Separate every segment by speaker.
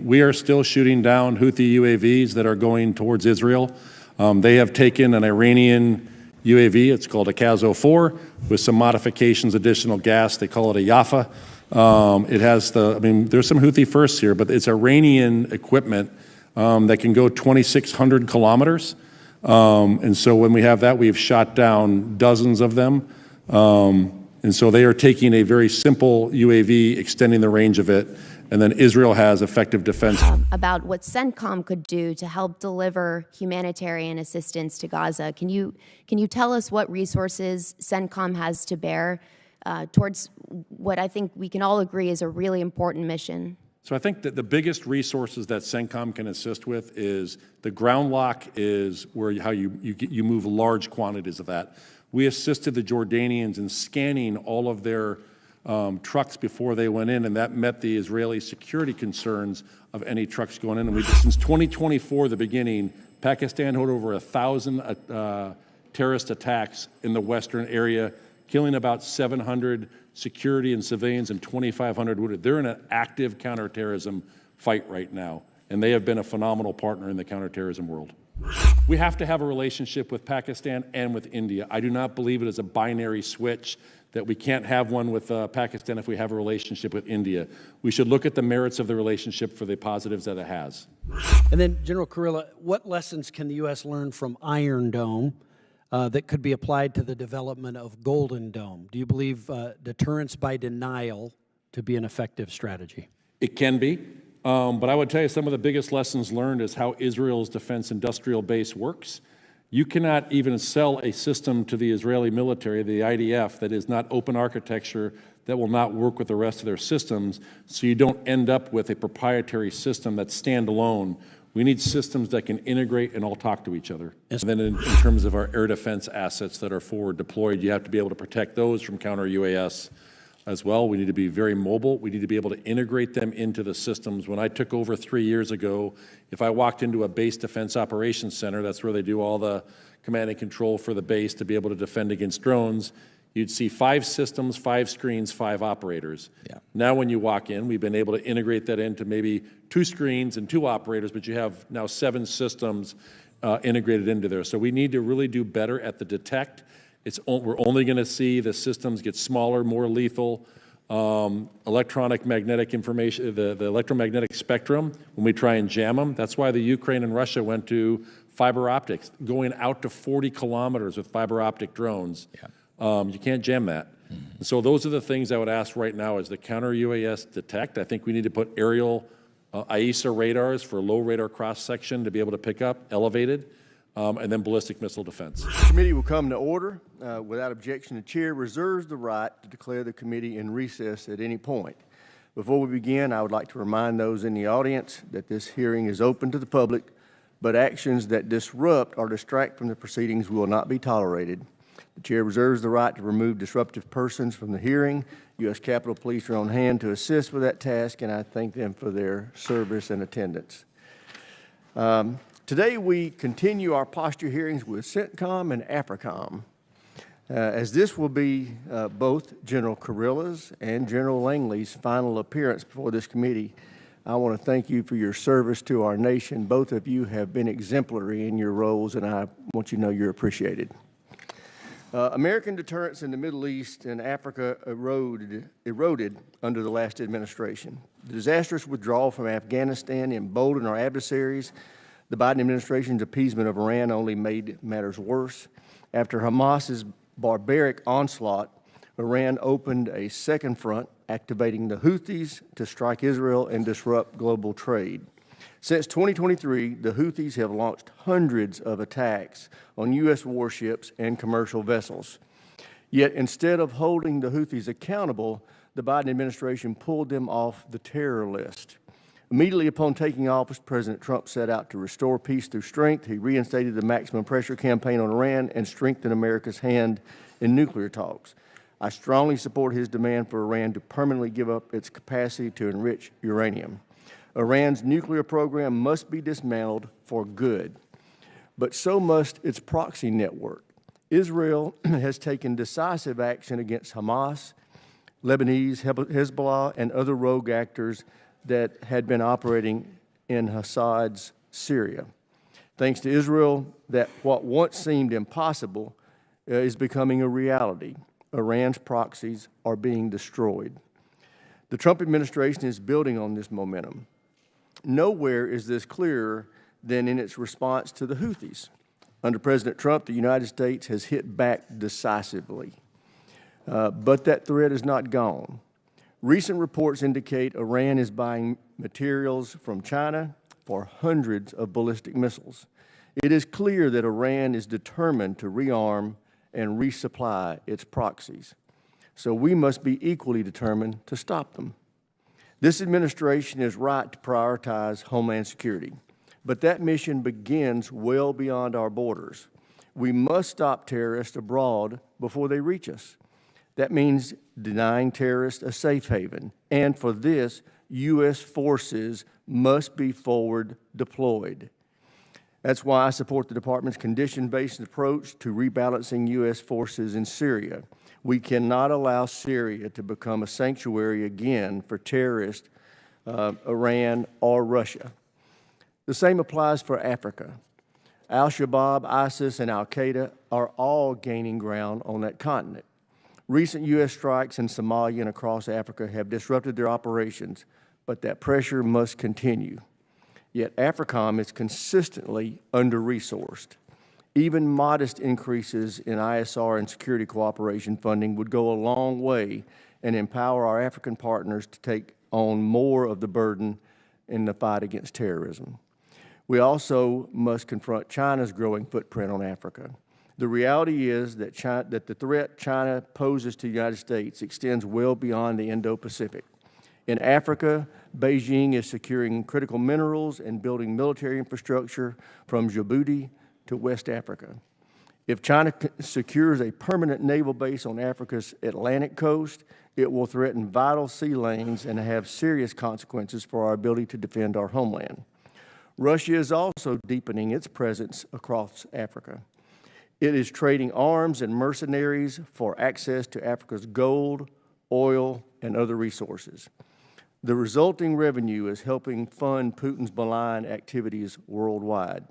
Speaker 1: we are still shooting down Houthi UAVs that are going towards Israel. They have taken an Iranian UAV, it's called a Kazo-4, with some modifications, additional gas, they call it a Yafa. It has there's some Houthi firsts here, but it's Iranian equipment that can go 2,600 kilometers. And so when we have that, we've shot down dozens of them. And so they are taking a very simple UAV, extending the range of it, and then Israel has effective defense.
Speaker 2: About what Centcom could do to help deliver humanitarian assistance to Gaza. Can you tell us what resources Centcom has to bear towards what I think we can all agree is a really important mission?
Speaker 1: So I think that the biggest resources that Centcom can assist with is the ground lock is how you move large quantities of that. We assisted the Jordanians in scanning all of their trucks before they went in, and that met the Israeli security concerns of any trucks going in. And since 2024, the beginning, Pakistan had over 1,000 terrorist attacks in the western area, killing about 700 security and civilians and 2,500 wounded. They're in an active counterterrorism fight right now, and they have been a phenomenal partner in the counterterrorism world. We have to have a relationship with Pakistan and with India. I do not believe it is a binary switch that we can't have one with Pakistan if we have a relationship with India. We should look at the merits of the relationship for the positives that it has.
Speaker 3: And then, General Kurilla, what lessons can the U.S. learn from Iron Dome that could be applied to the development of Golden Dome? Do you believe deterrence by denial to be an effective strategy?
Speaker 1: It can be. But I would tell you some of the biggest lessons learned is how Israel's defense industrial base works. You cannot even sell a system to the Israeli military, the IDF, that is not open architecture, that will not work with the rest of their systems, so you don't end up with a proprietary system that's standalone. We need systems that can integrate and all talk to each other. And then in terms of our air defense assets that are forward deployed, you have to be able to protect those from counter-UAS as well. We need to be very mobile. We need to be able to integrate them into the systems. When I took over 3 years ago, if I walked into a base defense operations center, that's where they do all the command and control for the base to be able to defend against drones, you'd see 5 systems, 5 screens, 5 operators. Yeah. Now when you walk in, we've been able to integrate that into maybe 2 screens and 2 operators, but you have now 7 systems integrated into there. So we need to really do better at the detect. We're only going to see the systems get smaller, more lethal. Electronic magnetic information, the electromagnetic spectrum, when we try and jam them, that's why the Ukraine and Russia went to fiber optics, going out to 40 kilometers with fiber optic drones. Yeah. You can't jam that. Mm-hmm. So those are the things I would ask right now is the counter-UAS detect. I think we need to put aerial AESA radars for low radar cross-section to be able to pick up, elevated. And then ballistic missile defense.
Speaker 4: The committee will come to order. Without objection, the chair reserves the right to declare the committee in recess at any point. Before we begin, I would like to remind those in the audience that this hearing is open to the public, but actions that disrupt or distract from the proceedings will not be tolerated. The chair reserves the right to remove disruptive persons from the hearing. U.S. Capitol Police are on hand to assist with that task, and I thank them for their service and attendance. Today, we continue our posture hearings with Centcom and Africom. As this will be both General Kurilla's and General Langley's final appearance before this committee, I want to thank you for your service to our nation. Both of you have been exemplary in your roles, and I want you to know you're appreciated. American deterrence in the Middle East and Africa eroded under the last administration. The disastrous withdrawal from Afghanistan emboldened our adversaries. The Biden administration's appeasement of Iran only made matters worse. After Hamas's barbaric onslaught, Iran opened a second front, activating the Houthis to strike Israel and disrupt global trade. Since 2023, the Houthis have launched hundreds of attacks on U.S. warships and commercial vessels. Yet instead of holding the Houthis accountable, the Biden administration pulled them off the terror list. Immediately upon taking office, President Trump set out to restore peace through strength. He reinstated the maximum pressure campaign on Iran and strengthened America's hand in nuclear talks. I strongly support his demand for Iran to permanently give up its capacity to enrich uranium. Iran's nuclear program must be dismantled for good, but so must its proxy network. Israel has taken decisive action against Hamas, Lebanese, Hezbollah, and other rogue actors that had been operating in Assad's Syria. Thanks to Israel, that what once seemed impossible is becoming a reality. Iran's proxies are being destroyed. The Trump administration is building on this momentum. Nowhere is this clearer than in its response to the Houthis. Under President Trump, the United States has hit back decisively. But that threat is not gone. Recent reports indicate Iran is buying materials from China for hundreds of ballistic missiles. It is clear that Iran is determined to rearm and resupply its proxies. So we must be equally determined to stop them. This administration is right to prioritize Homeland Security, but that mission begins well beyond our borders. We must stop terrorists abroad before they reach us. That means denying terrorists a safe haven, and for this, U.S. forces must be forward deployed. That's why I support the Department's condition-based approach to rebalancing U.S. forces in Syria. We cannot allow Syria to become a sanctuary again for terrorists, Iran or Russia. The same applies for Africa. Al-Shabaab, ISIS, and Al-Qaeda are all gaining ground on that continent. Recent U.S. strikes in Somalia and across Africa have disrupted their operations, but that pressure must continue. Yet Africom is consistently under-resourced. Even modest increases in ISR and security cooperation funding would go a long way and empower our African partners to take on more of the burden in the fight against terrorism. We also must confront China's growing footprint on Africa. The reality is that the threat China poses to the United States extends well beyond the Indo-Pacific. In Africa, Beijing is securing critical minerals and building military infrastructure from Djibouti to West Africa. If China secures a permanent naval base on Africa's Atlantic coast, it will threaten vital sea lanes and have serious consequences for our ability to defend our homeland. Russia is also deepening its presence across Africa. It is trading arms and mercenaries for access to Africa's gold, oil, and other resources. The resulting revenue is helping fund Putin's malign activities worldwide.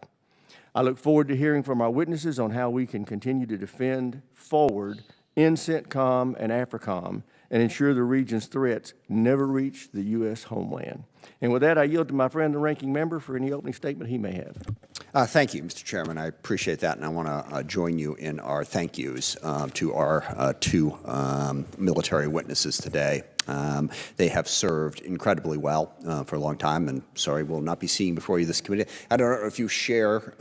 Speaker 4: I look forward to hearing from our witnesses on how we can continue to defend forward in Centcom and Africom and ensure the region's threats never reach the U.S. homeland. And with that, I yield to my friend, the ranking member, for any opening statement he may have.
Speaker 5: Thank you, Mr. Chairman. I appreciate that, and I want to join you in our thank yous to our two military witnesses today. They have served incredibly well for a long time, and sorry, we'll not be seeing before you this committee. I don't know if you share,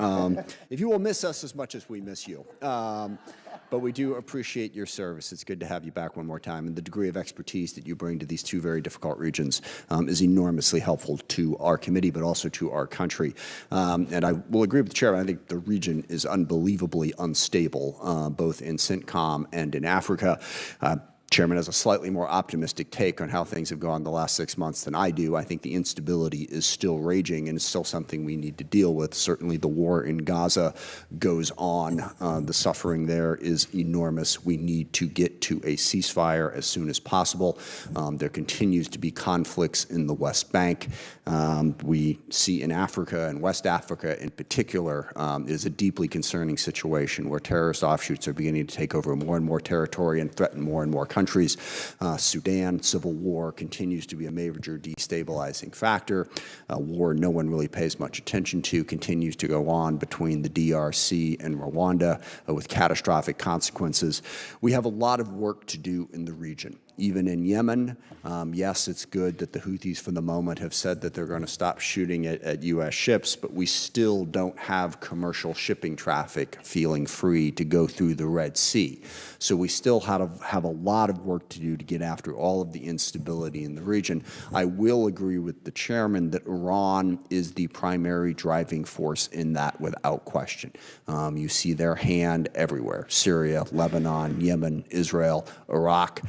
Speaker 5: if you will miss us as much as we miss you. But we do appreciate your service. It's good to have you back one more time. And the degree of expertise that you bring to these two very difficult regions is enormously helpful to our committee, but also to our country. And I will agree with the chairman. I think the region is unbelievably unstable, both in Centcom and in Africa. Chairman has a slightly more optimistic take on how things have gone the last 6 months than I do. I think the instability is still raging and is still something we need to deal with. Certainly the war in Gaza goes on. The suffering there is enormous. We need to get to a ceasefire as soon as possible. There continues to be conflicts in the West Bank. We see in Africa and West Africa in particular is a deeply concerning situation where terrorist offshoots are beginning to take over more and more territory and threaten more and more countries. Sudan, civil war continues to be a major destabilizing factor. A war no one really pays much attention to continues to go on between the DRC and Rwanda with catastrophic consequences. We have a lot of work to do in the region. Even in Yemen, yes, it's good that the Houthis for the moment have said that they're going to stop shooting at U.S. ships, but we still don't have commercial shipping traffic feeling free to go through the Red Sea. So we still have a lot of work to do to get after all of the instability in the region. I will agree with the chairman that Iran is the primary driving force in that without question. You see their hand everywhere: Syria, Lebanon, Yemen, Israel, Iraq.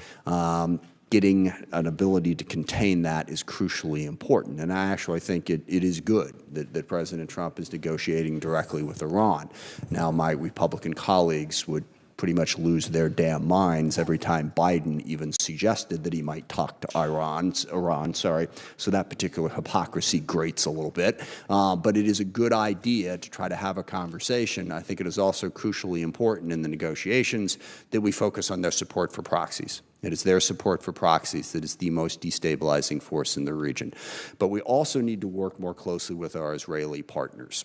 Speaker 5: Getting an ability to contain that is crucially important. And I actually think it is good that President Trump is negotiating directly with Iran. Now, my Republican colleagues would pretty much lose their damn minds every time Biden even suggested that he might talk to Iran. So that particular hypocrisy grates a little bit. But it is a good idea to try to have a conversation. I think it is also crucially important in the negotiations that we focus on their support for proxies. It is their support for proxies that is the most destabilizing force in the region. But we also need to work more closely with our Israeli partners.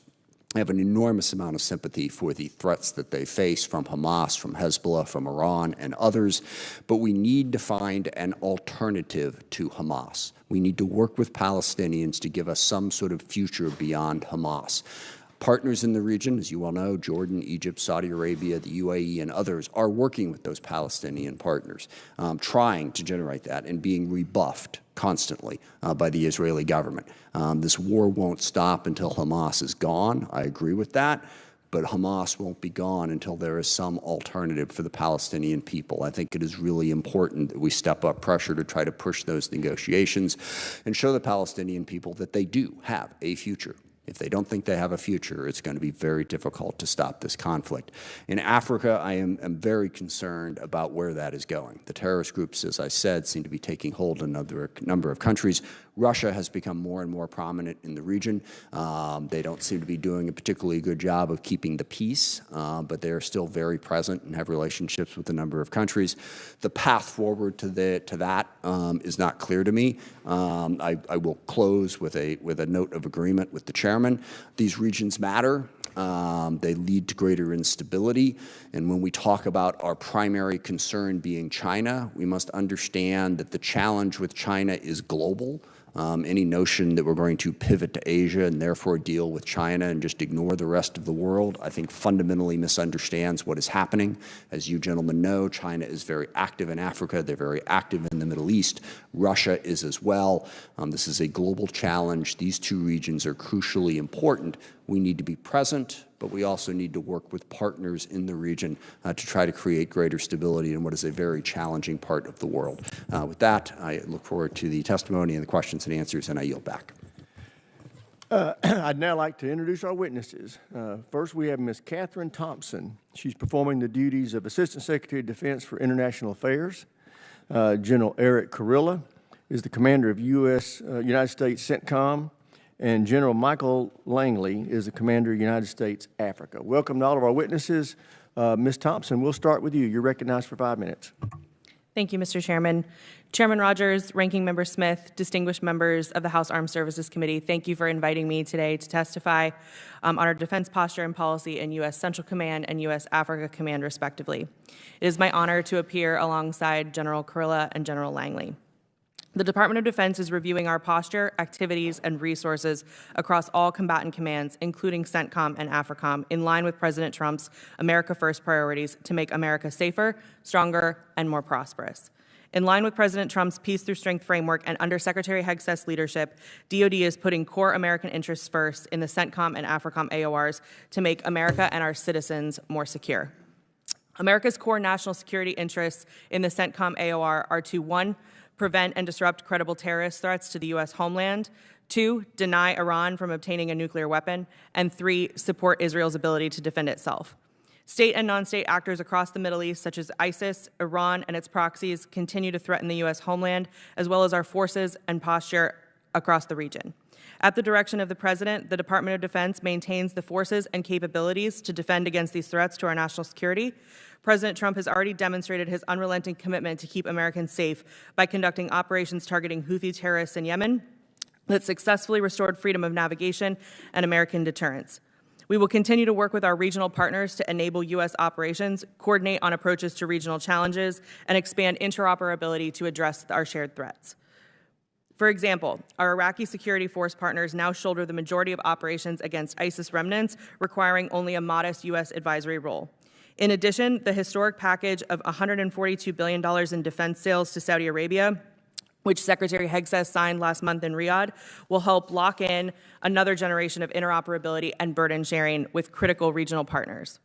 Speaker 5: I have an enormous amount of sympathy for the threats that they face from Hamas, from Hezbollah, from Iran, and others, but we need to find an alternative to Hamas. We need to work with Palestinians to give us some sort of future beyond Hamas. Partners in the region, as you well know, Jordan, Egypt, Saudi Arabia, the UAE, and others are working with those Palestinian partners, trying to generate that and being rebuffed constantly by the Israeli government. This war won't stop until Hamas is gone. I agree with that. But Hamas won't be gone until there is some alternative for the Palestinian people. I think it is really important that we step up pressure to try to push those negotiations and show the Palestinian people that they do have a future. If they don't think they have a future, it's going to be very difficult to stop this conflict. In Africa, I am very concerned about where that is going. The terrorist groups, as I said, seem to be taking hold in a number of countries. Russia has become more and more prominent in the region. They don't seem to be doing a particularly good job of keeping the peace, but they are still very present and have relationships with a number of countries. The path forward to that is not clear to me. I will close with a note of agreement with the chairman. These regions matter. They lead to greater instability. And when we talk about our primary concern being China, we must understand that the challenge with China is global. Any notion that we're going to pivot to Asia and therefore deal with China and just ignore the rest of the world, I think fundamentally misunderstands what is happening. As you gentlemen know, China is very active in Africa. They're very active in the Middle East. Russia is as well. This is a global challenge. These two regions are crucially important. We need to be present, but we also need to work with partners in the region to try to create greater stability in what is a very challenging part of the world. With that, I look forward to the testimony and the questions and answers, and I yield back.
Speaker 4: I'd now like to introduce our witnesses. First, we have Ms. Katherine Thompson. She's performing the duties of Assistant Secretary of Defense for International Affairs. General Eric Kurilla is the commander of United States Centcom, and General Michael Langley is the commander of United States Africa. Welcome to all of our witnesses. Ms. Thompson, we'll start with you. You're recognized for 5 minutes.
Speaker 6: Thank you, Mr. Chairman. Chairman Rogers, Ranking Member Smith, distinguished members of the House Armed Services Committee, thank you for inviting me today to testify on our defense posture and policy in U.S. Central Command and U.S. Africa Command, respectively. It is my honor to appear alongside General Kurilla and General Langley. The Department of Defense is reviewing our posture, activities, and resources across all combatant commands, including Centcom and Africom, in line with President Trump's America First priorities to make America safer, stronger, and more prosperous. In line with President Trump's Peace Through Strength framework and under Secretary Hegseth's leadership, DoD is putting core American interests first in the Centcom and Africom AORs to make America and our citizens more secure. America's core national security interests in the Centcom AOR are to 1, prevent and disrupt credible terrorist threats to the U.S. homeland, 2, deny Iran from obtaining a nuclear weapon, and 3, support Israel's ability to defend itself. State and non-state actors across the Middle East, such as ISIS, Iran, and its proxies, continue to threaten the U.S. homeland, as well as our forces and posture across the region. At the direction of the President, the Department of Defense maintains the forces and capabilities to defend against these threats to our national security. President Trump has already demonstrated his unrelenting commitment to keep Americans safe by conducting operations targeting Houthi terrorists in Yemen that successfully restored freedom of navigation and American deterrence. We will continue to work with our regional partners to enable U.S. operations, coordinate on approaches to regional challenges, and expand interoperability to address our shared threats. For example, our Iraqi security force partners now shoulder the majority of operations against ISIS remnants, requiring only a modest U.S. advisory role. In addition, the historic package of $142 billion in defense sales to Saudi Arabia, which Secretary Hegseth signed last month in Riyadh, will help lock in another generation of interoperability and burden sharing with critical regional partners.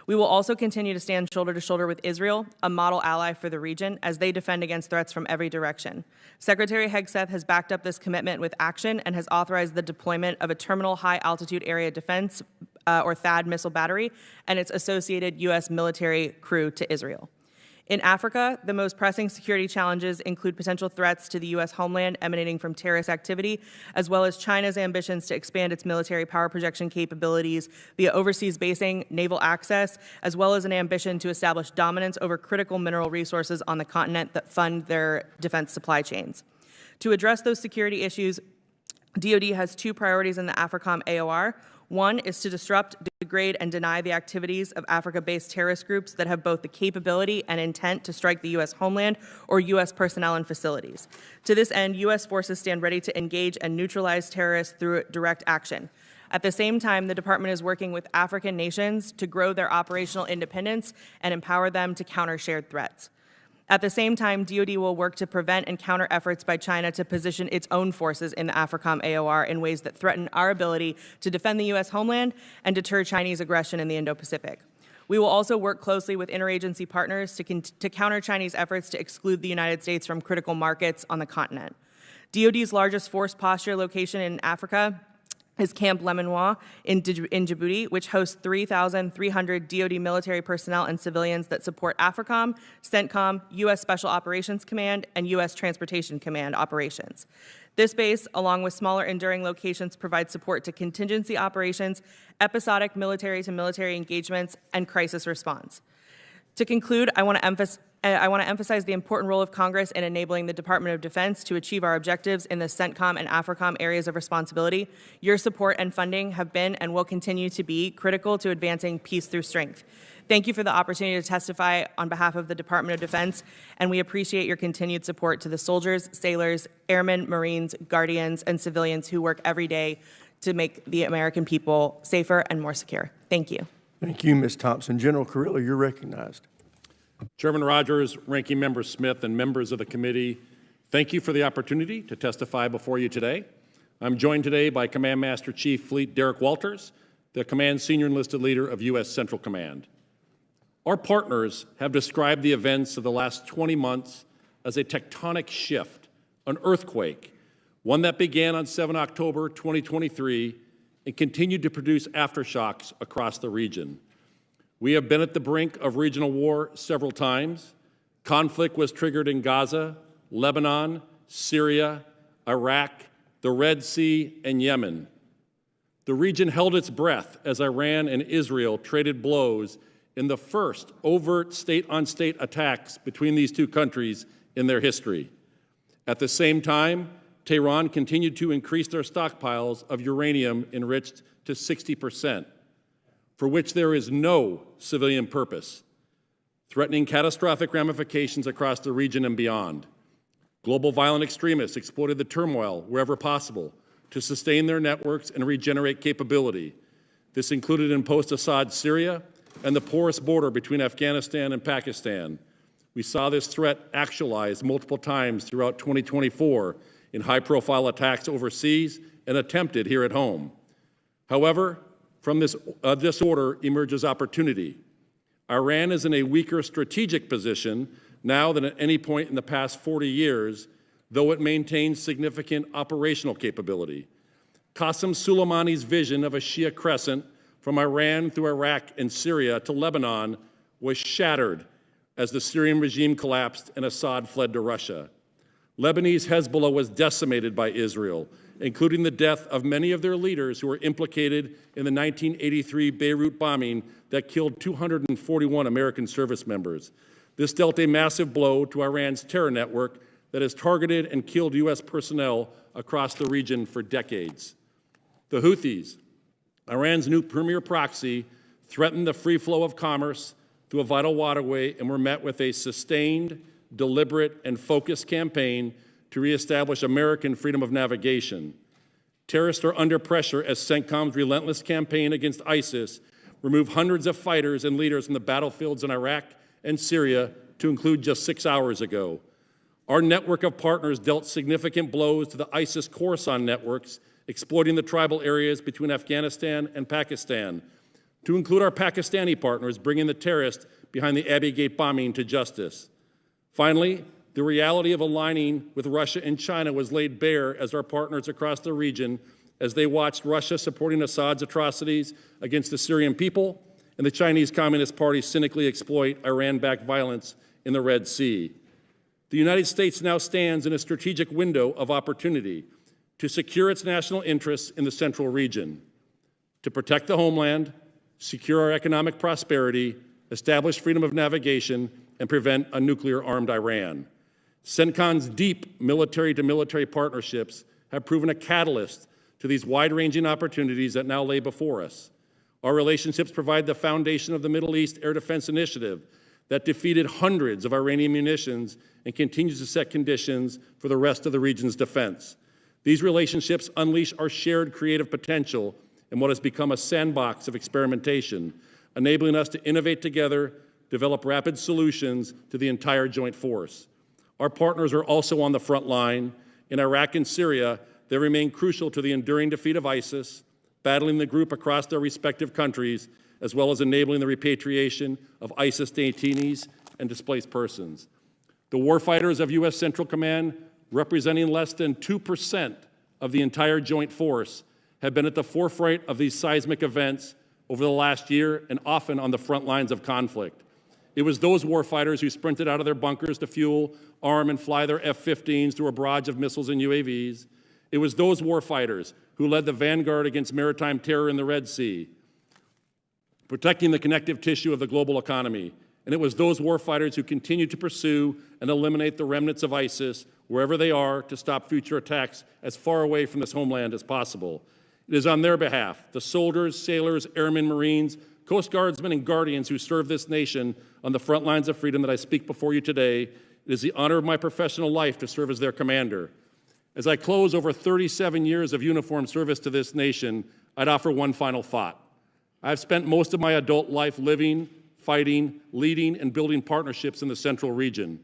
Speaker 6: We will also continue to stand shoulder to shoulder with Israel, a model ally for the region, as they defend against threats from every direction. Secretary Hegseth has backed up this commitment with action and has authorized the deployment of a terminal high-altitude area defense or THAAD missile battery and its associated U.S. military crew to Israel. In Africa, the most pressing security challenges include potential threats to the U.S. homeland emanating from terrorist activity, as well as China's ambitions to expand its military power projection capabilities via overseas basing, naval access, as well as an ambition to establish dominance over critical mineral resources on the continent that fund their defense supply chains. To address those security issues, DoD has two priorities in the Africom AOR. One is to disrupt, degrade, and deny the activities of Africa-based terrorist groups that have both the capability and intent to strike the U.S. homeland or U.S. personnel and facilities. To this end, U.S. forces stand ready to engage and neutralize terrorists through direct action. At the same time, the Department is working with African nations to grow their operational independence and empower them to counter shared threats. At the same time, DoD will work to prevent and counter efforts by China to position its own forces in the Africom AOR in ways that threaten our ability to defend the U.S. homeland and deter Chinese aggression in the Indo-Pacific. We will also work closely with interagency partners to counter Chinese efforts to exclude the United States from critical markets on the continent. DoD's largest force posture location in Africa is Camp Lemonnois in Djibouti, which hosts 3,300 DoD military personnel and civilians that support Africom, Centcom, U.S. Special Operations Command, and U.S. Transportation Command operations. This base, along with smaller enduring locations, provides support to contingency operations, episodic military-to-military engagements, and crisis response. To conclude, I want to emphasize the important role of Congress in enabling the Department of Defense to achieve our objectives in the Centcom and Africom areas of responsibility. Your support and funding have been and will continue to be critical to advancing peace through strength. Thank you for the opportunity to testify on behalf of the Department of Defense, and we appreciate your continued support to the soldiers, sailors, airmen, Marines, guardians, and civilians who work every day to make the American people safer and more secure. Thank you.
Speaker 4: Thank you, Ms. Thompson. General Kurilla, you're recognized.
Speaker 1: Chairman Rogers, Ranking Member Smith, and members of the committee, thank you for the opportunity to testify before you today. I'm joined today by Command Master Chief Fleet Derek Walters, the Command Senior Enlisted Leader of U.S. Central Command. Our partners have described the events of the last 20 months as a tectonic shift, an earthquake, one that began on 7 October 2023 and continued to produce aftershocks across the region. We have been at the brink of regional war several times. Conflict was triggered in Gaza, Lebanon, Syria, Iraq, the Red Sea, and Yemen. The region held its breath as Iran and Israel traded blows in the first overt state-on-state attacks between these two countries in their history. At the same time, Tehran continued to increase their stockpiles of uranium enriched to 60%, for which there is no civilian purpose, threatening catastrophic ramifications across the region and beyond. Global violent extremists exploited the turmoil wherever possible to sustain their networks and regenerate capability. This included in post-Assad Syria and the porous border between Afghanistan and Pakistan. We saw this threat actualized multiple times throughout 2024 in high-profile attacks overseas and attempted here at home. However, from this disorder emerges opportunity. Iran is in a weaker strategic position now than at any point in the past 40 years, though it maintains significant operational capability. Qasem Soleimani's vision of a Shia crescent from Iran through Iraq and Syria to Lebanon was shattered as the Syrian regime collapsed and Assad fled to Russia. Lebanese Hezbollah was decimated by Israel, including the death of many of their leaders who were implicated in the 1983 Beirut bombing that killed 241 American service members. This dealt a massive blow to Iran's terror network that has targeted and killed U.S. personnel across the region for decades. The Houthis, Iran's new premier proxy, threatened the free flow of commerce through a vital waterway and were met with a sustained, deliberate, and focused campaign to reestablish American freedom of navigation. Terrorists are under pressure as Centcom's relentless campaign against ISIS removed hundreds of fighters and leaders from the battlefields in Iraq and Syria, to include just 6 hours ago. Our network of partners dealt significant blows to the ISIS Khorasan networks, exploiting the tribal areas between Afghanistan and Pakistan, to include our Pakistani partners bringing the terrorists behind the Abbey Gate bombing to justice. Finally, the reality of aligning with Russia and China was laid bare as our partners across the region as they watched Russia supporting Assad's atrocities against the Syrian people and the Chinese Communist Party cynically exploit Iran-backed violence in the Red Sea. The United States now stands in a strategic window of opportunity to secure its national interests in the central region, to protect the homeland, secure our economic prosperity, establish freedom of navigation, and prevent a nuclear-armed Iran. Centcom's deep military-to-military partnerships have proven a catalyst to these wide-ranging opportunities that now lay before us. Our relationships provide the foundation of the Middle East Air Defense Initiative that defeated hundreds of Iranian munitions and continues to set conditions for the rest of the region's defense. These relationships unleash our shared creative potential in what has become a sandbox of experimentation, enabling us to innovate together, develop rapid solutions to the entire joint force. Our partners are also on the front line. In Iraq and Syria, they remain crucial to the enduring defeat of ISIS, battling the group across their respective countries, as well as enabling the repatriation of ISIS detainees and displaced persons. The warfighters of U.S. Central Command, representing less than 2% of the entire joint force, have been at the forefront of these seismic events over the last year and often on the front lines of conflict. It was those warfighters who sprinted out of their bunkers to fuel, arm, and fly their F-15s through a barrage of missiles and UAVs. It was those warfighters who led the vanguard against maritime terror in the Red Sea, protecting the connective tissue of the global economy. And it was those warfighters who continue to pursue and eliminate the remnants of ISIS wherever they are to stop future attacks as far away from this homeland as possible. It is on their behalf, the soldiers, sailors, airmen, Marines, Coast Guardsmen, and Guardians who serve this nation on the front lines of freedom that I speak before you today. It is the honor of my professional life to serve as their commander. As I close over 37 years of uniformed service to this nation, I'd offer one final thought. I've spent most of my adult life living, fighting, leading, and building partnerships in the central region.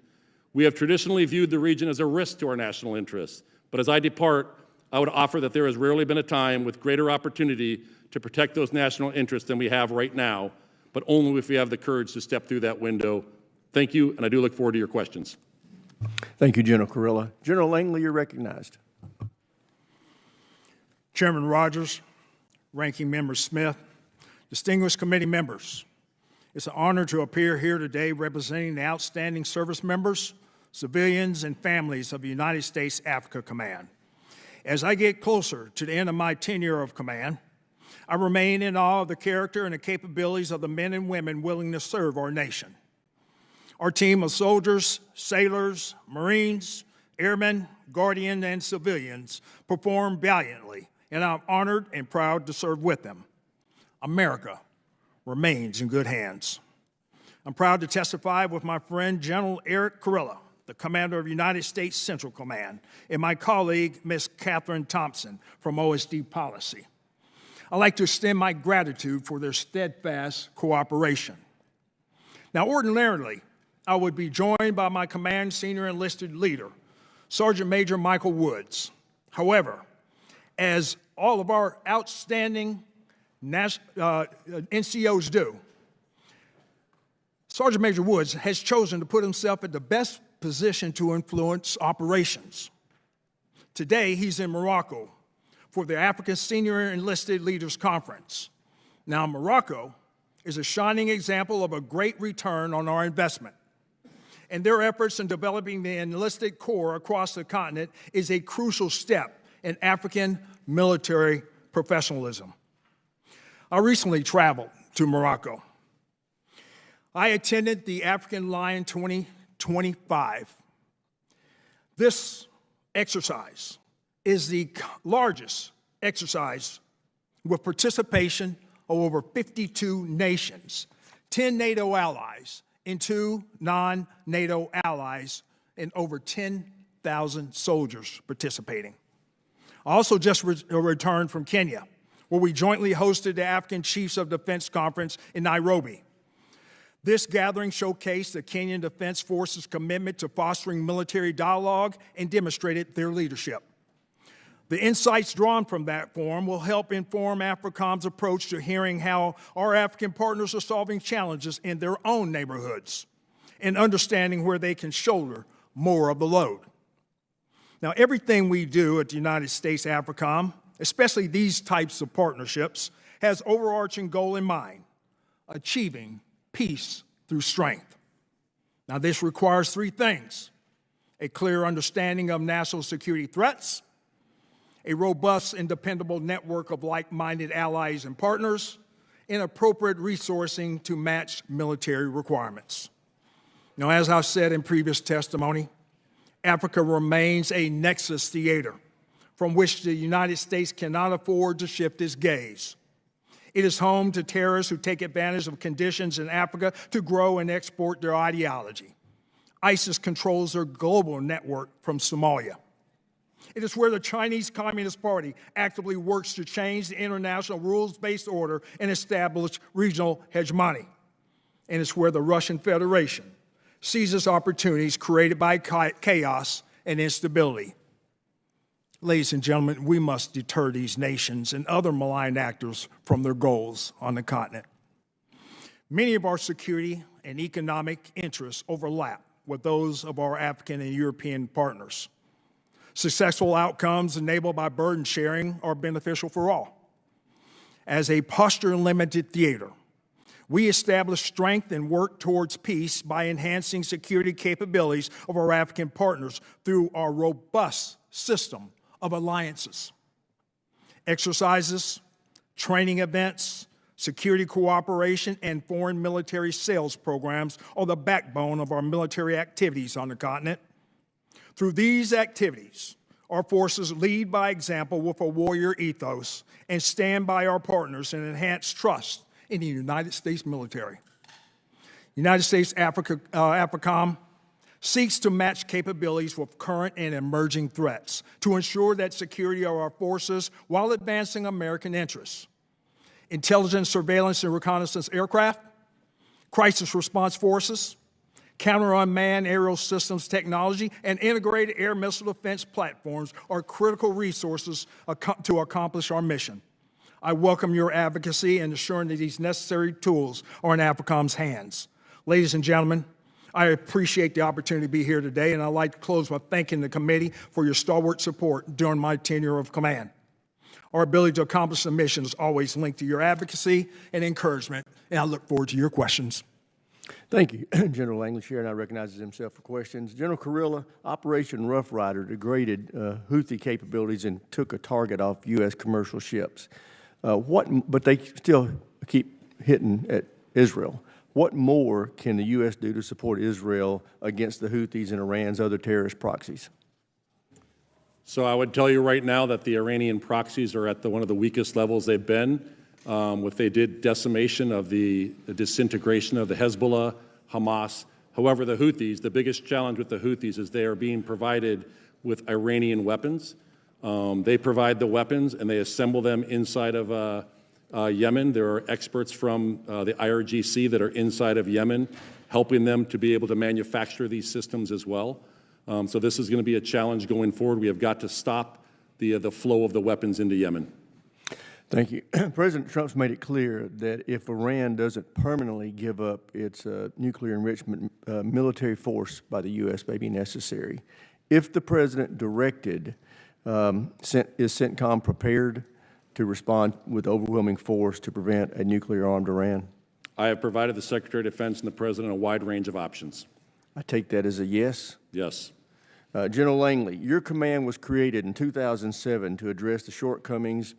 Speaker 1: We have traditionally viewed the region as a risk to our national interests, but as I depart, I would offer that there has rarely been a time with greater opportunity to protect those national interests than we have right now, but only if we have the courage to step through that window. Thank you, and I do look forward to your questions.
Speaker 4: Thank you, General Kurilla. General Langley, you're recognized.
Speaker 7: Chairman Rogers, Ranking Member Smith, distinguished committee members, it's an honor to appear here today representing the outstanding service members, civilians, and families of the United States Africa Command. As I get closer to the end of my tenure of command, I remain in awe of the character and the capabilities of the men and women willing to serve our nation. Our team of soldiers, sailors, Marines, airmen, guardians, and civilians perform valiantly, and I'm honored and proud to serve with them. America remains in good hands. I'm proud to testify with my friend General Eric Kurilla, the commander of United States Central Command, and my colleague, Ms. Katherine Thompson from OSD Policy. I'd like to extend my gratitude for their steadfast cooperation. Now, ordinarily, I would be joined by my command senior enlisted leader, Sergeant Major Michael Woods. However, as all of our outstanding NCOs do, Sergeant Major Woods has chosen to put himself at the best position to influence operations. Today, he's in Morocco for the African Senior Enlisted Leaders Conference. Now, Morocco is a shining example of a great return on our investment, and their efforts in developing the enlisted corps across the continent is a crucial step in African military professionalism. I recently traveled to Morocco. I attended the African Lion 2025. This exercise is the largest exercise with participation of over 52 nations, 10 NATO allies, and 2 non-NATO allies, and over 10,000 soldiers participating. I also just returned from Kenya, where we jointly hosted the African Chiefs of Defense Conference in Nairobi. This gathering showcased the Kenyan Defense Force's commitment to fostering military dialogue and demonstrated their leadership. The insights drawn from that forum will help inform Africom's approach to hearing how our African partners are solving challenges in their own neighborhoods and understanding where they can shoulder more of the load. Now, everything we do at the United States Africom especially these types of partnerships, has overarching goal in mind: achieving peace through strength. Now, this requires three things: a clear understanding of national security threats, a robust and dependable network of like-minded allies and partners, and appropriate resourcing to match military requirements. Now, as I've said in previous testimony, Africa remains a nexus theater from which the United States cannot afford to shift its gaze. It is home to terrorists who take advantage of conditions in Africa to grow and export their ideology. ISIS controls their global network from Somalia. It is where the Chinese Communist Party actively works to change the international rules-based order and establish regional hegemony. And it's where the Russian Federation seizes opportunities created by chaos and instability. Ladies and gentlemen, we must deter these nations and other malign actors from their goals on the continent. Many of our security and economic interests overlap with those of our African and European partners. Successful outcomes enabled by burden sharing are beneficial for all. As a posture-limited theater, we establish strength and work towards peace by enhancing security capabilities of our African partners through our robust system of alliances. Exercises, training events, security cooperation, and foreign military sales programs are the backbone of our military activities on the continent. Through these activities, our forces lead by example with a warrior ethos and stand by our partners and enhance trust in the United States military. United States Africom seeks to match capabilities with current and emerging threats to ensure that security of our forces while advancing American interests. Intelligence, surveillance, and reconnaissance aircraft, crisis response forces, counter-unmanned aerial systems technology, and integrated air missile defense platforms are critical resources to accomplish our mission. I welcome your advocacy in ensuring that these necessary tools are in Africom's hands. Ladies and gentlemen, I appreciate the opportunity to be here today, and I'd like to close by thanking the committee for your stalwart support during my tenure of command. Our ability to accomplish the mission is always linked to your advocacy and encouragement, and I look forward to your questions.
Speaker 4: Thank you, General Langley. Chair now recognizes himself for questions. General Kurilla, Operation Rough Rider degraded Houthi capabilities and took a target off U.S. commercial ships. But they still keep hitting at Israel. What more can the U.S. do to support Israel against the Houthis and Iran's other terrorist proxies?
Speaker 1: So I would tell you right now that the Iranian proxies are at one of the weakest levels they've been. They did decimation of the disintegration of the Hezbollah, Hamas. However, the Houthis, the biggest challenge with the Houthis is they are being provided with Iranian weapons. They provide the weapons and they assemble them inside of Yemen. There are experts from the IRGC that are inside of Yemen helping them to be able to manufacture these systems as well. So this is going to be a challenge going forward. We have got to stop the flow of the weapons into Yemen.
Speaker 4: Thank you. President Trump's made it clear that if Iran doesn't permanently give up its nuclear enrichment, military force by the U.S. may be necessary. If the president directed, is CENTCOM prepared to respond with overwhelming force to prevent a nuclear-armed Iran?
Speaker 1: I have provided the Secretary of Defense and the President a wide range of options.
Speaker 4: I take that as a yes.
Speaker 1: Yes.
Speaker 4: General Langley, your command was created in 2007 to address the shortcomings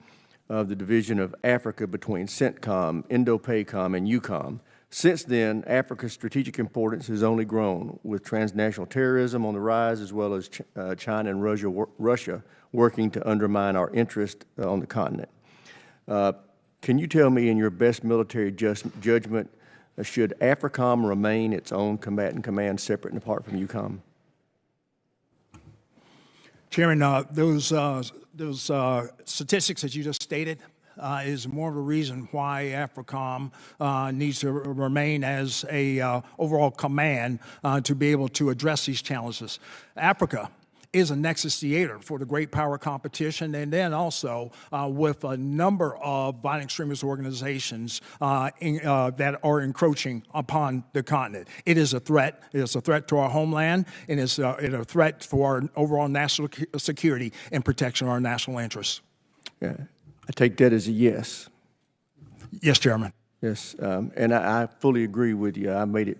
Speaker 4: of the division of Africa between CENTCOM, Indo-Pacific, and EUCOM. Since then, Africa's strategic importance has only grown, with transnational terrorism on the rise, as well as China and Russia working to undermine our interest on the continent. Can you tell me, in your best military judgment, should Africom remain its own combatant command separate and apart from EUCOM?
Speaker 7: Chairman, those statistics that you just stated is more of a reason why Africom needs to remain as a overall command to be able to address these challenges. Africa is a nexus theater for the great power competition, and then also with a number of violent extremist organizations that are encroaching upon the continent. It is a threat. It is a threat to our homeland, and it's a threat for our overall national security and protection of our national interests.
Speaker 4: Yeah. I take that as a yes.
Speaker 7: Yes, Chairman.
Speaker 4: Yes, and I fully agree with you. I made it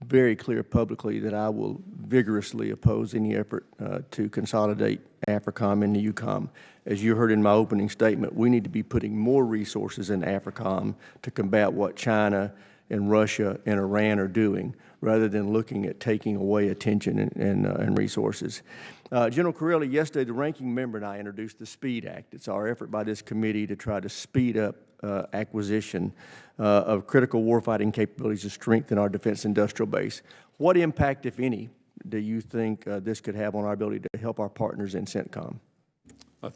Speaker 4: very clear publicly that I will vigorously oppose any effort to consolidate Africom into EUCOM. As you heard in my opening statement, we need to be putting more resources in Africom to combat what China and Russia and Iran are doing, rather than looking at taking away attention and resources. General Kurilla, yesterday the ranking member and I introduced the SPEED Act. It's our effort by this committee to try to speed up acquisition of critical warfighting capabilities to strengthen our defense industrial base. What impact, if any, do you think this could have on our ability to help our partners in Centcom?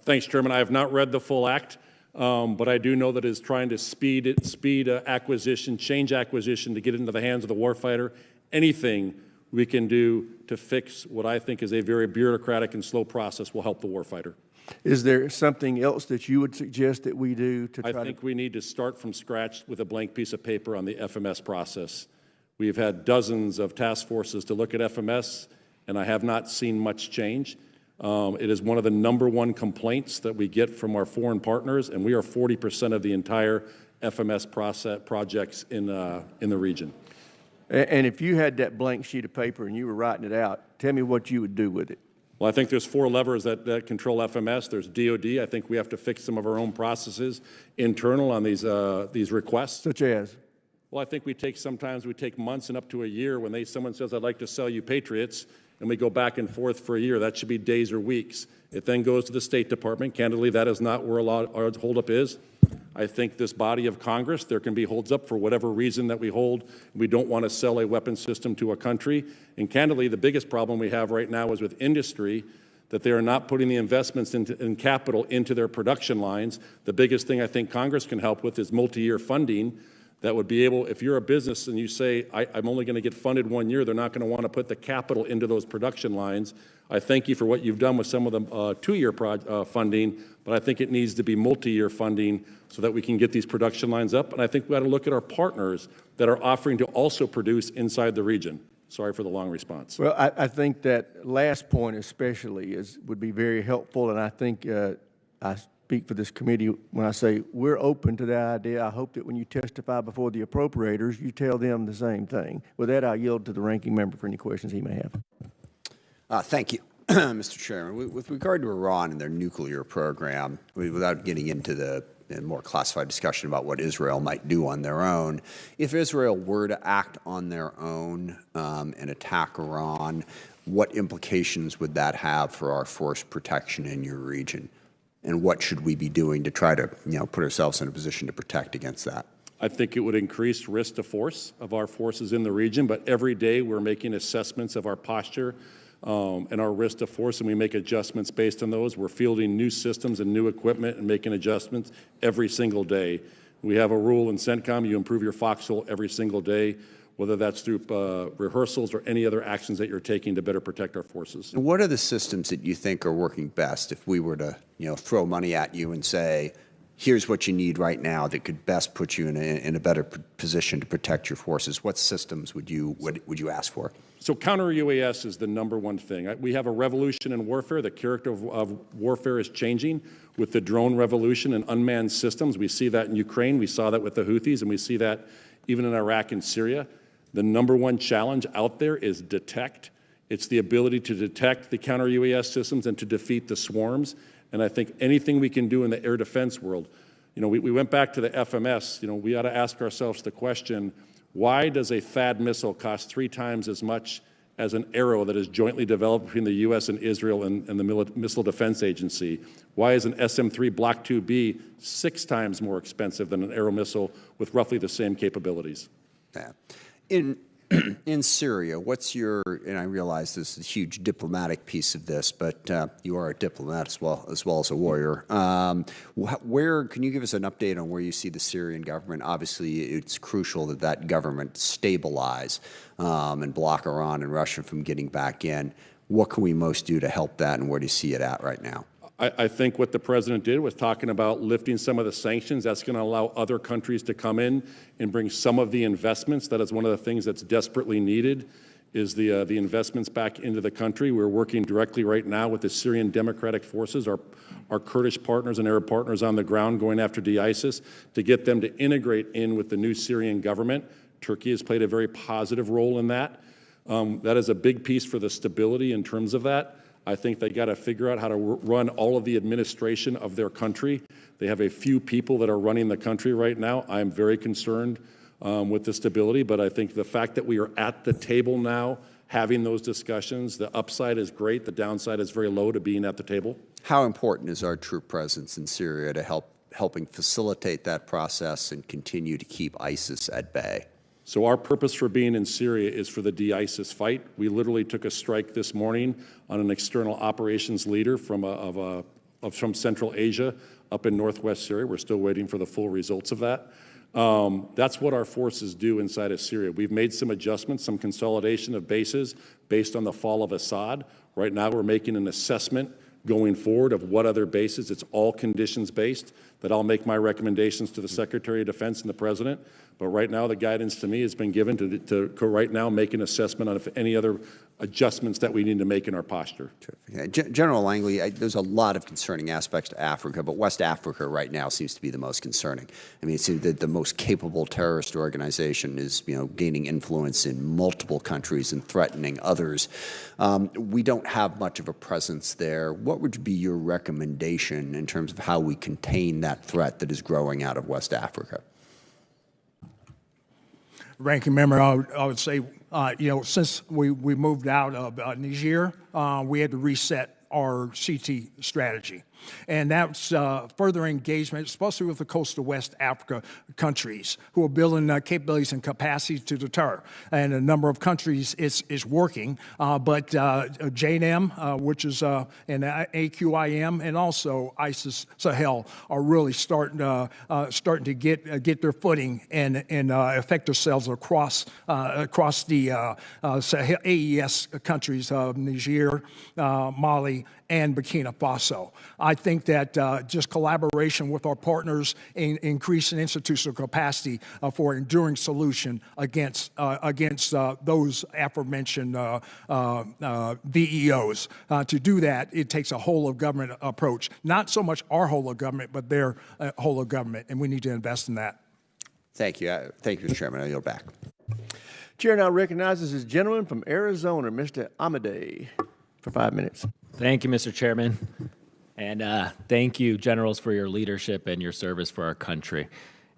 Speaker 1: Thanks, Chairman. I have not read the full act, but I do know that it's trying to speed acquisition, change acquisition to get into the hands of the warfighter. Anything we can do to fix what I think is a very bureaucratic and slow process will help the warfighter.
Speaker 4: Is there something else that you would suggest that we do to try
Speaker 1: I think we need to start from scratch with a blank piece of paper on the FMS process. We've had dozens of task forces to look at FMS, and I have not seen much change. It is one of the #1 complaints that we get from our foreign partners, and we are 40% of the entire FMS projects in the region.
Speaker 4: And if you had that blank sheet of paper and you were writing it out, tell me what you would do with it.
Speaker 1: Well, I think there's 4 levers that control FMS. There's DOD. I think we have to fix some of our own processes internal on these requests.
Speaker 4: Such as?
Speaker 1: Well, I think sometimes we take months and up to a year when someone says, I'd like to sell you Patriots, and we go back and forth for a year. That should be days or weeks. It then goes to the State Department. Candidly, that is not where our holdup is. I think this body of Congress, there can be holds up for whatever reason that we don't want to sell a weapon system to a country. And candidly, the biggest problem we have right now is with industry, that they are not putting the investments in capital into their production lines. The biggest thing I think Congress can help with is multi-year funding that would be able, if you're a business and you say, I'm only going to get funded 1 year, they're not going to want to put the capital into those production lines. I thank you for what you've done with some of the 2-year funding, but I think it needs to be multi-year funding so that we can get these production lines up. And I think we got to look at our partners that are offering to also produce inside the region. Sorry for the long response.
Speaker 4: Well, I think that last point especially would be very helpful, and I think I speak for this committee when I say we're open to that idea. I hope that when you testify before the appropriators, you tell them the same thing. With that, I yield to the ranking member for any questions he may have.
Speaker 5: Thank you, Mr. Chairman. With regard to Iran and their nuclear program, without getting into the more classified discussion about what Israel might do on their own, if Israel were to act on their own and attack Iran, what implications would that have for our force protection in your region? And what should we be doing to try to, put ourselves in a position to protect against that?
Speaker 1: I think it would increase risk to force of our forces in the region, but every day we're making assessments of our posture and our risk to force, and we make adjustments based on those. We're fielding new systems and new equipment and making adjustments every single day. We have a rule in Centcom, you improve your foxhole every single day, whether that's through rehearsals or any other actions that you're taking to better protect our forces.
Speaker 5: And what are the systems that you think are working best if we were to, throw money at you and say, here's what you need right now that could best put you in a better position to protect your forces? What systems would you ask for?
Speaker 1: So counter-UAS is the #1 thing. We have a revolution in warfare. The character of warfare is changing with the drone revolution and unmanned systems. We see that in Ukraine. We saw that with the Houthis, and we see that even in Iraq and Syria. The #1 challenge out there is detect. It's the ability to detect the counter-UAS systems and to defeat the swarms. And I think anything we can do in the air defense world, we went back to the FMS. We ought to ask ourselves the question, why does a THAAD missile cost 3 times as much as an Arrow that is jointly developed between the U.S. and Israel and the Missile Defense Agency? Why is an SM-3 Block 2B 6 times more expensive than an Arrow missile with roughly the same capabilities?
Speaker 5: Yeah. In Syria, what's your, and I realize this is a huge diplomatic piece of this, but you are a diplomat as well as a warrior. Where can you give us an update on where you see the Syrian government? Obviously, it's crucial that that government stabilize and block Iran and Russia from getting back in. What can we most do to help that, and where do you see it at right now?
Speaker 1: I think what the president did was talking about lifting some of the sanctions. That's going to allow other countries to come in and bring some of the investments. That is one of the things that's desperately needed is the investments back into the country. We're working directly right now with the Syrian Democratic Forces, our Kurdish partners and Arab partners on the ground going after ISIS to get them to integrate in with the new Syrian government. Turkey has played a very positive role in that. That is a big piece for the stability in terms of that. I think they got to figure out how to run all of the administration of their country. They have a few people that are running the country right now. I am very concerned with the stability, but I think the fact that we are at the table now having those discussions, the upside is great, the downside is very low to being at the table.
Speaker 5: How important is our troop presence in Syria to helping facilitate that process and continue to keep ISIS at bay?
Speaker 1: So our purpose for being in Syria is for the de-ISIS fight. We literally took a strike this morning on an external operations leader from Central Asia up in northwest Syria. We're still waiting for the full results of that. That's what our forces do inside of Syria. We've made some adjustments, some consolidation of bases based on the fall of Assad. Right now we're making an assessment going forward of what other bases. It's all conditions-based, that I'll make my recommendations to the Secretary of Defense and the President. But right now, the guidance to me has been given to right now make an assessment on if any other adjustments that we need to make in our posture.
Speaker 5: General Langley, there's a lot of concerning aspects to Africa, but West Africa right now seems to be the most concerning. I mean, it seems that the most capable terrorist organization is, gaining influence in multiple countries and threatening others. We don't have much of a presence there. What would be your recommendation in terms of how we contain that threat that is growing out of West Africa?
Speaker 7: Ranking member, I would say, since we moved out of Niger, we had to reset our CT strategy. And that's further engagement, especially with the coastal West Africa countries who are building capabilities and capacity to deter. And a number of countries is working, but JNM, which is and AQIM, and also ISIS Sahel are really starting to get their footing and affect themselves across the Sahel, AES countries of Niger, Mali, and Burkina Faso. I think that just collaboration with our partners in increasing institutional capacity for enduring solution against those aforementioned VEOs. To do that, it takes a whole of government approach. Not so much our whole of government, but their whole of government, and we need to invest in that.
Speaker 5: Thank you. Thank you, Mr. Chairman. I yield back.
Speaker 4: Chair now recognizes this gentleman from Arizona, Mr. Amadei, for 5 minutes.
Speaker 8: Thank you, Mr. Chairman. And thank you, generals, for your leadership and your service for our country.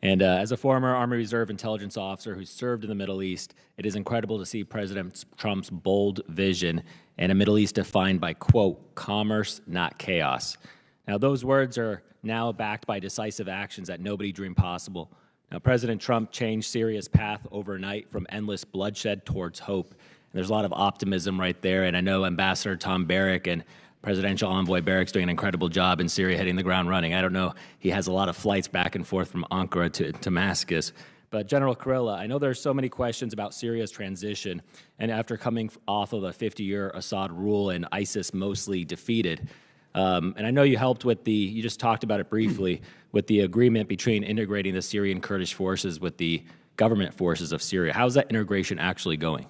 Speaker 8: And as a former Army Reserve intelligence officer who served in the Middle East, it is incredible to see President Trump's bold vision and a Middle East defined by, quote, commerce, not chaos. Now, those words are now backed by decisive actions that nobody dreamed possible. Now, President Trump changed Syria's path overnight from endless bloodshed towards hope. And there's a lot of optimism right there, and I know Ambassador Tom Barrack and Presidential Envoy Barrack's doing an incredible job in Syria, hitting the ground running. I don't know, he has a lot of flights back and forth from Ankara to Damascus. But General Kurilla, I know there's so many questions about Syria's transition, and after coming off of a 50-year Assad rule and ISIS mostly defeated, and I know you helped with you just talked about it briefly, with the agreement between integrating the Syrian Kurdish forces with the government forces of Syria. How's that integration actually going?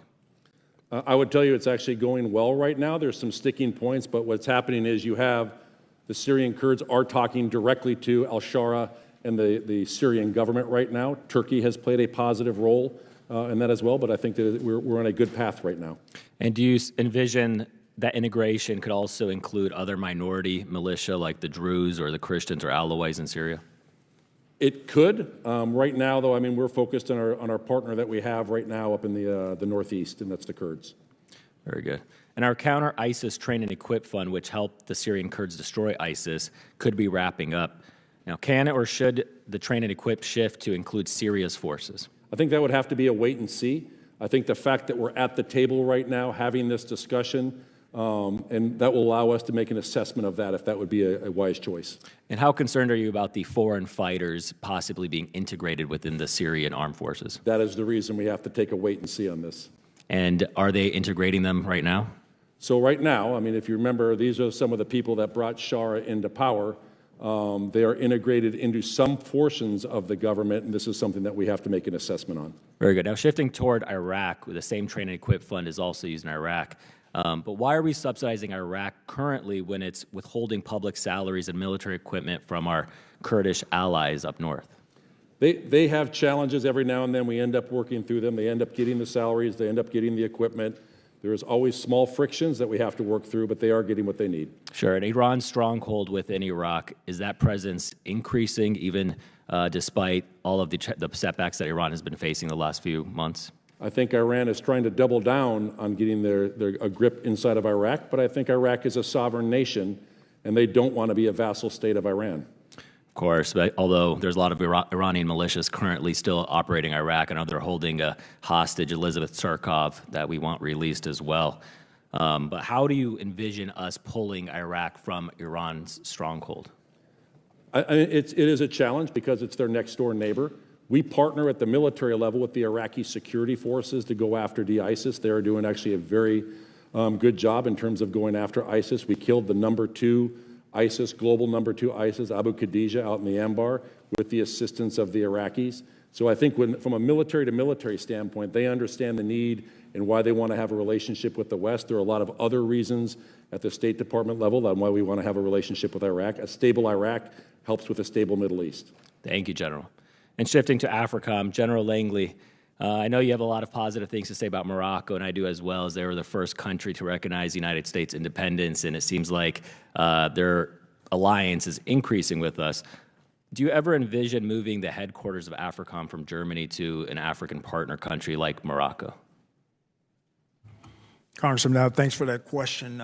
Speaker 1: I would tell you it's actually going well right now. There's some sticking points, but what's happening is you have the Syrian Kurds are talking directly to al-Shara and the Syrian government right now. Turkey has played a positive role in that as well, but I think that we're on a good path right now. And do you envision that integration could also include other minority militia like the Druze or the Christians or Alawites in Syria? It could. Right now, though, I mean, we're focused on our partner that we have right now up in the northeast, and that's the Kurds. Very good. And our counter-ISIS train and equip fund, which helped the Syrian Kurds destroy ISIS, could be wrapping up. Now, can or should the train and equip shift to include Syria's forces? I think that would have to be a wait and see. I think the fact that we're at the table right now having this discussion, and that will allow us to make an assessment of that if that would be a wise choice. And how concerned are you about the foreign fighters possibly being integrated within the Syrian armed forces? That is the reason we have to take a wait and see on this. And are they integrating them right now? So right now, I mean, if you remember, these are some of the people that brought Shara into power. They are integrated into some portions of the government, and this is something that we have to make an assessment on.
Speaker 8: Very good. Now, shifting toward Iraq, the same train and equip fund is also used in Iraq. But why are we subsidizing Iraq currently when it's withholding public salaries and military equipment from our Kurdish allies up north?
Speaker 1: They have challenges every now and then. We end up working through them. They end up getting the salaries. They end up getting the equipment. There is always small frictions that we have to work through, but they are getting what they need.
Speaker 8: Sure. And Iran's stronghold within Iraq, is that presence increasing even despite all of the setbacks that Iran has been facing the last few months?
Speaker 1: I think Iran is trying to double down on getting a grip inside of Iraq, but I think Iraq is a sovereign nation, and they don't want to be a vassal state of Iran.
Speaker 8: Of course, but although there's a lot of Iranian militias currently still operating Iraq, I know they're holding a hostage, Elizabeth Surkov, that we want released as well. But how do you envision us pulling Iraq from Iran's stronghold?
Speaker 1: It is a challenge because it's their next door neighbor. We partner at the military level with the Iraqi security forces to go after ISIS. They are doing actually a very good job in terms of going after ISIS. We killed the number 2 ISIS, global number 2 ISIS, Abu Khadija out in the Anbar with the assistance of the Iraqis. So I think from a military to military standpoint, they understand the need and why they want to have a relationship with the West. There are a lot of other reasons at the State Department level on why we want to have a relationship with Iraq. A stable Iraq helps with a stable Middle East.
Speaker 8: Thank you, General. And shifting to Africom, General Langley, I know you have a lot of positive things to say about Morocco, and I do as well, as they were the first country to recognize the United States independence, and it seems like their alliance is increasing with us. Do you ever envision moving the headquarters of Africom from Germany to an African partner country like Morocco?
Speaker 7: Congressman, thanks for that question.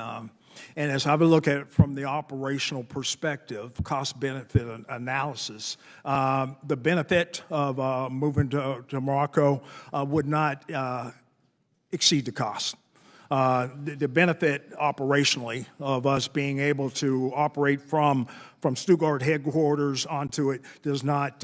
Speaker 7: And as I would look at it from the operational perspective, cost-benefit analysis, the benefit of moving to Morocco would not exceed the cost. The benefit operationally of us being able to operate from Stuttgart headquarters onto it does not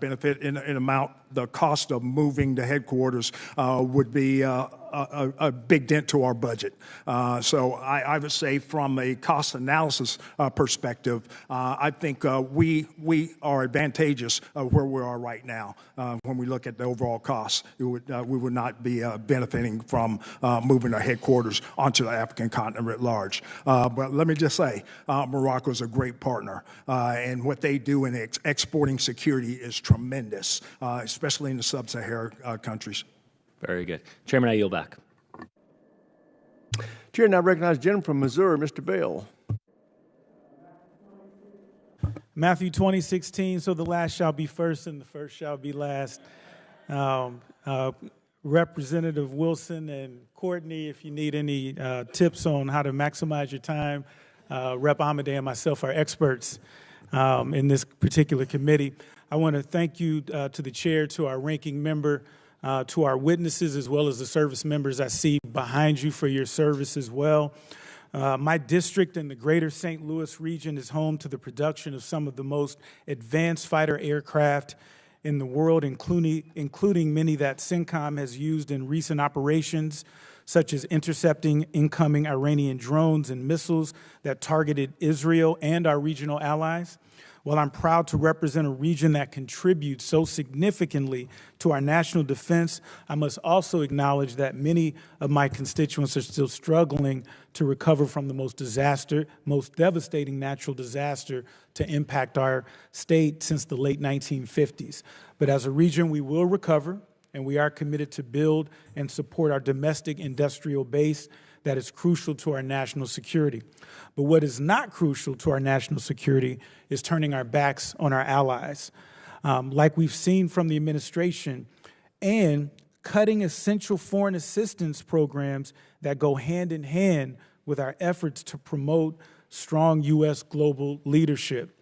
Speaker 7: benefit in amount. The cost of moving the headquarters would be a big dent to our budget. So I would say from a cost analysis perspective, I think we are advantageous where we are right now. When we look at the overall costs, we would not be benefiting from moving our headquarters onto the African continent at large. But let me just say, Morocco is a great partner, and what they do in exporting security is tremendous, especially in the sub-Saharan countries.
Speaker 8: Very good. Chairman, I yield back.
Speaker 4: Chair, now recognize the gentleman from Missouri, Mr. Bell.
Speaker 9: Matthew 20:16, so the last shall be first and the first shall be last. Representative Wilson and Courtney, if you need any tips on how to maximize your time, Rep. Amadei and myself are experts in this particular committee. I want to thank you to the chair, to our ranking member, to our witnesses, as well as the service members I see behind you for your service as well. My district in the greater St. Louis region is home to the production of some of the most advanced fighter aircraft in the world, including many that Centcom has used in recent operations, such as intercepting incoming Iranian drones and missiles that targeted Israel and our regional allies. While I'm proud to represent a region that contributes so significantly to our national defense, I must also acknowledge that many of my constituents are still struggling to recover from the most devastating natural disaster to impact our state since the late 1950s. But as a region, we will recover, and we are committed to build and support our domestic industrial base that is crucial to our national security. But what is not crucial to our national security is turning our backs on our allies, like we've seen from the administration, and cutting essential foreign assistance programs that go hand in hand with our efforts to promote strong U.S. global leadership.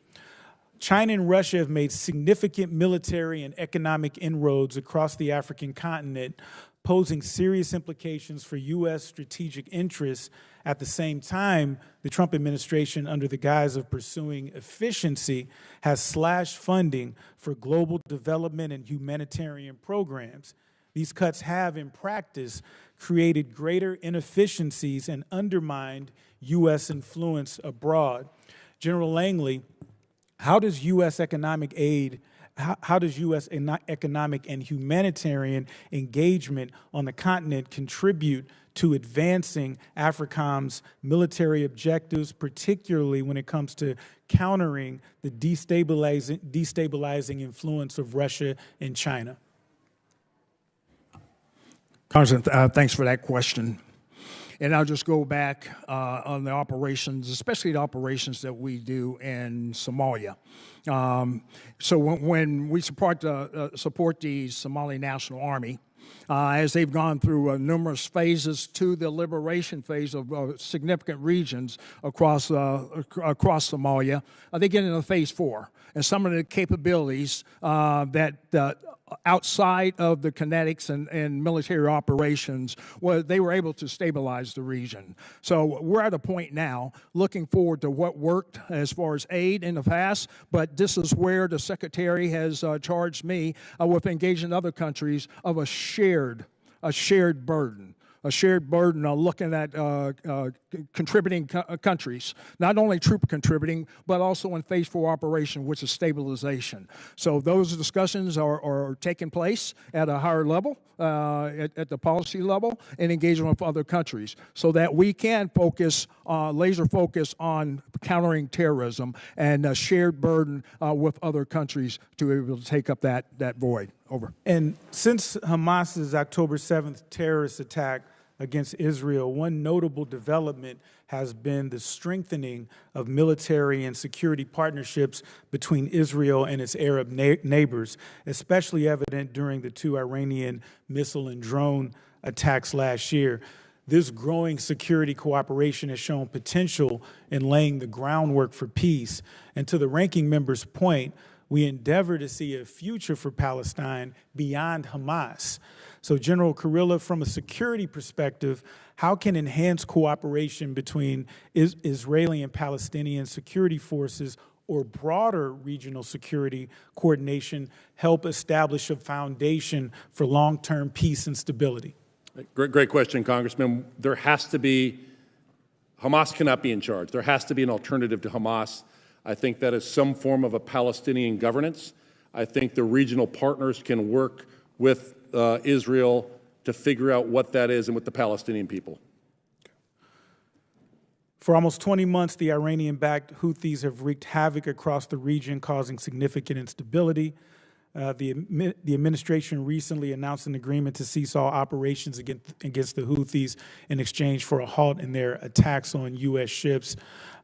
Speaker 9: China and Russia have made significant military and economic inroads across the African continent, posing serious implications for U.S. strategic interests. At the same time, the Trump administration, under the guise of pursuing efficiency, has slashed funding for global development and humanitarian programs. These cuts have, in practice, created greater inefficiencies and undermined U.S. influence abroad. General Langley, how does U.S. economic aid, how does U.S. economic and humanitarian engagement on the continent contribute to advancing Africom's military objectives, particularly when it comes to countering the destabilizing influence of Russia and China?
Speaker 7: Congressman, thanks for that question. And I'll just go back on the operations, especially the operations that we do in Somalia. So when we support the Somali National Army, as they've gone through numerous phases to the liberation phase of significant regions across Somalia, they get into phase 4. And some of the capabilities that outside of the kinetics and military operations, they were able to stabilize the region. So we're at a point now looking forward to what worked as far as aid in the past, but this is where the Secretary has charged me with engaging other countries of a shared burden. A shared burden of looking at contributing countries, not only troop contributing, but also in phase 4 operation, which is stabilization. So those discussions are taking place at a higher level, at the policy level, and engagement with other countries, so that we can focus, laser focus on countering terrorism and a shared burden with other countries to be able to take up that void. Over.
Speaker 9: And since Hamas's October 7th terrorist attack against Israel, one notable development has been the strengthening of military and security partnerships between Israel and its Arab neighbors, especially evident during the 2 Iranian missile and drone attacks last year. This growing security cooperation has shown potential in laying the groundwork for peace. And to the ranking member's point, we endeavor to see a future for Palestine beyond Hamas. So, General Kurilla, from a security perspective, how can enhanced cooperation between Israeli and Palestinian security forces or broader regional security coordination help establish a foundation for long-term peace and stability?
Speaker 1: Great question, Congressman. There has to be, Hamas cannot be in charge. There has to be an alternative to Hamas. I think that is some form of a Palestinian governance. I think the regional partners can work with Israel to figure out what that is and with the Palestinian people.
Speaker 9: For almost 20 months, the Iranian-backed Houthis have wreaked havoc across the region, causing significant instability. The administration recently announced an agreement to cease all operations against the Houthis in exchange for a halt in their attacks on U.S. ships.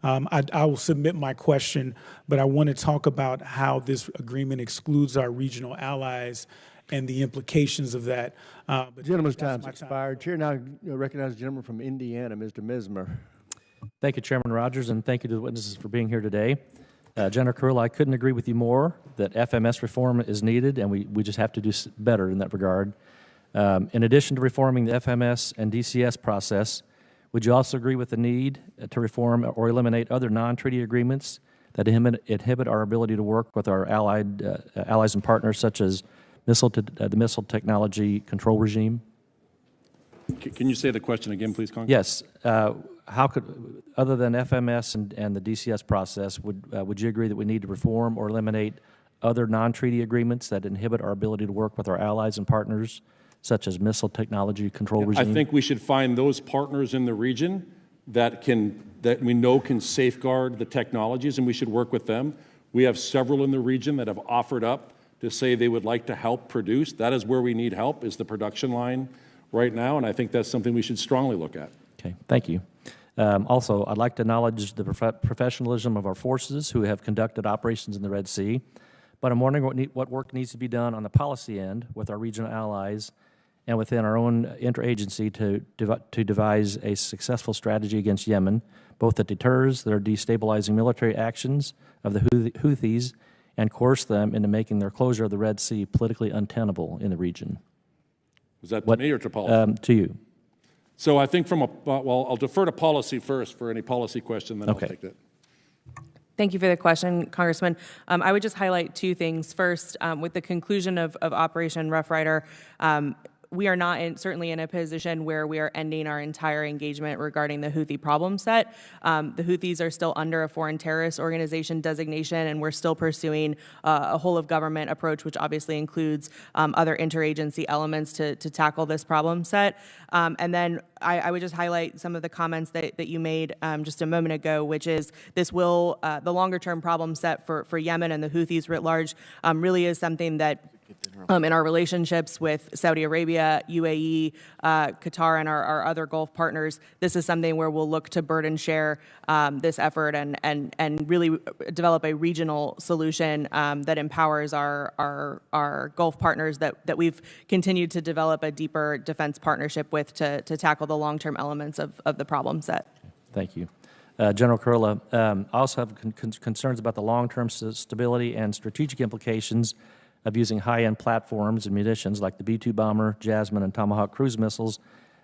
Speaker 9: I will submit my question, but I want to talk about how this agreement excludes our regional allies and the implications of that.
Speaker 4: The gentleman's time's expired. Chair now recognizes the gentleman from Indiana, Mr. Mismer.
Speaker 10: Thank you, Chairman Rogers, and thank you to the witnesses for being here today. General Kurilla, I couldn't agree with you more that FMS reform is needed, and we just have to do better in that regard. In addition to reforming the FMS and DCS process, would you also agree with the need to reform or eliminate other non-treaty agreements that inhibit our ability to work with our allies and partners, such as the Missile Technology Control Regime?
Speaker 1: Can you say the question again, please, Congressman?
Speaker 10: Yes. How could, other than FMS and the DCS process, would you agree that we need to reform or eliminate other non-treaty agreements that inhibit our ability to work with our allies and partners, such as Missile Technology Control Regime?
Speaker 1: I think we should find those partners in the region that we know can safeguard the technologies, and we should work with them. We have several in the region that have offered up to say they would like to help produce. That is where we need help, is the production line right now, and I think that's something we should strongly look at.
Speaker 10: Okay, thank you. Also, I'd like to acknowledge the professionalism of our forces who have conducted operations in the Red Sea, but I'm wondering what work needs to be done on the policy end with our regional allies and within our own interagency to devise a successful strategy against Yemen, both that deters their destabilizing military actions of the Houthis and coerce them into making their closure of the Red Sea politically untenable in the region.
Speaker 1: Was that to me or to policy?
Speaker 10: To you.
Speaker 1: So I think well, I'll defer to policy first for any policy question, then
Speaker 10: Okay.
Speaker 1: I'll take that.
Speaker 6: Thank you for the question, Congressman. I would just highlight two things. First, with the conclusion of Operation Rough Rider, we are not certainly in a position where we are ending our entire engagement regarding the Houthi problem set. The Houthis are still under a foreign terrorist organization designation, and we're still pursuing a whole of government approach, which obviously includes other interagency elements to tackle this problem set. And then I would just highlight some of the comments that you made just a moment ago, which is this will, the longer term problem set for Yemen and the Houthis writ large really is something that in our relationships with Saudi Arabia, UAE, Qatar, and our other Gulf partners, this is something where we'll look to burden share this effort and really develop a regional solution that empowers our Gulf partners that we've continued to develop a deeper defense partnership with to tackle the long-term elements of the problem set.
Speaker 10: Thank you. General Kurilla, I also have concerns about the long-term stability and strategic implications of using high-end platforms and munitions like the B-2 bomber, Jasmine, and Tomahawk cruise missiles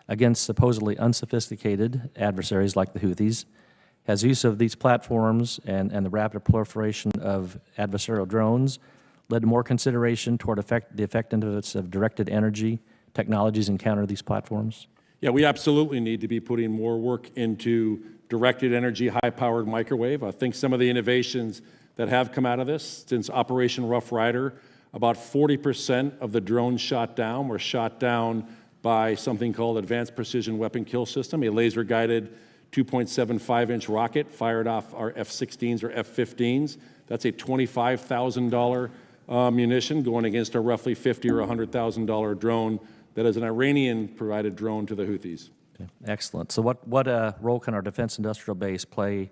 Speaker 10: against supposedly unsophisticated adversaries like the Houthis. Has use of these platforms and the rapid proliferation of adversarial drones led to more consideration toward the effectiveness of directed energy technologies encounter these platforms?
Speaker 1: Yeah, we absolutely need to be putting more work into directed energy, high-powered microwave. I think some of the innovations that have come out of this since Operation Rough Rider, about 40% of the drones shot down were shot down by something called Advanced Precision Weapon Kill System, a laser-guided 2.75-inch rocket fired off our F-16s or F-15s. That's a $25,000 munition going against a roughly $50,000 or $100,000 drone that is an Iranian-provided drone to the Houthis.
Speaker 10: Okay. Excellent. So what role can our defense industrial base play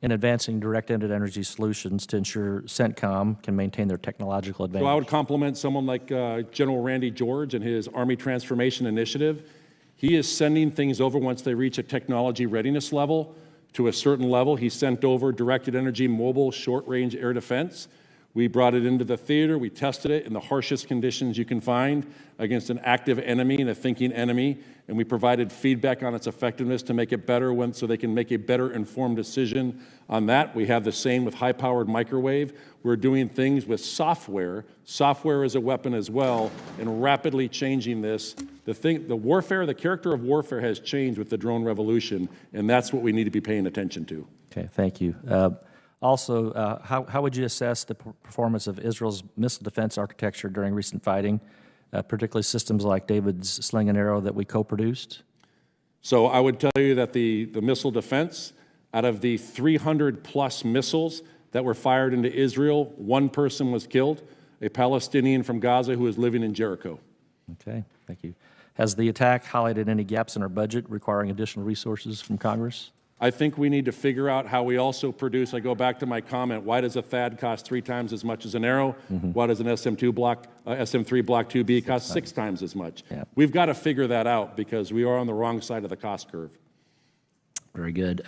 Speaker 10: in advancing directed energy solutions to ensure Centcom can maintain their technological advantage?
Speaker 1: So I would compliment someone like General Randy George and his Army Transformation Initiative. He is sending things over once they reach a technology readiness level to a certain level. He sent over directed energy mobile short-range air defense. We brought it into the theater. We tested it in the harshest conditions you can find against an active enemy and a thinking enemy, and we provided feedback on its effectiveness to make it better so they can make a better informed decision on that. We have the same with high-powered microwave. We're doing things with software. Software is a weapon as well, and rapidly changing this. The character of warfare has changed with the drone revolution, and that's what we need to be paying attention to.
Speaker 10: Okay, thank you. Also, how would you assess the performance of Israel's missile defense architecture during recent fighting, particularly systems like David's Sling and Arrow that we co-produced?
Speaker 1: So I would tell you that the missile defense, out of the 300-plus missiles that were fired into Israel, one person was killed, a Palestinian from Gaza who was living in Jericho.
Speaker 10: Okay, thank you. Has the attack highlighted any gaps in our budget requiring additional resources from Congress?
Speaker 1: I think we need to figure out how we also produce. I go back to my comment, why does a THAAD cost 3 times as much as an Arrow? Why does an SM3 Block 2B cost 6 times as much?
Speaker 10: Yeah.
Speaker 1: We've got to figure that out because we are on the wrong side of the cost curve.
Speaker 10: Very good.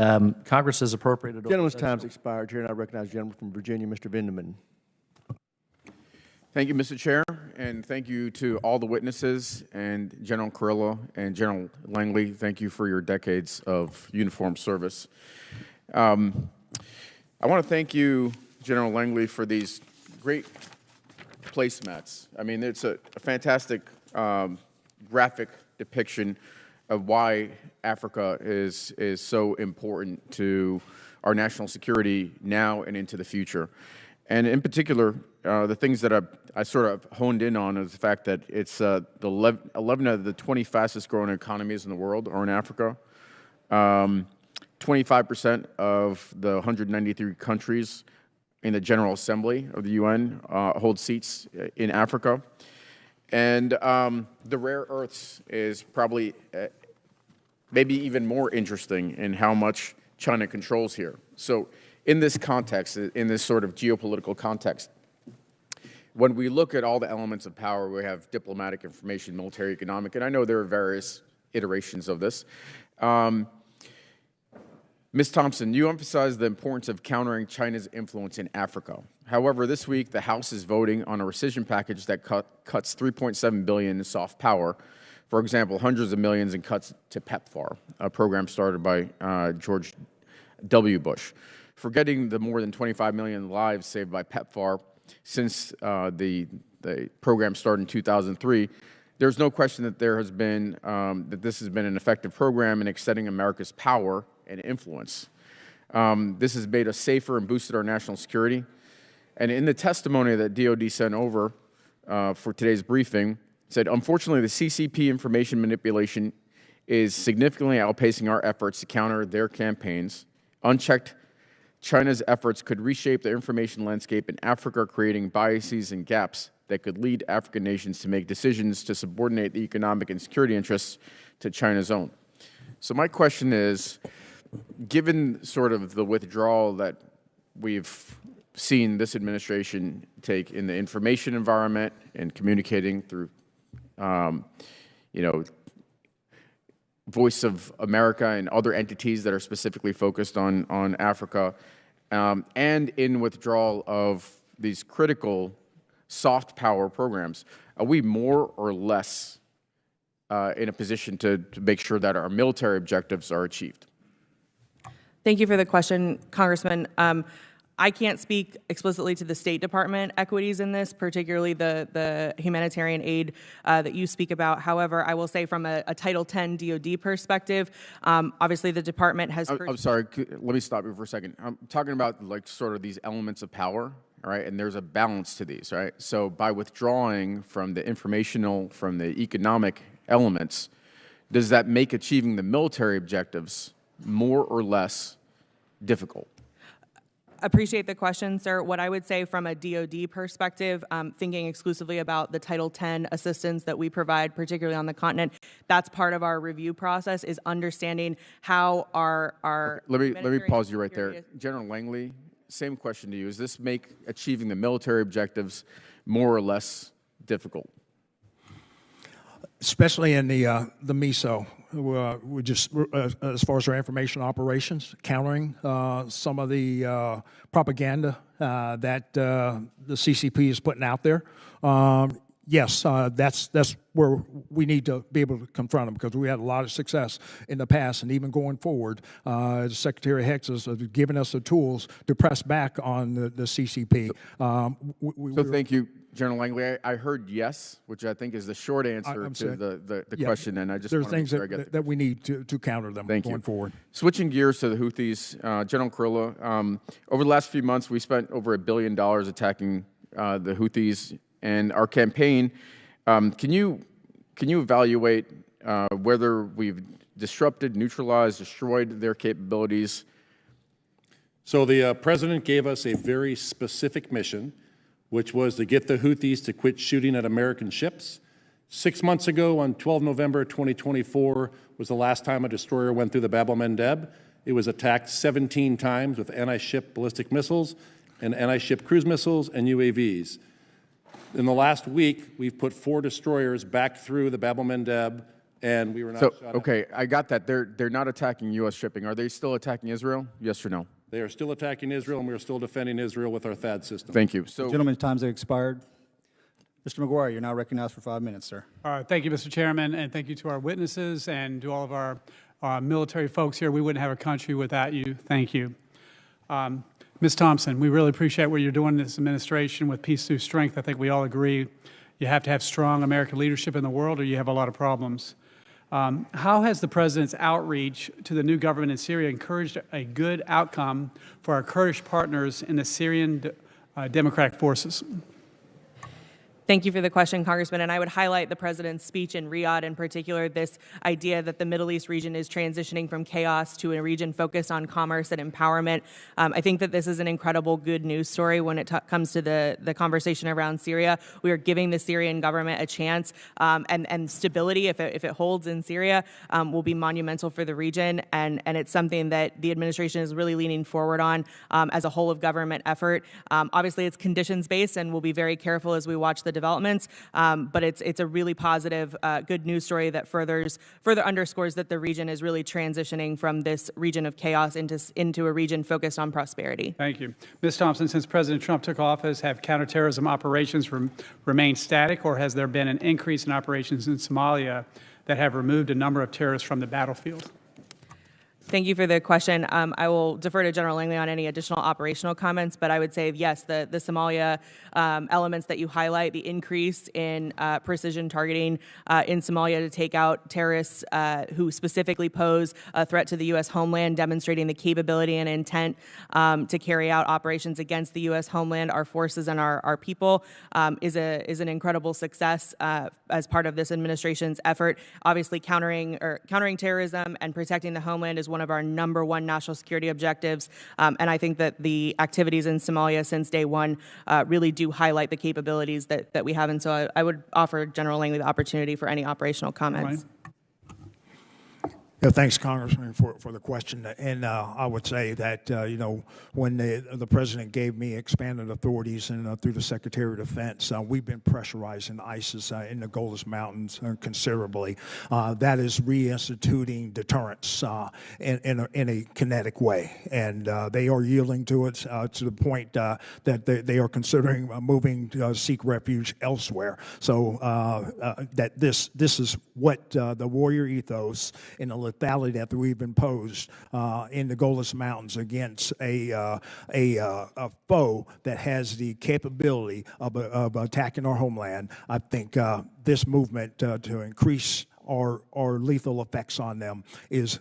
Speaker 10: Congress has appropriated...
Speaker 4: Gentleman's time's expired, Chair, and I recognize the gentleman from Virginia, Mr. Vindeman.
Speaker 11: Thank you, Mr. Chair, and thank you to all the witnesses and General Kurilla and General Langley. Thank you for your decades of uniformed service. I want to thank you, General Langley, for these great placemats. I mean, it's a fantastic graphic depiction of why Africa is so important to our national security now and into the future. And in particular, the things that I sort of honed in on is the fact that it's 11 of the 20 fastest growing economies in the world are in Africa. 25% of the 193 countries in the General Assembly of the UN hold seats in Africa. And the rare earths is probably maybe even more interesting in how much China controls here. So in this context, in this sort of geopolitical context, when we look at all the elements of power, we have diplomatic, information, military, economic, and I know there are various iterations of this. Ms. Thompson, you emphasized the importance of countering China's influence in Africa. However, this week, the House is voting on a rescission package that cuts $3.7 billion in soft power. For example, hundreds of millions in cuts to PEPFAR, a program started by George W. Bush. Forgetting the more than 25 million lives saved by PEPFAR since the program started in 2003, there's no question that there has been, that this has been an effective program in extending America's power and influence. This has made us safer and boosted our national security. And in the testimony that DOD sent over for today's briefing, said, unfortunately, the CCP information manipulation is significantly outpacing our efforts to counter their campaigns. Unchecked, China's efforts could reshape the information landscape in Africa, creating biases and gaps that could lead African nations to make decisions to subordinate the economic and security interests to China's own. So my question is, given sort of the withdrawal that we've seen this administration take in the information environment and communicating through, Voice of America and other entities that are specifically focused on Africa, and in withdrawal of these critical soft power programs, are we more or less in a position to make sure that our military objectives are achieved?
Speaker 6: Thank you for the question, Congressman. I can't speak explicitly to the State Department equities in this, particularly the humanitarian aid that you speak about. However, I will say from a Title X DoD perspective, obviously the department has...
Speaker 11: I'm sorry, let me stop you for a second. I'm talking about like sort of these elements of power, all right? And there's a balance to these, right? So by withdrawing from the informational, from the economic elements, does that make achieving the military objectives more or less difficult?
Speaker 6: Appreciate the question, sir. What I would say from a DoD perspective, thinking exclusively about the Title X assistance that we provide, particularly on the continent, that's part of our review process, is understanding how our
Speaker 11: Let me pause you right there. General Langley, same question to you. Does this make achieving the military objectives more or less difficult?
Speaker 7: Especially in the MISO. We just, as far as our information operations, countering some of the propaganda that the CCP is putting out there. Yes, that's where we need to be able to confront them, because we had a lot of success in the past, and even going forward, Secretary Hicks has given us the tools to press back on the CCP.
Speaker 11: So thank you, General Langley. I heard yes, which I think is the short answer to the question, and I just want to make sure I get
Speaker 7: that we need to counter them going forward.
Speaker 11: Switching gears to the Houthis, General Kurilla, over the last few months, we spent over $1 billion attacking the Houthis, and our campaign. Can you evaluate whether we've disrupted, neutralized, destroyed their capabilities?
Speaker 1: So the president gave us a very specific mission, which was to get the Houthis to quit shooting at American ships. 6 months ago, on 12 November 2024, was the last time a destroyer went through the Bab el-Mandeb. It was attacked 17 times with anti-ship ballistic missiles and anti-ship cruise missiles and UAVs. In the last week, we've put 4 destroyers back through the Bab el-Mandeb, and we were not shot at.
Speaker 11: Okay, I got that. They're not attacking U.S. shipping. Are they still attacking Israel? Yes or no?
Speaker 1: They are still attacking Israel, and we are still defending Israel with our THAAD system.
Speaker 11: Thank you. So,
Speaker 12: gentlemen, times have expired. Mr. McGuire, you're now recognized for 5 minutes, sir.
Speaker 13: All right, thank you, Mr. Chairman, and thank you to our witnesses and to all of our military folks here. We wouldn't have a country without you. Thank you. Ms. Thompson, we really appreciate what you're doing in this administration with peace through strength. I think we all agree you have to have strong American leadership in the world, or you have a lot of problems. How has the President's outreach to the new government in Syria encouraged a good outcome for our Kurdish partners in the Syrian Democratic Forces?
Speaker 6: Thank you for the question, Congressman. And I would highlight the President's speech in Riyadh, in particular, this idea that the Middle East region is transitioning from chaos to a region focused on commerce and empowerment. I think that this is an incredible good news story when it comes to the conversation around Syria. We are giving the Syrian government a chance, and stability, if it holds in Syria, will be monumental for the region. And it's something that the administration is really leaning forward on as a whole of government effort. Obviously, it's conditions-based, and we'll be very careful as we watch the developments, but it's a really positive, good news story that further underscores that the region is really transitioning from this region of chaos into a region focused on prosperity.
Speaker 13: Thank you. Ms. Thompson, since President Trump took office, have counterterrorism operations remained static, or has there been an increase in operations in Somalia that have removed a number of terrorists from the battlefield?
Speaker 6: Thank you for the question. I will defer to General Langley on any additional operational comments, but I would say, yes, the Somalia elements that you highlight, the increase in precision targeting in Somalia to take out terrorists who specifically pose a threat to the U.S. homeland, demonstrating the capability and intent to carry out operations against the U.S. homeland, our forces and our people, is an incredible success as part of this administration's effort. Obviously, countering terrorism and protecting the homeland is one of our #1 national security objectives, and I think that the activities in Somalia since day one really do highlight the capabilities that we have, and so I would offer General Langley the opportunity for any operational comments.
Speaker 14: Yeah, thanks, Congressman, for the question. And I would say that, when the President gave me expanded authorities and through the Secretary of Defense, we've been pressurizing ISIS in the Golan Mountains considerably. That is reinstituting deterrence in a kinetic way. And they are yielding to it to the point that they are considering moving to seek refuge elsewhere. So that this is what the warrior ethos and the lethality that we've imposed in the Golan Mountains against a foe that has the capability of attacking our homeland. I think this movement to increase our lethal effects on them is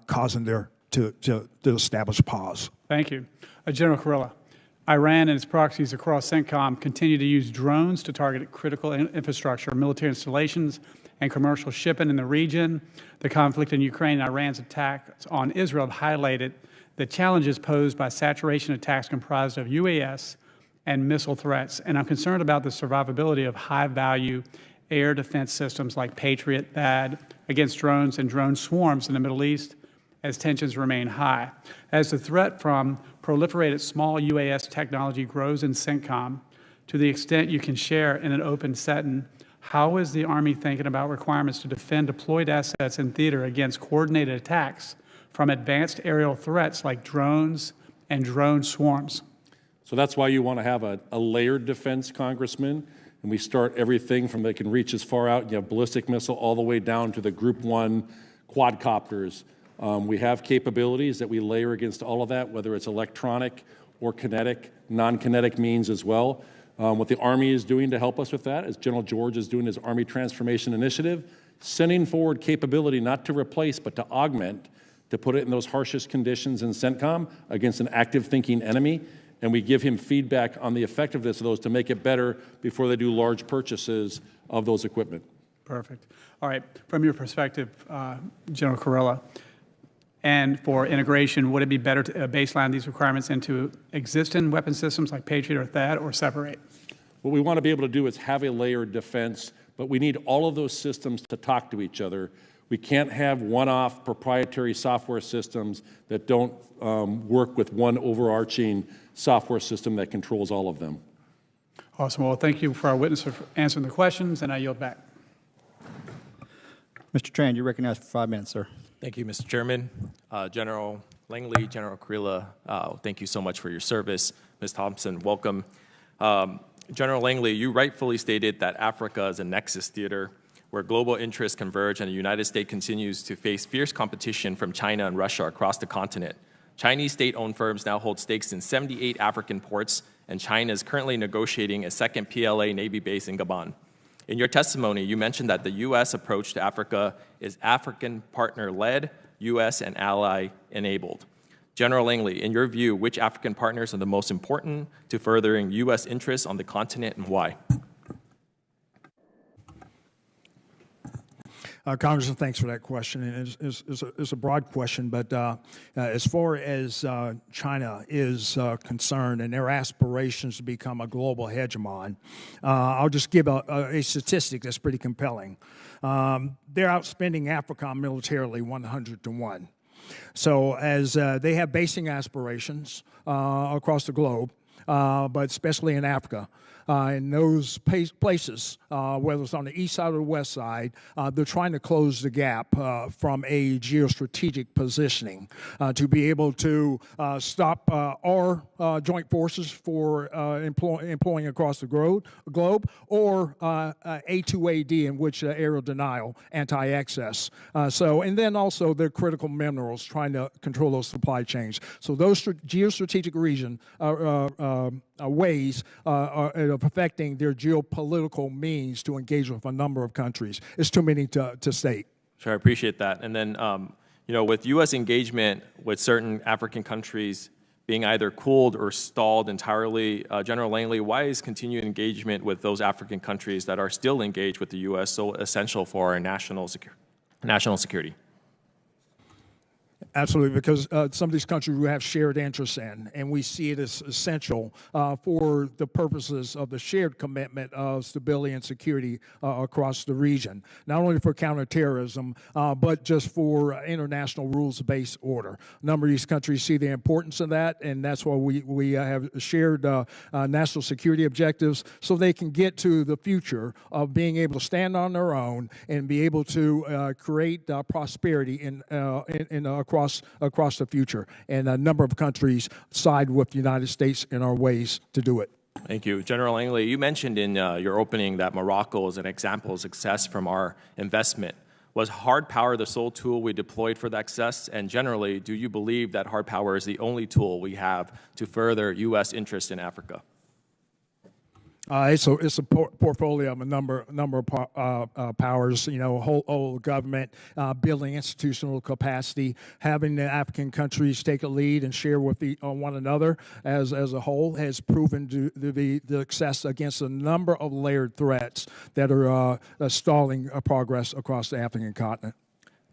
Speaker 14: causing there to establish pause.
Speaker 13: Thank you. General Kurilla. Iran and its proxies across Centcom continue to use drones to target critical infrastructure, military installations, and commercial shipping in the region. The conflict in Ukraine and Iran's attacks on Israel have highlighted the challenges posed by saturation attacks comprised of UAS and missile threats. And I'm concerned about the survivability of high-value air defense systems like Patriot, THAAD, against drones and drone swarms in the Middle East as tensions remain high. As the threat from proliferated small UAS technology grows in Centcom, to the extent you can share in an open setting, how is the Army thinking about requirements to defend deployed assets in theater against coordinated attacks from advanced aerial threats like drones and drone swarms?
Speaker 1: So that's why you want to have a layered defense, Congressman. And we start everything from they can reach as far out, you have ballistic missile, all the way down to the Group 1 quadcopters. We have capabilities that we layer against all of that, whether it's electronic or kinetic, non-kinetic means as well. What the Army is doing to help us with that, as General George is doing his Army Transformation Initiative, sending forward capability not to replace but to augment, to put it in those harshest conditions in Centcom against an active thinking enemy. And we give him feedback on the effectiveness of those to make it better before they do large purchases of those equipment.
Speaker 13: Perfect. All right. From your perspective, General Kurilla, and for integration, would it be better to baseline these requirements into existing weapon systems like Patriot or THAAD, or separate?
Speaker 1: What we want to be able to do is have a layered defense, but we need all of those systems to talk to each other. We can't have one-off proprietary software systems that don't work with one overarching software system that controls all of them.
Speaker 13: Awesome. Well, thank you for our witness for answering the questions, and I yield back.
Speaker 12: Mr. Tran, you're recognized for 5 minutes, sir.
Speaker 8: Thank you, Mr. Chairman. General Langley, General Kurilla, thank you so much for your service. Ms. Thompson, welcome. General Langley, you rightfully stated that Africa is a nexus theater where global interests converge and the United States continues to face fierce competition from China and Russia across the continent. Chinese state-owned firms now hold stakes in 78 African ports, and China is currently negotiating a second PLA Navy base in Gabon. In your testimony, you mentioned that the U.S. approach to Africa is African partner-led, U.S. and ally-enabled. General Langley, in your view, which African partners are the most important to furthering U.S. interests on the continent and why?
Speaker 14: Congressman, thanks for that question. And it's a broad question, but as far as China is concerned and their aspirations to become a global hegemon, I'll just give a statistic that's pretty compelling. They're outspending Africom militarily 100-1. So as they have basing aspirations across the globe, but especially in Africa, in those places, whether it's on the east side or the west side, they're trying to close the gap from a geostrategic positioning to be able to stop our joint forces for employing across the globe, or A2AD, in which aerial denial, anti-access. And then also the critical minerals, trying to control those supply chains. So those geostrategic region ways of affecting their geopolitical means to engage with a number of countries. It's too many to state.
Speaker 15: Sure, I appreciate that. And then, with U.S. engagement with certain African countries being either cooled or stalled entirely, General Langley, why is continued engagement with those African countries that are still engaged with the U.S. so essential for our national security?
Speaker 14: Absolutely, because some of these countries we have shared interests in, and we see it as essential for the purposes of the shared commitment of stability and security across the region, not only for counterterrorism, but just for international rules-based order. A number of these countries see the importance of that, and that's why we have shared national security objectives, so they can get to the future of being able to stand on their own and be able to create prosperity in across the future. And a number of countries side with the United States in our ways to do it.
Speaker 15: Thank you. General Langley, you mentioned in your opening that Morocco is an example of success from our investment. Was hard power the sole tool we deployed for that success? And generally, do you believe that hard power is the only tool we have to further U.S. interest in Africa?
Speaker 14: It's a portfolio of a number of powers, whole government, building institutional capacity, having the African countries take a lead and share with one another as a whole has proven to be the success against a number of layered threats that are stalling progress across the African continent.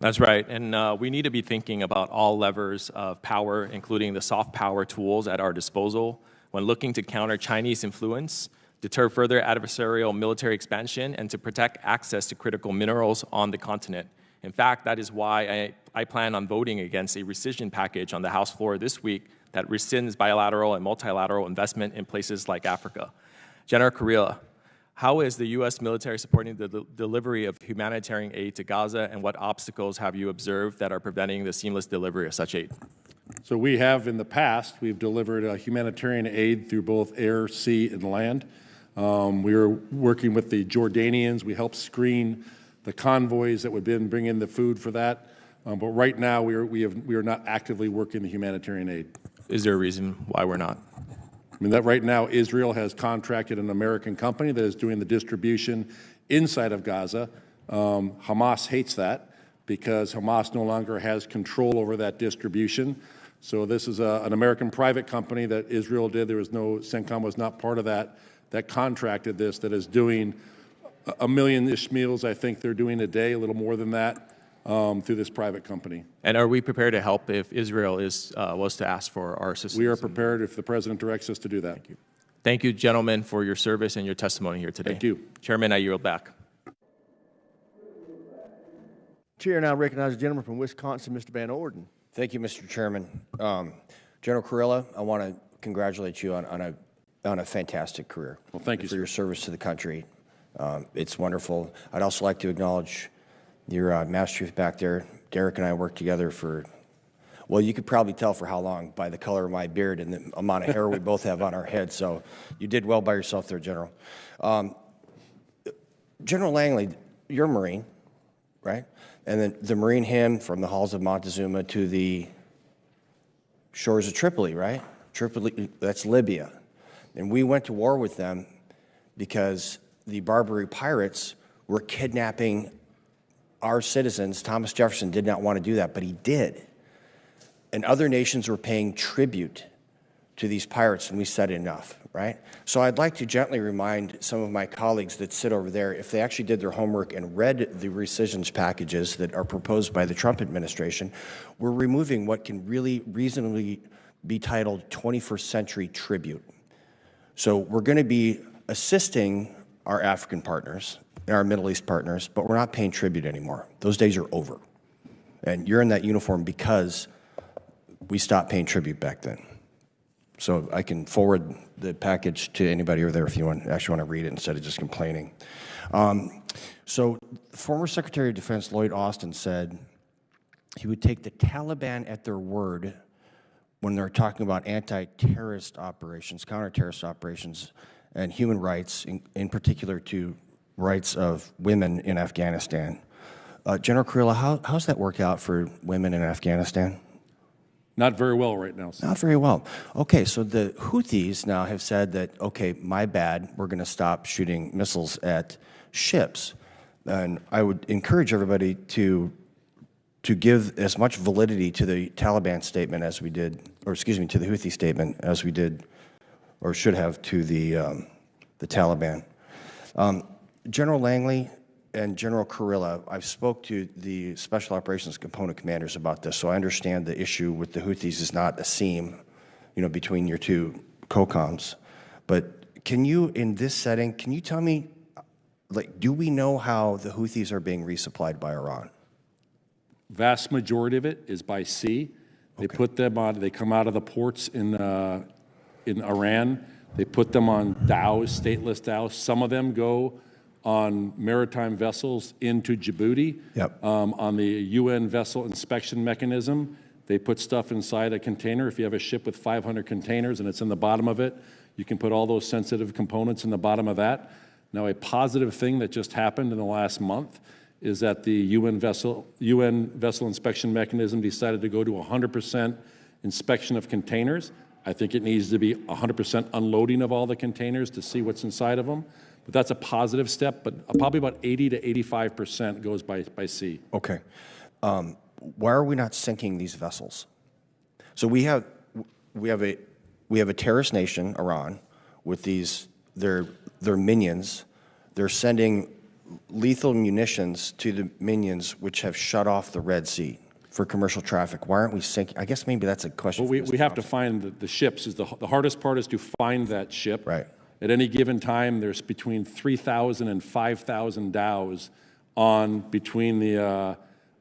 Speaker 15: That's right, and we need to be thinking about all levers of power, including the soft power tools at our disposal when looking to counter Chinese influence, deter further adversarial military expansion, and to protect access to critical minerals on the continent. In fact, that is why I plan on voting against a rescission package on the House floor this week that rescinds bilateral and multilateral investment in places like Africa. General Kurilla, how is the U.S. military supporting the delivery of humanitarian aid to Gaza, and what obstacles have you observed that are preventing the seamless delivery of such aid?
Speaker 1: So we have, in the past, we've delivered humanitarian aid through both air, sea, and land. We were working with the Jordanians. We helped screen the convoys that would then bring in the food for that. But right now, we are not actively working the humanitarian aid.
Speaker 15: Is there a reason why we're not?
Speaker 1: I mean, that right now, Israel has contracted an American company that is doing the distribution inside of Gaza. Hamas hates that because Hamas no longer has control over that distribution. So this is an American private company that Israel did. Centcom was not part of that contracted this, that is doing 1 million-ish meals, I think they're doing a day, a little more than that, through this private company.
Speaker 15: And are we prepared to help if Israel was to ask for our assistance?
Speaker 1: We are prepared if the President directs us to do that.
Speaker 15: Thank you. Thank you, gentlemen, for your service and your testimony here today.
Speaker 1: Thank you.
Speaker 15: Chairman, I yield back.
Speaker 4: Chair now recognizes the gentleman from Wisconsin, Mr. Van Orden.
Speaker 16: Thank you, Mr. Chairman. General Kurilla, I want to congratulate you on a fantastic career.
Speaker 1: Well, thank you,
Speaker 16: for
Speaker 1: sir.
Speaker 16: your service to the country. It's wonderful. I'd also like to acknowledge your Master Chief back there. Derek and I worked together for, well, you could probably tell for how long by the color of my beard and the amount of hair we both have on our heads. So you did well by yourself there, General. General Langley, you're a Marine, right? And then the Marine hymn from the halls of Montezuma to the shores of Tripoli, right? Tripoli, that's Libya. And we went to war with them because the Barbary pirates were kidnapping our citizens. Thomas Jefferson did not want to do that, but he did. And other nations were paying tribute to these pirates, and we said enough, right? So I'd like to gently remind some of my colleagues that sit over there, if they actually did their homework and read the rescissions packages that are proposed by the Trump administration, we're removing what can really reasonably be titled 21st century tribute. So we're going to be assisting our African partners, our Middle East partners, but we're not paying tribute anymore. Those days are over. And you're in that uniform because we stopped paying tribute back then. So I can forward the package to anybody over there if you actually want to read it instead of just complaining. So former Secretary of Defense Lloyd Austin said he would take the Taliban at their word when they're talking about anti-terrorist operations, counter-terrorist operations, and human rights, in particular to rights of women in Afghanistan. General Kurilla, how's that work out for women in Afghanistan?
Speaker 1: Not very well right now.
Speaker 16: Not very well. Okay, so the Houthis now have said that, okay, my bad, we're going to stop shooting missiles at ships. And I would encourage everybody to give as much validity to the Taliban statement as we did, or excuse me, to the Houthi statement as we did, or should have, to the Taliban. General Langley and General Kurilla, I've spoke to the Special Operations Component commanders about this, so I understand the issue with the Houthis is not a seam, between your two COCOMs. But can you, in this setting, can you tell me, do we know how the Houthis are being resupplied by Iran?
Speaker 1: Vast majority of it is by sea. They put them on, they come out of the ports in Iran. They put them on dhows, stateless dhows. Some of them go on maritime vessels into Djibouti. On the UN vessel inspection mechanism, they put stuff inside a container. If you have a ship with 500 containers and it's in the bottom of it, you can put all those sensitive components in the bottom of that. Now, a positive thing that just happened in the last month is that the UN vessel inspection mechanism decided to go to 100% inspection of containers. I think it needs to be 100% unloading of all the containers to see what's inside of them. But that's a positive step, but probably about 80 to 85% goes by sea.
Speaker 16: Okay. Why are we not sinking these vessels? So we have a terrorist nation, Iran, with their minions. They're sending lethal munitions to the minions, which have shut off the Red Sea for commercial traffic. Why aren't we sinking? I guess maybe that's a question.
Speaker 1: Well, we have to find the ships. The hardest part is to find that ship.
Speaker 16: Right.
Speaker 1: At any given time, there's between 3,000 and 5,000 dhows on between the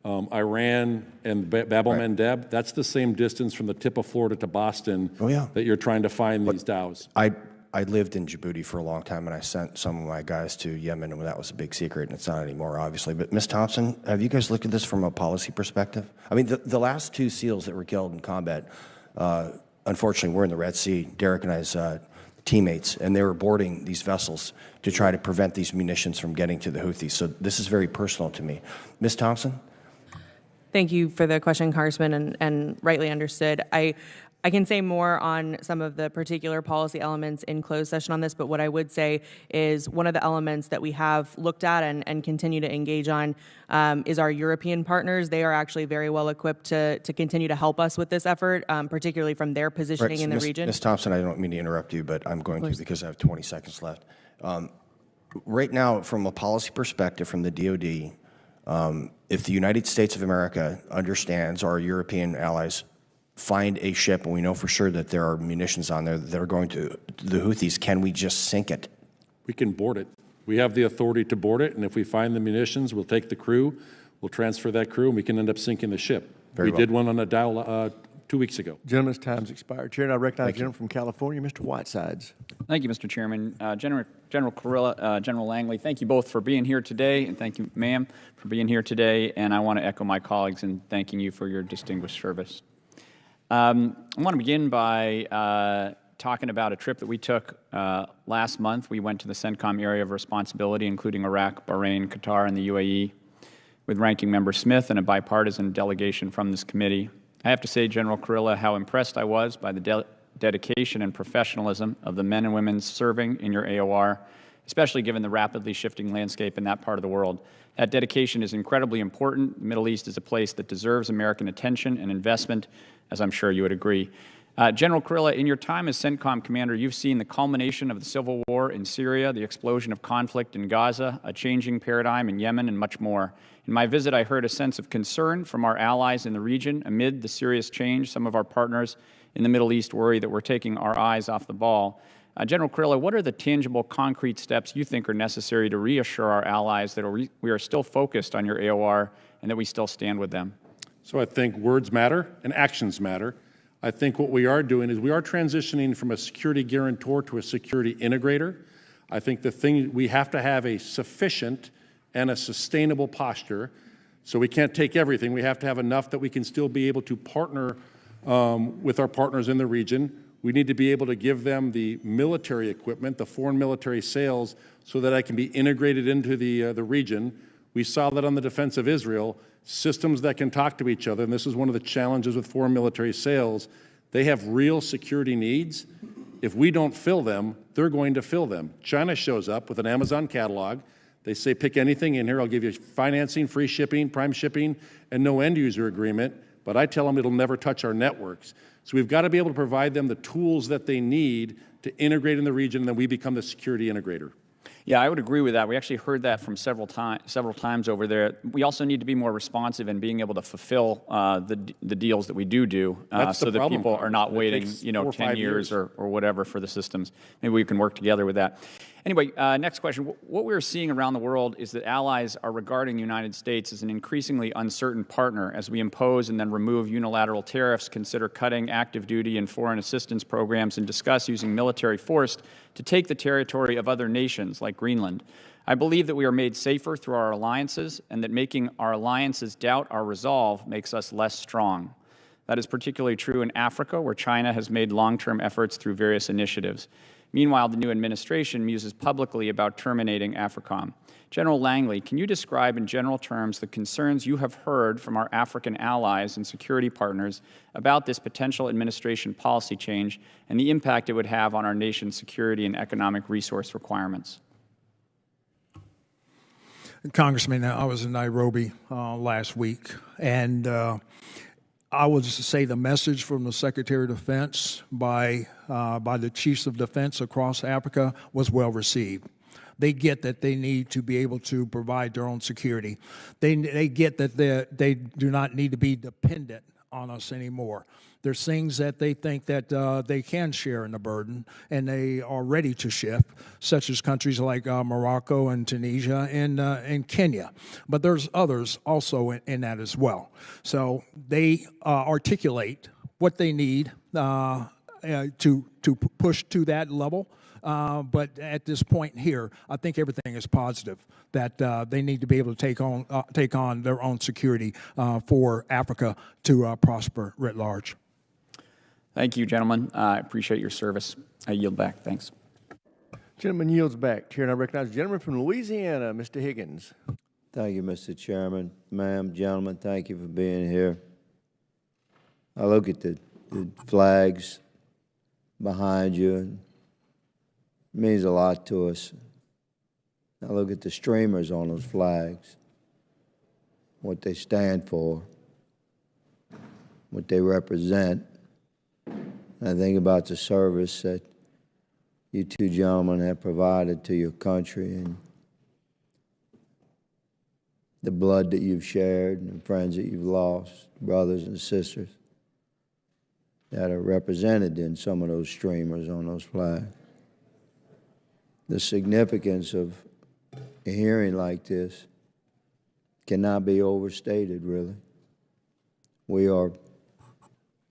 Speaker 1: Iran and Bab el-Mandeb. That's the same distance from the tip of Florida to Boston that you're trying to find these dhows.
Speaker 16: I lived in Djibouti for a long time, and I sent some of my guys to Yemen, and that was a big secret, and it's not anymore, obviously. But Ms. Thompson, have you guys looked at this from a policy perspective? I mean, the last two SEALs that were killed in combat, unfortunately, were in the Red Sea. Derek and I's teammates, and they were boarding these vessels to try to prevent these munitions from getting to the Houthis. So this is very personal to me. Ms. Thompson?
Speaker 6: Thank you for the question, Congressman, and rightly understood. I can say more on some of the particular policy elements in closed session on this, but what I would say is one of the elements that we have looked at and continue to engage on is our European partners. They are actually very well equipped to continue to help us with this effort, particularly from their positioning in the region.
Speaker 16: Ms. Thompson, I don't mean to interrupt you, but I'm going to because I have 20 seconds left. Right now, from a policy perspective, from the DoD, if the United States of America understands, our European allies find a ship and we know for sure that there are munitions on there that are going to the Houthis, can we just sink it?
Speaker 1: We can board it. We have the authority to board it, and if we find the munitions, we'll take the crew, we'll transfer that crew, and we can end up sinking the ship. We did one on a Dow 2 weeks ago.
Speaker 4: Gentleman's time's expired. Chair, I recognize the gentleman from California, Mr. Whitesides.
Speaker 17: Thank you, Mr. Chairman. General Kurilla, General Langley, thank you both for being here today, and thank you, ma'am, for being here today. And I want to echo my colleagues in thanking you for your distinguished service. I want to begin by talking about a trip that we took last month. We went to the Centcom area of responsibility, including Iraq, Bahrain, Qatar, and the UAE, with Ranking Member Smith and a bipartisan delegation from this committee. I have to say, General Kurilla, how impressed I was by the dedication and professionalism of the men and women serving in your AOR, especially given the rapidly shifting landscape in that part of the world. That dedication is incredibly important. The Middle East is a place that deserves American attention and investment, as I'm sure you would agree. General Kurilla, in your time as CENTCOM commander, you've seen the culmination of the civil war in Syria, the explosion of conflict in Gaza, a changing paradigm in Yemen, and much more. In my visit, I heard a sense of concern from our allies in the region amid the serious change. Some of our partners in the Middle East worry that we're taking our eyes off the ball. General Kurilla, what are the tangible, concrete steps you think are necessary to reassure our allies that we are still focused on your AOR and that we still stand with them?
Speaker 1: So I think words matter and actions matter. I think what we are doing is we are transitioning from a security guarantor to a security integrator. I think the thing, we have to have a sufficient and a sustainable posture. So we can't take everything. We have to have enough that we can still be able to partner with our partners in the region. We need to be able to give them the military equipment, the foreign military sales, so that I can be integrated into the region. We saw that on the defense of Israel, systems that can talk to each other, and this is one of the challenges with foreign military sales. They have real security needs. If we don't fill them, they're going to fill them. China shows up with an Amazon catalog. They say, pick anything in here. I'll give you financing, free shipping, prime shipping, and no end-user agreement. But I tell them it'll never touch our networks. So we've got to be able to provide them the tools that they need to integrate in the region, and then we become the security integrator.
Speaker 17: Yeah, I would agree with that. We actually heard that from several times over there. We also need to be more responsive in being able to fulfill the deals that we do, so that people are not waiting, 10 years or whatever for the systems. Maybe we can work together with that. Anyway, next question. What we're seeing around the world is that allies are regarding the United States as an increasingly uncertain partner as we impose and then remove unilateral tariffs, consider cutting active duty and foreign assistance programs, and discuss using military force to take the territory of other nations like Greenland. I believe that we are made safer through our alliances, and that making our alliances doubt our resolve makes us less strong. That is particularly true in Africa, where China has made long-term efforts through various initiatives. Meanwhile, the new administration muses publicly about terminating Africom. General Langley, can you describe in general terms the concerns you have heard from our African allies and security partners about this potential administration policy change and the impact it would have on our nation's security and economic resource requirements?
Speaker 14: Congressman, I was in Nairobi last week, and I will just say the message from the Secretary of Defense by the chiefs of defense across Africa was well received. They get that they need to be able to provide their own security. They get that they do not need to be dependent on us anymore. There's things that they think that they can share in the burden, and they are ready to shift, such as countries like Morocco and Tunisia and Kenya. But there's others also in that as well. So they articulate what they need to push to that level. But at this point here, I think everything is positive, that they need to be able to take on their own security for Africa to prosper writ large.
Speaker 17: Thank you, gentlemen. I appreciate your service. I yield back. Thanks.
Speaker 4: Gentleman yields back. Chair, and I recognize the gentleman from Louisiana, Mr. Higgins.
Speaker 18: Thank you, Mr. Chairman. Ma'am, gentlemen, thank you for being here. I look at the flags behind you, and it means a lot to us. I look at the streamers on those flags, what they stand for, what they represent. I think about the service that you two gentlemen have provided to your country, and the blood that you've shared and the friends that you've lost, brothers and sisters that are represented in some of those streamers on those flags. The significance of a hearing like this cannot be overstated, really. We are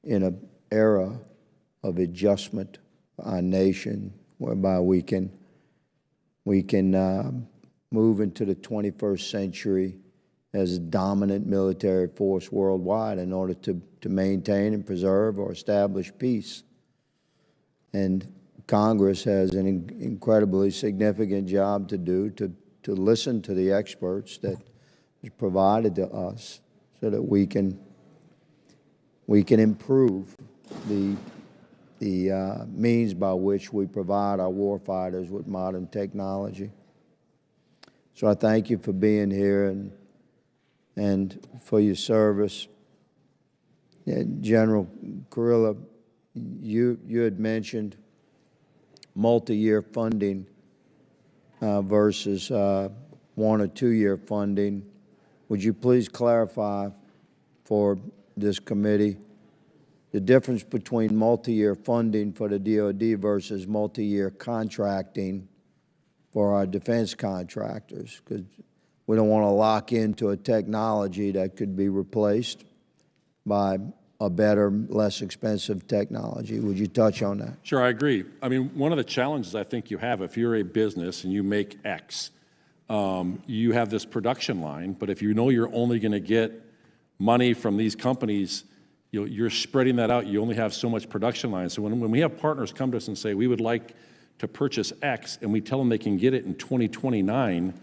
Speaker 18: in an era of adjustment for our nation, whereby we can move into the 21st century as a dominant military force worldwide in order to maintain and preserve or establish peace. And Congress has an incredibly significant job to do to listen to the experts that is provided to us so that we can improve the means by which we provide our warfighters with modern technology. So I thank you for being here and for your service. General Kurilla, you had mentioned multi-year funding versus 1 or 2 year funding. Would you please clarify for this committee the difference between multi-year funding for the DoD versus multi-year contracting for our defense contractors? Because we don't want to lock into a technology that could be replaced by a better, less expensive technology. Would you touch on that?
Speaker 1: Sure, I agree. I mean, one of the challenges I think you have, if you're a business and you make X, you have this production line, but if you know you're only going to get money from these companies, you're spreading that out. You only have so much production line. So when we have partners come to us and say, we would like to purchase X, and we tell them they can get it in 2029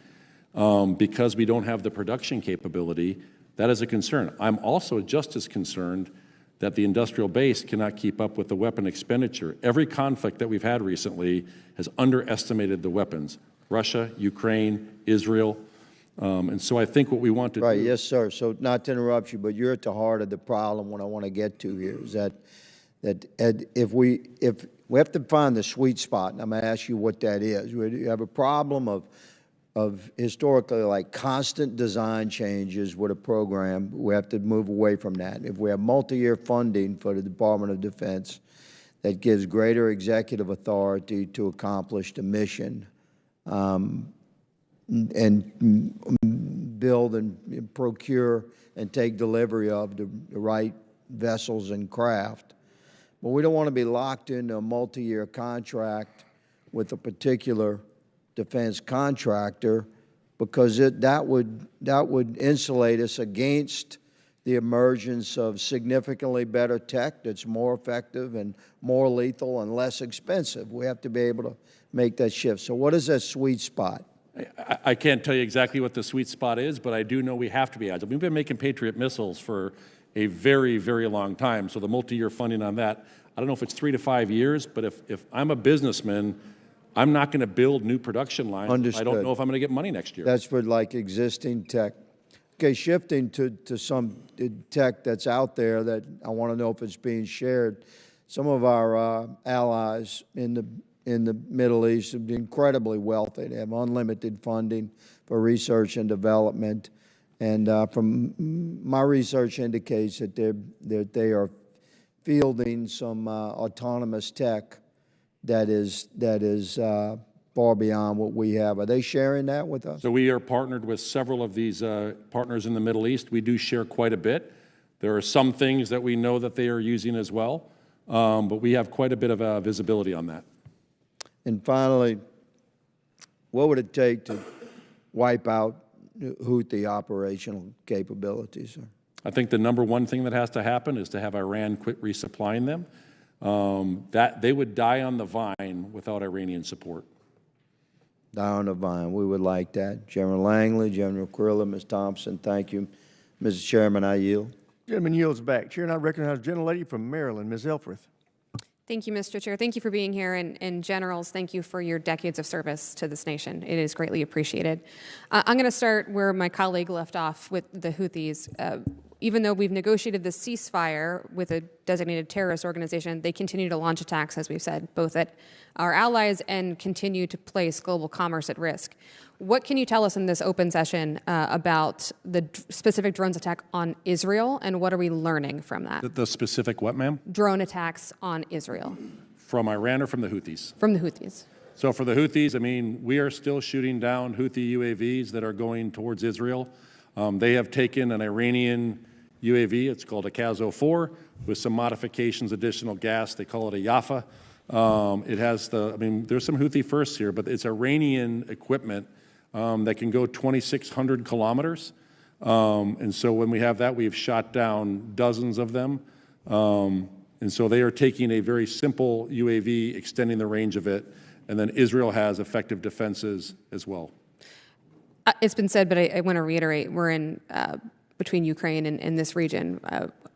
Speaker 1: because we don't have the production capability, that is a concern. I'm also just as concerned that the industrial base cannot keep up with the weapon expenditure. Every conflict that we've had recently has underestimated the weapons. Russia, Ukraine, Israel. And so I think what we want to do...
Speaker 18: Right, yes, sir. So not to interrupt you, but you're at the heart of the problem. What I want to get to here is that if we have to find the sweet spot, and I'm going to ask you what that is. We have a problem of historically like constant design changes with a program. We have to move away from that. If we have multi-year funding for the Department of Defense that gives greater executive authority to accomplish the mission, and build and procure and take delivery of the right vessels and craft. But we don't want to be locked into a multi-year contract with a particular defense contractor, because that would insulate us against the emergence of significantly better tech that's more effective and more lethal and less expensive. We have to be able to make that shift. So what is that sweet spot?
Speaker 1: I can't tell you exactly what the sweet spot is, but I do know we have to be agile. We've been making Patriot missiles for a very, very long time, so the multi-year funding on that, I don't know if it's 3 to 5 years, but if I'm a businessman, I'm not going to build new production lines.
Speaker 18: Understood.
Speaker 1: I don't know if I'm going to get money next year.
Speaker 18: That's for like existing tech. Okay, shifting to some tech that's out there that I want to know if it's being shared. Some of our allies in the Middle East are incredibly wealthy. They have unlimited funding for research and development. And from my research indicates that they are fielding some autonomous tech that is far beyond what we have. Are they sharing that with us?
Speaker 1: So we are partnered with several of these partners in the Middle East. We do share quite a bit. There are some things that we know that they are using as well, but we have quite a bit of visibility on that.
Speaker 18: And finally, what would it take to wipe out Houthi operational capabilities, sir?
Speaker 1: I think the number one thing that has to happen is to have Iran quit resupplying them. That they would die on the vine without Iranian support.
Speaker 18: Die on the vine. We would like that. General Langley, General Kurilla, Ms. Thompson, thank you. Mr. Chairman, I yield.
Speaker 4: Gentleman yields back. Chair, and I recognize the gentlelady from Maryland, Ms. Elfreth.
Speaker 19: Thank you, Mr. Chair. Thank you for being here. And generals, thank you for your decades of service to this nation. It is greatly appreciated. I'm going to start where my colleague left off with the Houthis. Even though we've negotiated the ceasefire with a designated terrorist organization, they continue to launch attacks, as we've said, both at our allies and continue to place global commerce at risk. What can you tell us in this open session about the specific drones attack on Israel, and what are we learning from that?
Speaker 1: The specific what, ma'am?
Speaker 19: Drone attacks on Israel.
Speaker 1: From Iran or from the Houthis?
Speaker 19: From the Houthis.
Speaker 1: So for the Houthis, I mean, we are still shooting down Houthi UAVs that are going towards Israel. They have taken an Iranian UAV, it's called a Kazo-4, with some modifications, additional gas. They call it a Yafa. It has there's some Houthi firsts here, but it's Iranian equipment that can go 2,600 kilometers. And so when we have that, we've shot down dozens of them. And so they are taking a very simple UAV, extending the range of it, and then Israel has effective defenses as well.
Speaker 19: It's been said, but I want to reiterate, we're in, between Ukraine and this region,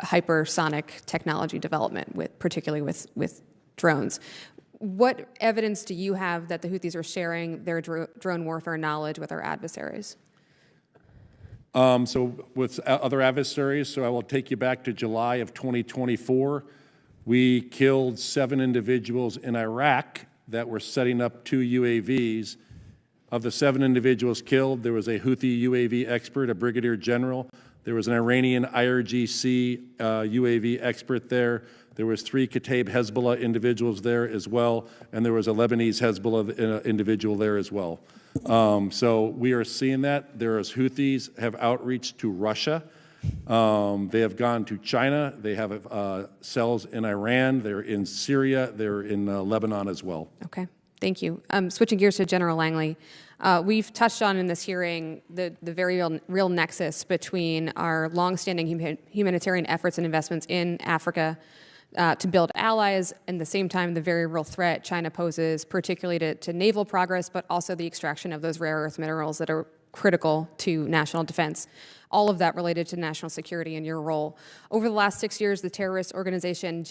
Speaker 19: hypersonic technology development, particularly with drones. What evidence do you have that the Houthis are sharing their drone warfare knowledge with our adversaries?
Speaker 1: So with other adversaries, so I will take you back to July of 2024. We killed 7 individuals in Iraq that were setting up 2 UAVs. Of the 7 individuals killed, there was a Houthi UAV expert, a brigadier general. There was an Iranian IRGC UAV expert there. There was 3 Kataib Hezbollah individuals there as well, and there was a Lebanese Hezbollah individual there as well. So we are seeing that. There is Houthis have outreach to Russia. They have gone to China. They have cells in Iran. They're in Syria. They're in Lebanon as well.
Speaker 19: Okay, thank you. Switching gears to General Langley. We've touched on in this hearing the very real nexus between our longstanding humanitarian efforts and investments in Africa to build allies, and at the same time, the very real threat China poses, particularly to naval progress, but also the extraction of those rare earth minerals that are critical to national defense. All of that related to national security and your role. Over the last 6 years, the terrorist organization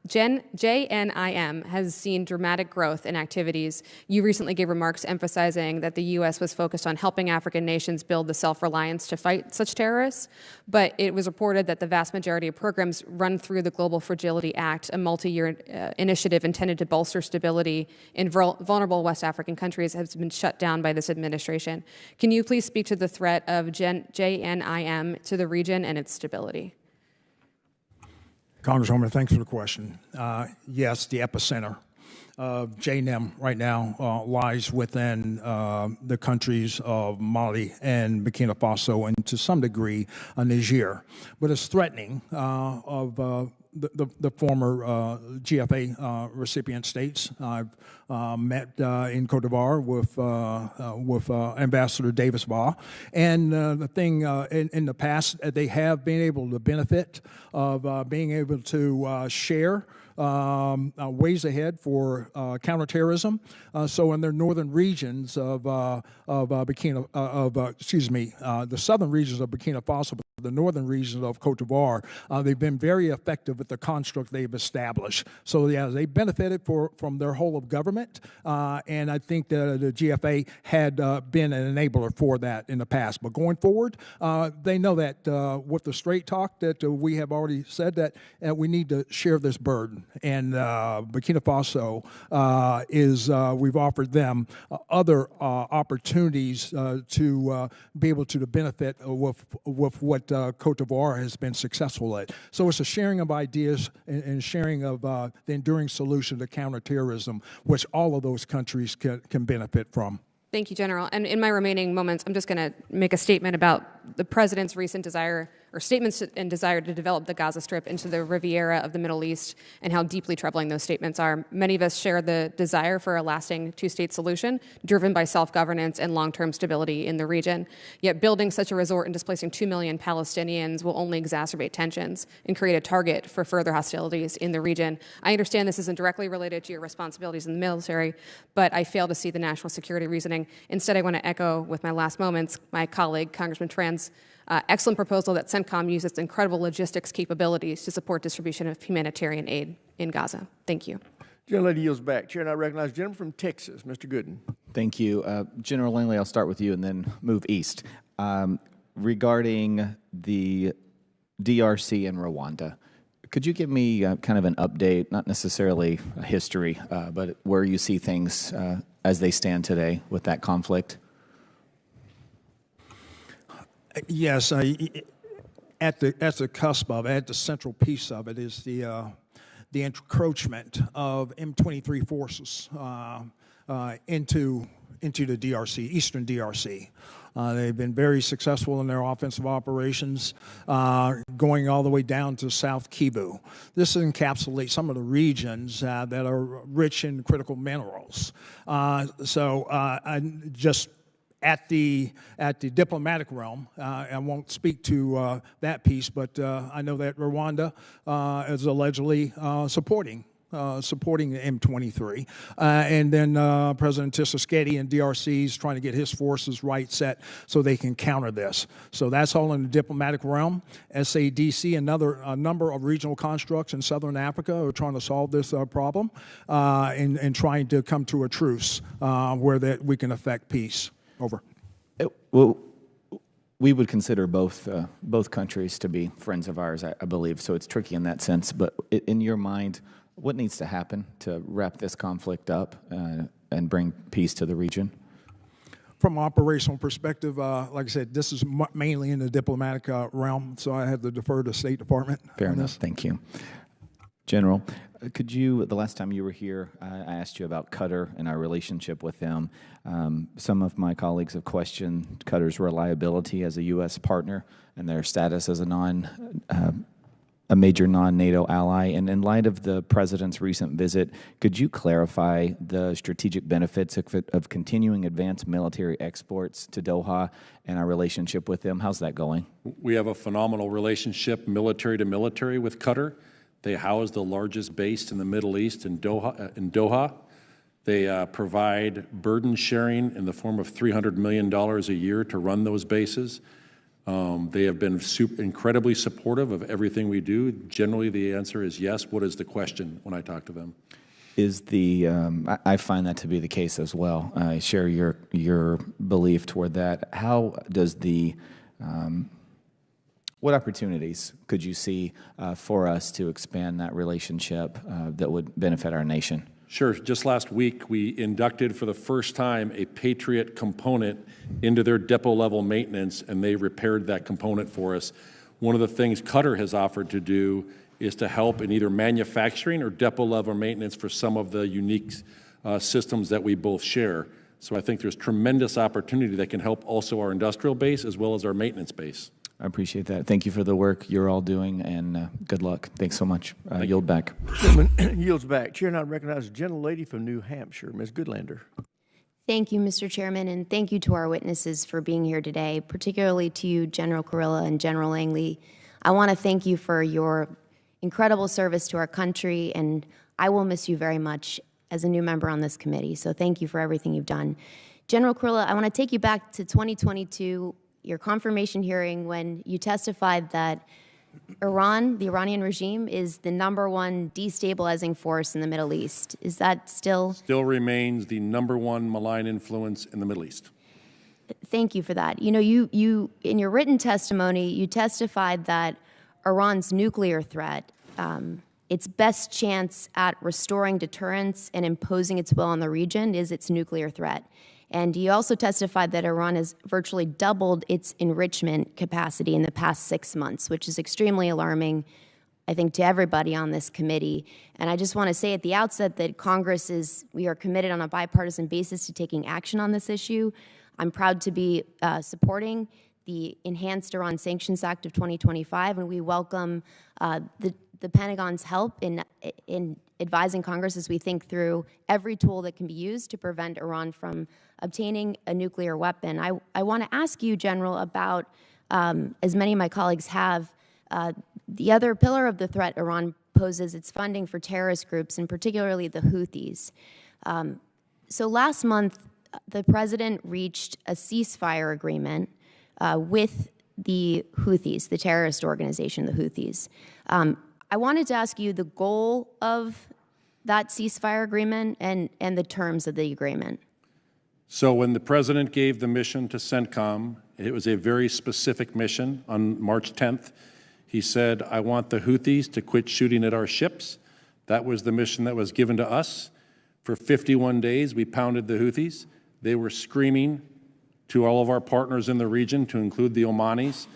Speaker 19: JNIM has seen dramatic growth in activities. You recently gave remarks emphasizing that the U.S. was focused on helping African nations build the self-reliance to fight such terrorists, but it was reported that the vast majority of programs run through the Global Fragility Act, a multi-year initiative intended to bolster stability in vulnerable West African countries, has been shut down by this administration. Can you please speak to the threat of JNIM to the region and its stability?
Speaker 14: Congresswoman, thanks for the question. Yes, the epicenter of JNIM right now lies within the countries of Mali and Burkina Faso and to some degree Niger. But it's threatening of the former GFA recipient states. I've met in Cote d'Ivoire with Ambassador Davis Ba, and the thing in the past, they have been able to benefit of being able to share ways ahead for counterterrorism. So in their northern regions of the southern regions of Burkina Faso, but the northern regions of Cote d'Ivoire, they've been very effective with the construct they've established. So yeah, they benefited from their whole of government, and I think the GFA had been an enabler for that in the past. But going forward, they know that with the straight talk that we have already said that we need to share this burden. And Burkina Faso we've offered them other opportunities to be able to benefit with what Cote d'Ivoire has been successful at. So it's a sharing of ideas and sharing of the enduring solution to counterterrorism, which all of those countries can benefit from.
Speaker 19: Thank you, General. And in my remaining moments, I'm just going to make a statement about the President's recent desire or statements and desire to develop the Gaza Strip into the Riviera of the Middle East and how deeply troubling those statements are. Many of us share the desire for a lasting two-state solution driven by self-governance and long-term stability in the region. Yet building such a resort and displacing 2 million Palestinians will only exacerbate tensions and create a target for further hostilities in the region. I understand this isn't directly related to your responsibilities in the military, but I fail to see the national security reasoning. Instead, I want to echo with my last moments my colleague, Congressman Tran's excellent proposal that Centcom use its incredible logistics capabilities to support distribution of humanitarian aid in Gaza. Thank you.
Speaker 4: Gentlelady yields back. Chair, and I recognize the gentleman from Texas, Mr. Gooden.
Speaker 20: Thank you. General Langley, I'll start with you and then move east. Regarding the DRC and Rwanda, could you give me kind of an update, not necessarily a history, but where you see things as they stand today with that conflict?
Speaker 14: Yes, at the cusp of it, at the central piece of it is the encroachment of M23 forces into the DRC, eastern DRC. They've been very successful in their offensive operations, going all the way down to South Kivu. This encapsulates some of the regions that are rich in critical minerals. Just at the diplomatic realm, I won't speak to that piece, but I know that Rwanda is allegedly supporting M23. And then President Tshisekedi in DRC is trying to get his forces set so they can counter this. So that's all in the diplomatic realm. SADC, a number of regional constructs in southern Africa are trying to solve this problem and trying to come to a truce where we can affect peace. Over.
Speaker 20: Well, we would consider both countries to be friends of ours, I believe, so it's tricky in that sense. But in your mind, what needs to happen to wrap this conflict up and bring peace to the region?
Speaker 14: From an operational perspective, like I said, this is mainly in the diplomatic realm, so I have to defer to State Department.
Speaker 20: Fair enough. Thank you. General, could you, the last time you were here, I asked you about Qatar and our relationship with them. Some of my colleagues have questioned Qatar's reliability as a U.S. partner and their status as a major non-NATO ally. And in light of the President's recent visit, could you clarify the strategic benefits of continuing advanced military exports to Doha and our relationship with them? How's that going?
Speaker 1: We have a phenomenal relationship, military to military, with Qatar. They house the largest base in the Middle East in Doha. They provide burden sharing in the form of $300 million a year to run those bases. They have been incredibly supportive of everything we do. Generally, the answer is yes. What is the question when I talk to them?
Speaker 20: I find that to be the case as well. I share your belief toward that. How does what opportunities could you see for us to expand that relationship that would benefit our nation?
Speaker 1: Sure. Just last week, we inducted for the first time a Patriot component into their depot-level maintenance, and they repaired that component for us. One of the things Qatar has offered to do is to help in either manufacturing or depot-level maintenance for some of the unique systems that we both share. So I think there's tremendous opportunity that can help also our industrial base as well as our maintenance base.
Speaker 20: I appreciate that. Thank you for the work you're all doing, and good luck. Thanks so much. Yield back.
Speaker 4: Yields back. Chair, now recognizes the gentlelady from New Hampshire, Ms. Goodlander.
Speaker 2: Thank you, Mr. Chairman, and thank you to our witnesses for being here today, particularly to you, General Kurilla and General Langley. I want to thank you for your incredible service to our country, and I will miss you very much as a new member on this committee, so thank you for everything you've done. General Kurilla, I want to take you back to 2022, your confirmation hearing when you testified that Iran, the Iranian regime, is the #1 destabilizing force in the Middle East. Is that still?
Speaker 1: Still remains the #1 malign influence in the Middle East.
Speaker 2: Thank you for that. You know, you in your written testimony, you testified that Iran's nuclear threat, its best chance at restoring deterrence and imposing its will on the region is its nuclear threat. And you also testified that Iran has virtually doubled its enrichment capacity in the past 6 months, which is extremely alarming, I think, to everybody on this committee. And I just want to say at the outset that we are committed on a bipartisan basis to taking action on this issue. I'm proud to be supporting the Enhanced Iran Sanctions Act of 2025, and we welcome the Pentagon's help in advising Congress as we think through every tool that can be used to prevent Iran from obtaining a nuclear weapon. I want to ask you, General, about, as many of my colleagues have, the other pillar of the threat Iran poses, its funding for terrorist groups, and particularly the Houthis. So last month, the President reached a ceasefire agreement with the Houthis, the terrorist organization, the Houthis. I wanted to ask you the goal of that ceasefire agreement and the terms of the agreement.
Speaker 1: So when the President gave the mission to Centcom, it was a very specific mission. On March 10th, he said, I want the Houthis to quit shooting at our ships. That was the mission that was given to us. For 51 days, we pounded the Houthis. They were screaming to all of our partners in the region, to include the Omanis,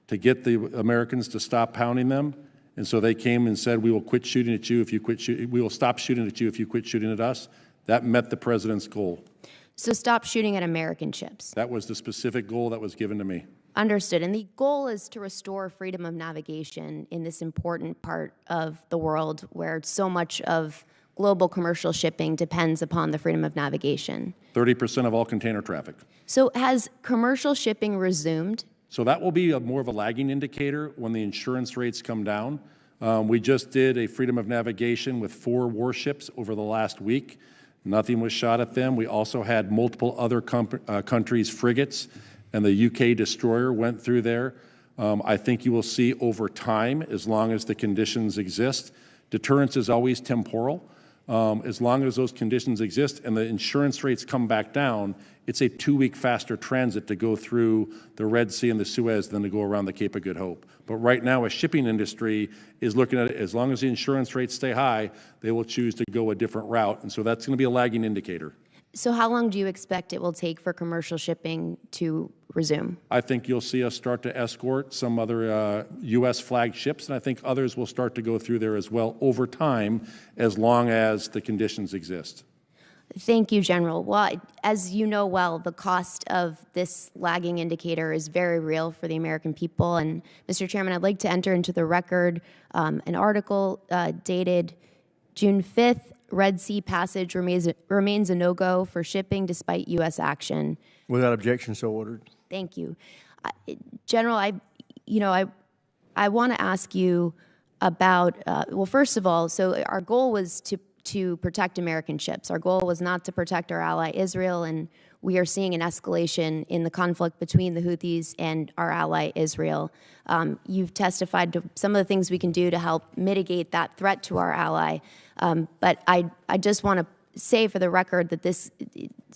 Speaker 1: to get the Americans to stop pounding them. And so they came and said, we will quit shooting at you if you quit shooting. We will stop shooting at you if you quit shooting at us. That met the President's goal.
Speaker 2: So stop shooting at American ships.
Speaker 1: That was the specific goal that was given to me.
Speaker 2: Understood. And the goal is to restore freedom of navigation in this important part of the world where so much of global commercial shipping depends upon the freedom of navigation.
Speaker 1: 30% of all container traffic.
Speaker 2: So has commercial shipping resumed?
Speaker 1: So that will be more of a lagging indicator when the insurance rates come down. We just did a freedom of navigation with 4 warships over the last week. Nothing was shot at them. We also had multiple other countries' frigates, and the UK destroyer went through there. I think you will see over time, as long as the conditions exist. Deterrence is always temporal. As long as those conditions exist and the insurance rates come back down, it's a 2-week faster transit to go through the Red Sea and the Suez than to go around the Cape of Good Hope. But right now, a shipping industry is looking at it, as long as the insurance rates stay high, they will choose to go a different route. And so that's going to be a lagging indicator.
Speaker 2: So how long do you expect it will take for commercial shipping to resume?
Speaker 1: I think you'll see us start to escort some other U.S. flagged ships, and I think others will start to go through there as well over time, as long as the conditions exist.
Speaker 2: Thank you, General. Well, as you know well, the cost of this lagging indicator is very real for the American people. And Mr. Chairman, I'd like to enter into the record an article dated June 5th. Red Sea passage remains a no-go for shipping despite U.S. action.
Speaker 4: Without objection, so ordered.
Speaker 2: Thank you. General, I want to ask you about, well, first of all, so our goal was to protect American ships. Our goal was not to protect our ally Israel, and we are seeing an escalation in the conflict between the Houthis and our ally Israel. You've testified to some of the things we can do to help mitigate that threat to our ally. But I just want to say for the record that this,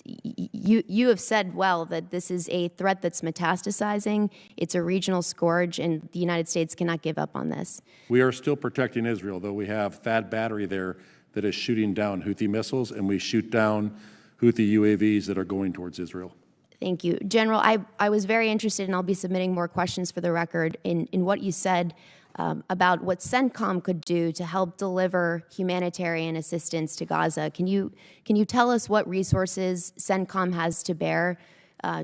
Speaker 2: you have said well that this is a threat that's metastasizing. It's a regional scourge, and the United States cannot give up on this.
Speaker 1: We are still protecting Israel, though we have THAAD battery there that is shooting down Houthi missiles, and we shoot down Houthi UAVs that are going towards Israel.
Speaker 2: Thank you. General, I was very interested, and I'll be submitting more questions for the record, in what you said about what Centcom could do to help deliver humanitarian assistance to Gaza. Can you tell us what resources Centcom has to bear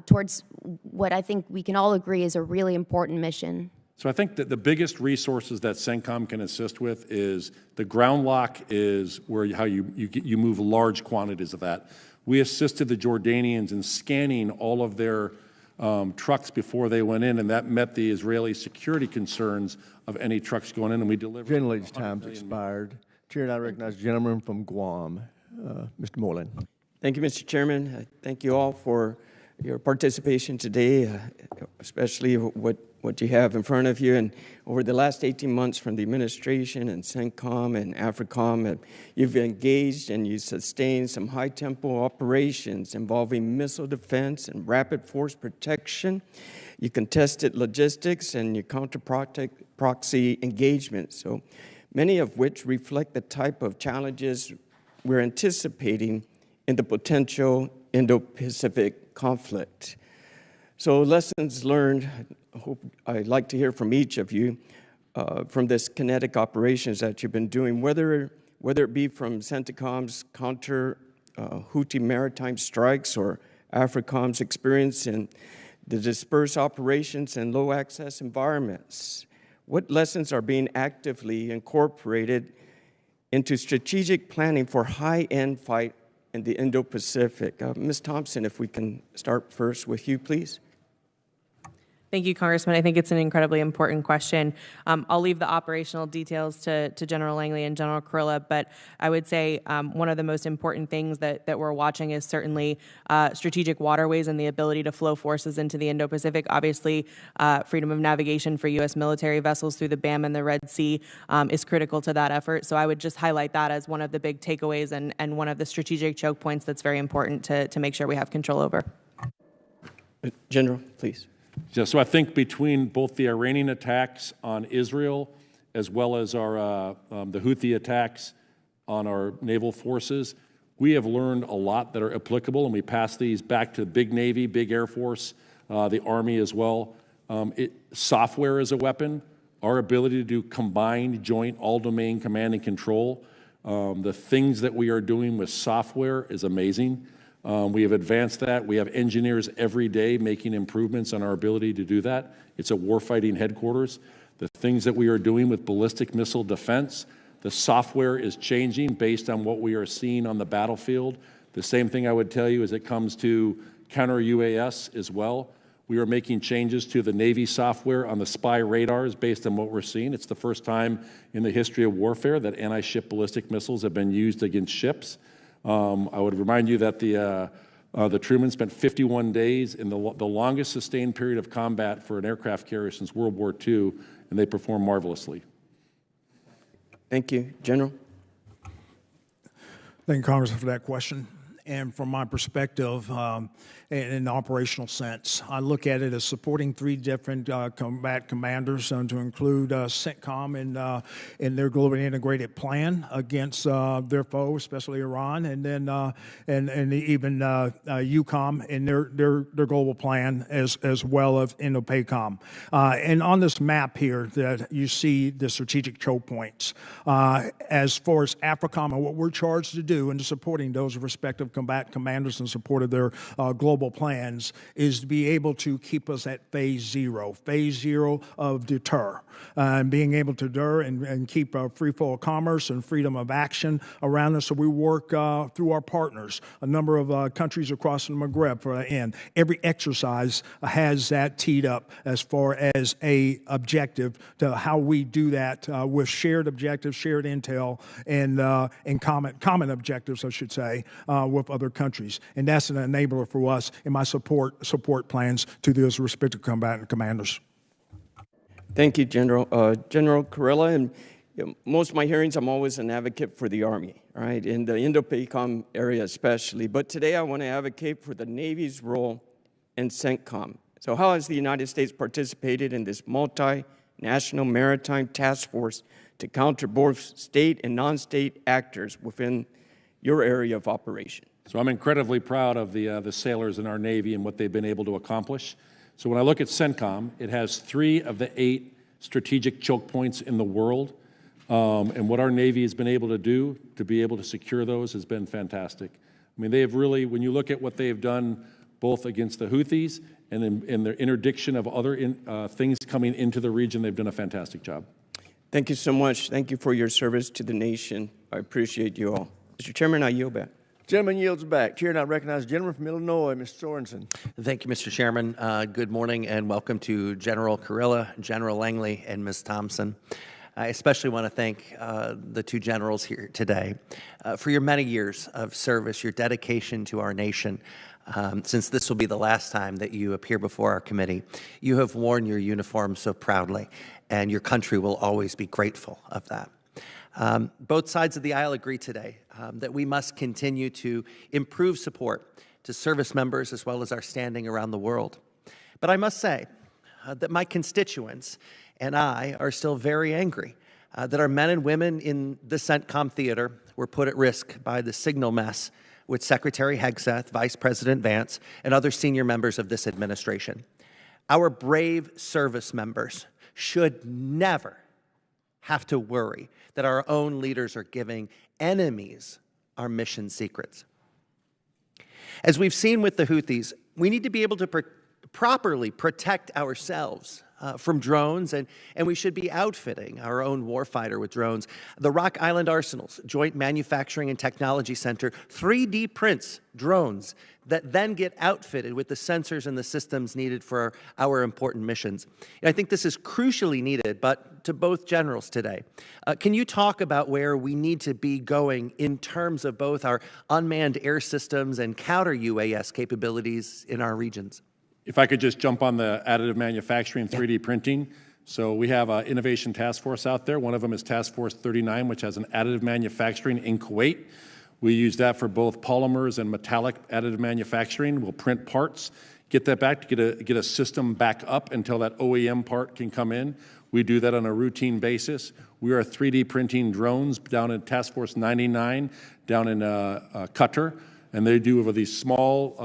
Speaker 2: towards what I think we can all agree is a really important mission?
Speaker 1: So I think that the biggest resources that Centcom can assist with is the ground lock is how you move large quantities of that. We assisted the Jordanians in scanning all of their trucks before they went in, and that met the Israeli security concerns of any trucks going in, and we delivered.
Speaker 4: Generally, time's expired. Chair, and I recognize the gentleman from Guam, Mr. Moreland.
Speaker 21: Thank you, Mr. Chairman. Thank you all for your participation today, especially what you have in front of you. And over the last 18 months from the administration and Centcom and Africom, you've engaged and you sustained some high-tempo operations involving missile defense and rapid force protection. You contested logistics and you counter-proxy engagement, so many of which reflect the type of challenges we're anticipating in the potential Indo-Pacific conflict. So lessons learned, I'd like to hear from each of you from this kinetic operations that you've been doing, whether it be from Centcom's counter Houthi maritime strikes or Africom's experience in the dispersed operations in low-access environments. What lessons are being actively incorporated into strategic planning for high-end fight in the Indo-Pacific? Ms. Thompson, if we can start first with you, please.
Speaker 6: Thank you, Congressman. I think it's an incredibly important question. I'll leave the operational details to General Langley and General Kurilla, but I would say one of the most important things that we're watching is certainly strategic waterways and the ability to flow forces into the Indo-Pacific. Obviously, freedom of navigation for U.S. military vessels through the BAM and the Red Sea is critical to that effort. So I would just highlight that as one of the big takeaways and one of the strategic choke points that's very important to make sure we have control over.
Speaker 21: General, please.
Speaker 1: Yeah, so I think between both the Iranian attacks on Israel as well as our the Houthi attacks on our naval forces, we have learned a lot that are applicable, and we pass these back to big Navy, big Air Force, the Army as well. Software is a weapon. Our ability to do combined, joint, all-domain command and control. The things that we are doing with software is amazing. We have advanced that. We have engineers every day making improvements on our ability to do that. It's a warfighting headquarters. The things that we are doing with ballistic missile defense, the software is changing based on what we are seeing on the battlefield. The same thing I would tell you as it comes to counter-UAS as well. We are making changes to the Navy software on the spy radars based on what we're seeing. It's the first time in the history of warfare that anti-ship ballistic missiles have been used against ships. I would remind you that the Truman spent 51 days in the longest sustained period of combat for an aircraft carrier since World War II, and they performed marvelously.
Speaker 21: Thank you. General?
Speaker 14: Thank you, Congressman, for that question. And from my perspective, in an operational sense, I look at it as supporting 3 different combat commanders to include Centcom in their globally integrated plan against their foe, especially Iran, and then and even EUCOM in their global plan as well as Indo-Pacific. And on this map here that you see the strategic choke points. As far as Africom and what we're charged to do in supporting those respective combat commanders in support of their global plans is to be able to keep us at phase zero of deter, and being able to deter and keep free flow of commerce and freedom of action around us. So we work through our partners, a number of countries across the Maghreb for that end. Every exercise has that teed up as far as a objective to how we do that with shared objectives, shared intel, and common objectives, I should say, with other countries. And that's an enabler for us in my support plans to those respective combatant commanders.
Speaker 21: Thank you, General. General Kurilla, and most of my hearings, I'm always an advocate for the Army, right, in the Indo-Pacific area especially. But today I want to advocate for the Navy's role in Centcom. So how has the United States participated in this multinational maritime task force to counter both state and non-state actors within your area of operation?
Speaker 1: So I'm incredibly proud of the sailors in our Navy and what they've been able to accomplish. So when I look at Centcom, it has 3 of the 8 strategic choke points in the world. And what our Navy has been able to do to be able to secure those has been fantastic. I mean, they have really, when you look at what they have done both against the Houthis and in their interdiction of other things coming into the region, they've done a fantastic job.
Speaker 21: Thank you so much. Thank you for your service to the nation. I appreciate you all. Mr. Chairman, I yield back.
Speaker 4: Gentleman yields back. Chair now recognizes the gentleman from Illinois, Mr. Sorensen.
Speaker 3: Thank you, Mr. Chairman. Good morning and welcome to General Kurilla, General Langley, and Ms. Thompson. I especially want to thank the 2 generals here today for your many years of service, your dedication to our nation. Since this will be the last time that you appear before our committee, you have worn your uniform so proudly, and your country will always be grateful of that. Both sides of the aisle agree today that we must continue to improve support to service members as well as our standing around the world. But I must say that my constituents and I are still very angry that our men and women in the Centcom theater were put at risk by the signal mess with Secretary Hegseth, Vice President Vance, and other senior members of this administration. Our brave service members should never have to worry that our own leaders are giving enemies our mission secrets. As we've seen with the Houthis, we need to be able to properly protect ourselves from drones, and we should be outfitting our own warfighter with drones. The Rock Island Arsenal's Joint Manufacturing and Technology Center 3D prints drones that then get outfitted with the sensors and the systems needed for our important missions. And I think this is crucially needed, but to both generals today, can you talk about where we need to be going in terms of both our unmanned air systems and counter-UAS capabilities in our regions?
Speaker 1: If I could just jump on the additive manufacturing, 3D printing. So we have an innovation task force out there. One of them is Task Force 39, which has an additive manufacturing in Kuwait. We use that for both polymers and metallic additive manufacturing. We'll print parts, get that back to get a system back up until that OEM part can come in. We do that on a routine basis. We are 3D printing drones down in Task Force 99, down in Qatar. And they do over these small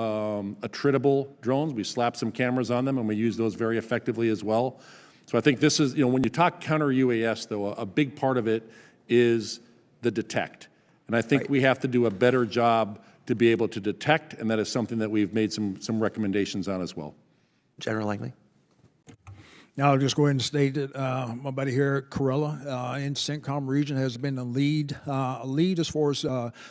Speaker 1: attritable drones. We slap some cameras on them, and we use those very effectively as well. So I think this is, when you talk counter-UAS, though, a big part of it is the detect. And I think we have to do a better job to be able to detect, and that is something that we've made some recommendations on as well.
Speaker 3: General Langley.
Speaker 14: Now, I'll just go ahead and state that my buddy here at Kurilla in Centcom region has been a lead as far as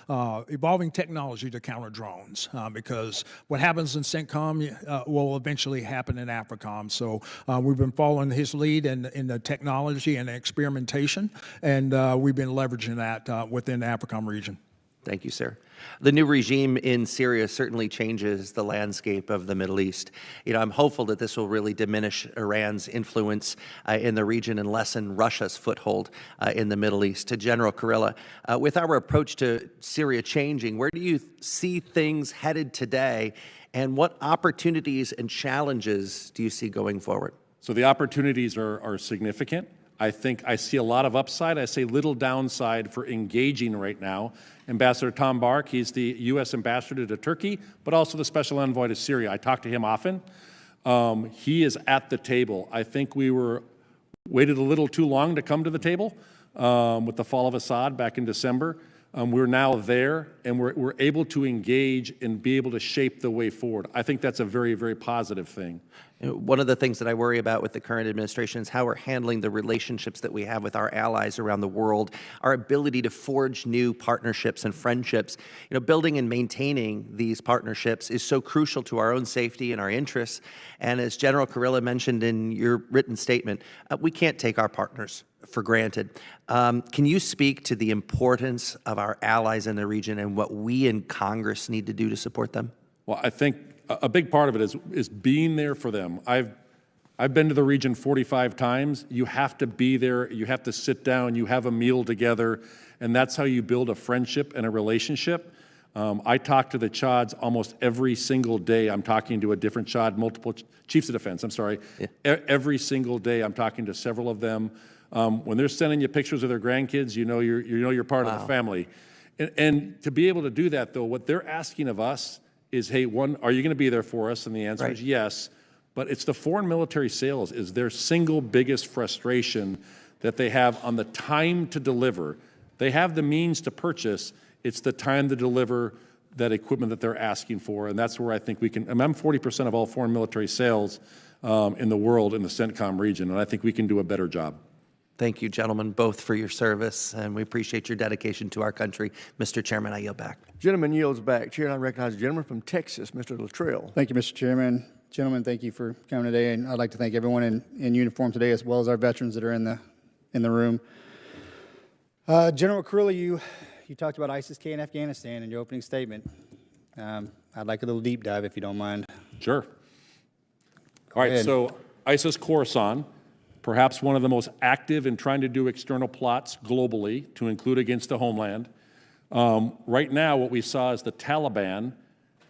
Speaker 14: evolving technology to counter drones, because what happens in Centcom will eventually happen in Africom. So we've been following his lead in the technology and experimentation, and we've been leveraging that within the Africom region.
Speaker 3: Thank you, sir. The new regime in Syria certainly changes the landscape of the Middle East. I'm hopeful that this will really diminish Iran's influence in the region and lessen Russia's foothold in the Middle East. To General Kurilla, with our approach to Syria changing, where do you see things headed today, and what opportunities and challenges do you see going forward?
Speaker 1: So the opportunities are significant. I think I see a lot of upside. I see little downside for engaging right now. Ambassador Tom Bark, he's the U.S. ambassador to Turkey, but also the special envoy to Syria. I talk to him often. He is at the table. I think we waited a little too long to come to the table with the fall of Assad back in December. We're now there, and we're able to engage and be able to shape the way forward. I think that's a very, very positive thing.
Speaker 3: One of the things that I worry about with the current administration is how we're handling the relationships that we have with our allies around the world, our ability to forge new partnerships and friendships. Building and maintaining these partnerships is so crucial to our own safety and our interests. And as General Kurilla mentioned in your written statement, we can't take our partners for granted. Can you speak to the importance of our allies in the region and what we in Congress need to do to support them?
Speaker 1: Well, I think a big part of it is being there for them. I've been to the region 45 times. You have to be there. You have to sit down. You have a meal together, and that's how you build a friendship and a relationship. I talk to the Chads almost every single day. I'm talking to a different Chad, multiple chiefs of defense. I'm sorry. Yeah. Every single day, I'm talking to several of them. When they're sending you pictures of their grandkids, you're part of the family. And to be able to do that, though, what they're asking of us is, hey, one, are you going to be there for us? And the answer is yes. But it's the foreign military sales is their single biggest frustration that they have on the time to deliver. They have the means to purchase. It's the time to deliver that equipment that they're asking for. And that's where I think we can. I'm 40% of all foreign military sales in the world in the Centcom region, and I think we can do a better job.
Speaker 3: Thank you, gentlemen, both for your service, and we appreciate your dedication to our country. Mr. Chairman, I yield back.
Speaker 4: Gentleman yields back. Chair, I recognize the gentleman from Texas, Mr. Luttrell.
Speaker 12: Thank you, Mr. Chairman. Gentlemen, thank you for coming today, and I'd like to thank everyone in uniform today, as well as our veterans that are in the room. General Kurilla, you talked about ISIS-K in Afghanistan in your opening statement. I'd like a little deep dive, if you don't mind.
Speaker 1: Sure. All right, so ISIS-Khorasan, perhaps one of the most active in trying to do external plots globally to include against the homeland. Right now, what we saw is the Taliban,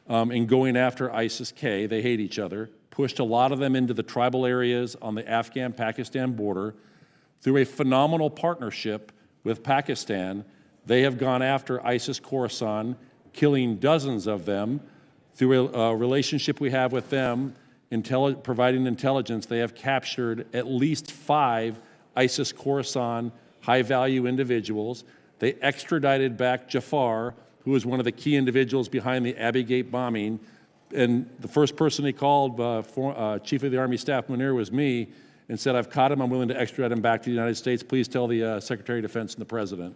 Speaker 1: in going after ISIS-K, they hate each other, pushed a lot of them into the tribal areas on the Afghan-Pakistan border. Through a phenomenal partnership with Pakistan, they have gone after ISIS-Khorasan, killing dozens of them. Through a relationship we have with them, providing intelligence, they have captured at least 5 ISIS-Khorasan high-value individuals. They extradited back Jafar, who was one of the key individuals behind the Abbey Gate bombing. And the first person he called, Chief of the Army Staff Munir, was me, and said, I've caught him, I'm willing to extradite him back to the United States. Please tell the Secretary of Defense and the President.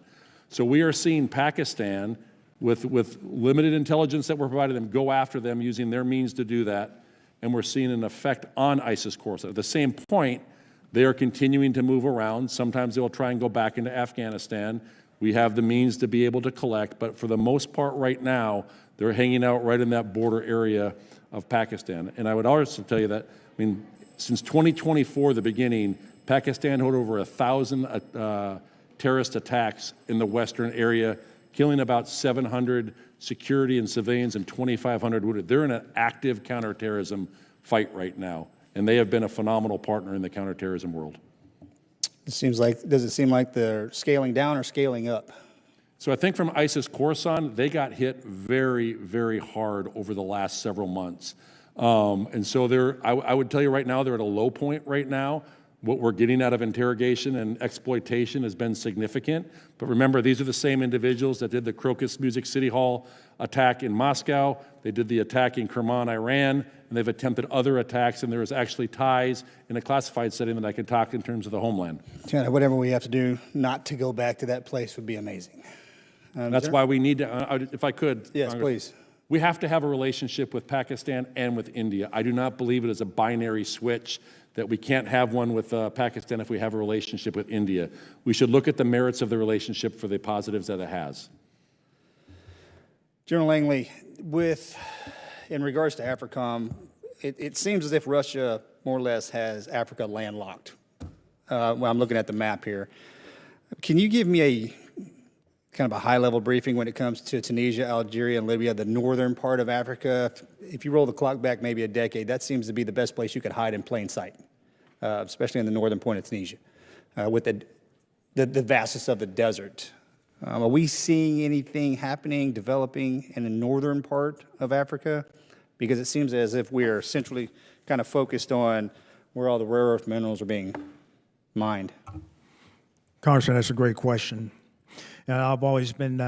Speaker 1: So we are seeing Pakistan, with limited intelligence that we're providing them, go after them using their means to do that. And we're seeing an effect on ISIS-Khorasan. At the same point, they are continuing to move around. Sometimes they'll try and go back into Afghanistan. We have the means to be able to collect, but for the most part right now, they're hanging out right in that border area of Pakistan. And I would also tell you that, since 2024, the beginning, Pakistan had over 1,000 terrorist attacks in the western area, killing about 700 security and civilians and 2,500 wounded. They're in an active counterterrorism fight right now, and they have been a phenomenal partner in the counterterrorism world.
Speaker 12: Does it seem like they're scaling down or scaling up?
Speaker 1: So I think from ISIS-Khorasan, they got hit very, very hard over the last several months. And so I would tell you right now, they're at a low point right now. What we're getting out of interrogation and exploitation has been significant. But remember, these are the same individuals that did the Crocus Music City Hall attack in Moscow. They did the attack in Kerman, Iran, and they've attempted other attacks. And there is actually ties in a classified setting that I can talk in terms of the homeland.
Speaker 12: China, whatever we have to do not to go back to that place would be amazing.
Speaker 1: That's why we need to, if I could.
Speaker 12: Yes,
Speaker 1: Congress,
Speaker 12: please.
Speaker 1: We have to have a relationship with Pakistan and with India. I do not believe it is a binary switch that we can't have one with Pakistan if we have a relationship with India. We should look at the merits of the relationship for the positives that it has.
Speaker 12: General Langley, in regards to Africom, it seems as if Russia more or less has Africa landlocked. Well, I'm looking at the map here. Can you give me a kind of a high-level briefing when it comes to Tunisia, Algeria, and Libya, the northern part of Africa? If you roll the clock back maybe a decade, that seems to be the best place you could hide in plain sight, especially in the northern point of Tunisia, with the vastness of the desert. Are we seeing anything happening, developing in the northern part of Africa? Because it seems as if we are centrally kind of focused on where all the rare earth minerals are being mined.
Speaker 14: Congressman, that's a great question. And I've always been,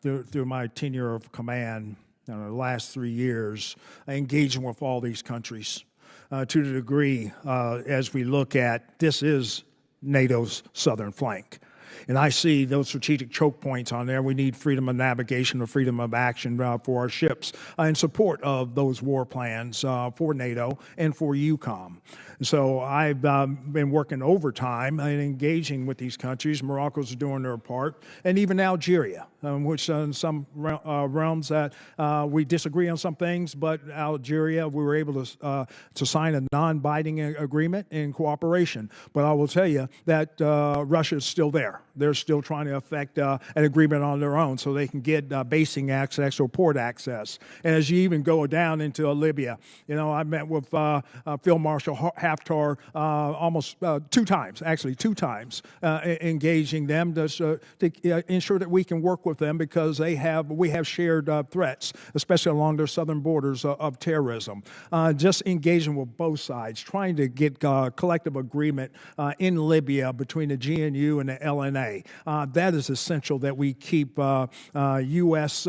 Speaker 14: through my tenure of command, the last 3 years, engaging with all these countries to the degree as we look at this is NATO's southern flank. And I see those strategic choke points on there. We need freedom of navigation or freedom of action for our ships in support of those war plans for NATO and for EUCOM. So I've been working overtime and engaging with these countries. Morocco's doing their part, and even Algeria, which in some realms that we disagree on some things, but Algeria, we were able to sign a non-binding agreement in cooperation. But I will tell you that Russia is still there. They're still trying to effect an agreement on their own so they can get basing access or port access. And as you even go down into Libya, I met with Field Marshal Haftar almost two times, engaging them to ensure that we can work with them because we have shared threats, especially along their southern borders of terrorism. Just engaging with both sides, trying to get collective agreement in Libya between the GNU and the LNA. That is essential that we keep U.S.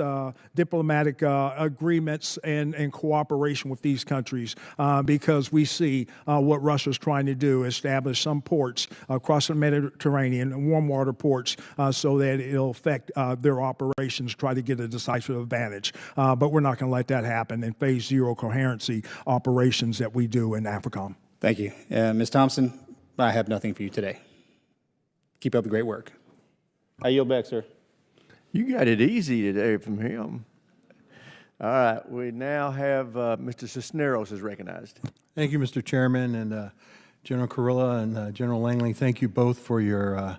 Speaker 14: diplomatic agreements and cooperation with these countries because we see what Russia's trying to do, establish some ports across the Mediterranean, warm water ports, so that it'll affect their operations, try to get a decisive advantage. But we're not going to let that happen in phase zero coherency operations that we do in Africom.
Speaker 12: Thank you. Ms. Thompson, I have nothing for you today. Keep up the great work. I yield back, sir.
Speaker 4: You got it easy today from him. All right, we now have Mr. Cisneros is recognized.
Speaker 5: Thank you, Mr. Chairman, and General Kurilla and General Langley. Thank you both for your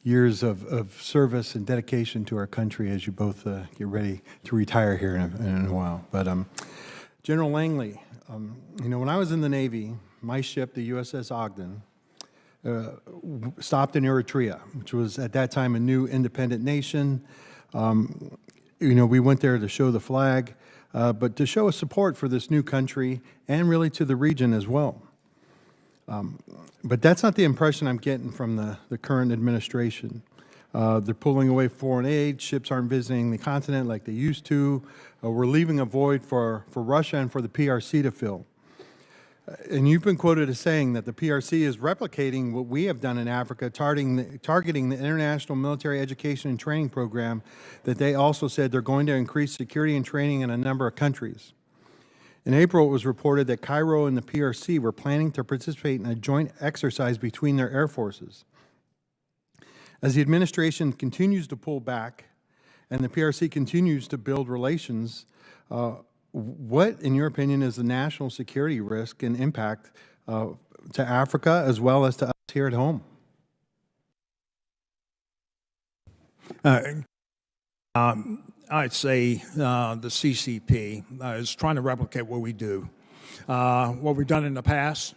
Speaker 5: years of service and dedication to our country as you both get ready to retire here in a while. But General Langley, when I was in the Navy, my ship, the USS Ogden, stopped in Eritrea, which was at that time a new independent nation. We went there to show the flag, but to show a support for this new country and really to the region as well. But that's not the impression I'm getting from the current administration. They're pulling away foreign aid. Ships aren't visiting the continent like they used to. We're leaving a void for Russia and for the PRC to fill. And you've been quoted as saying that the PRC is replicating what we have done in Africa, targeting the International Military Education and Training Program that they also said they're going to increase security and training in a number of countries. In April, it was reported that Cairo and the PRC were planning to participate in a joint exercise between their air forces. As the administration continues to pull back and the PRC continues to build relations, what, in your opinion, is the national security risk and impact to Africa as well as to us here at home?
Speaker 14: I'd say the CCP is trying to replicate what we do, what we've done in the past,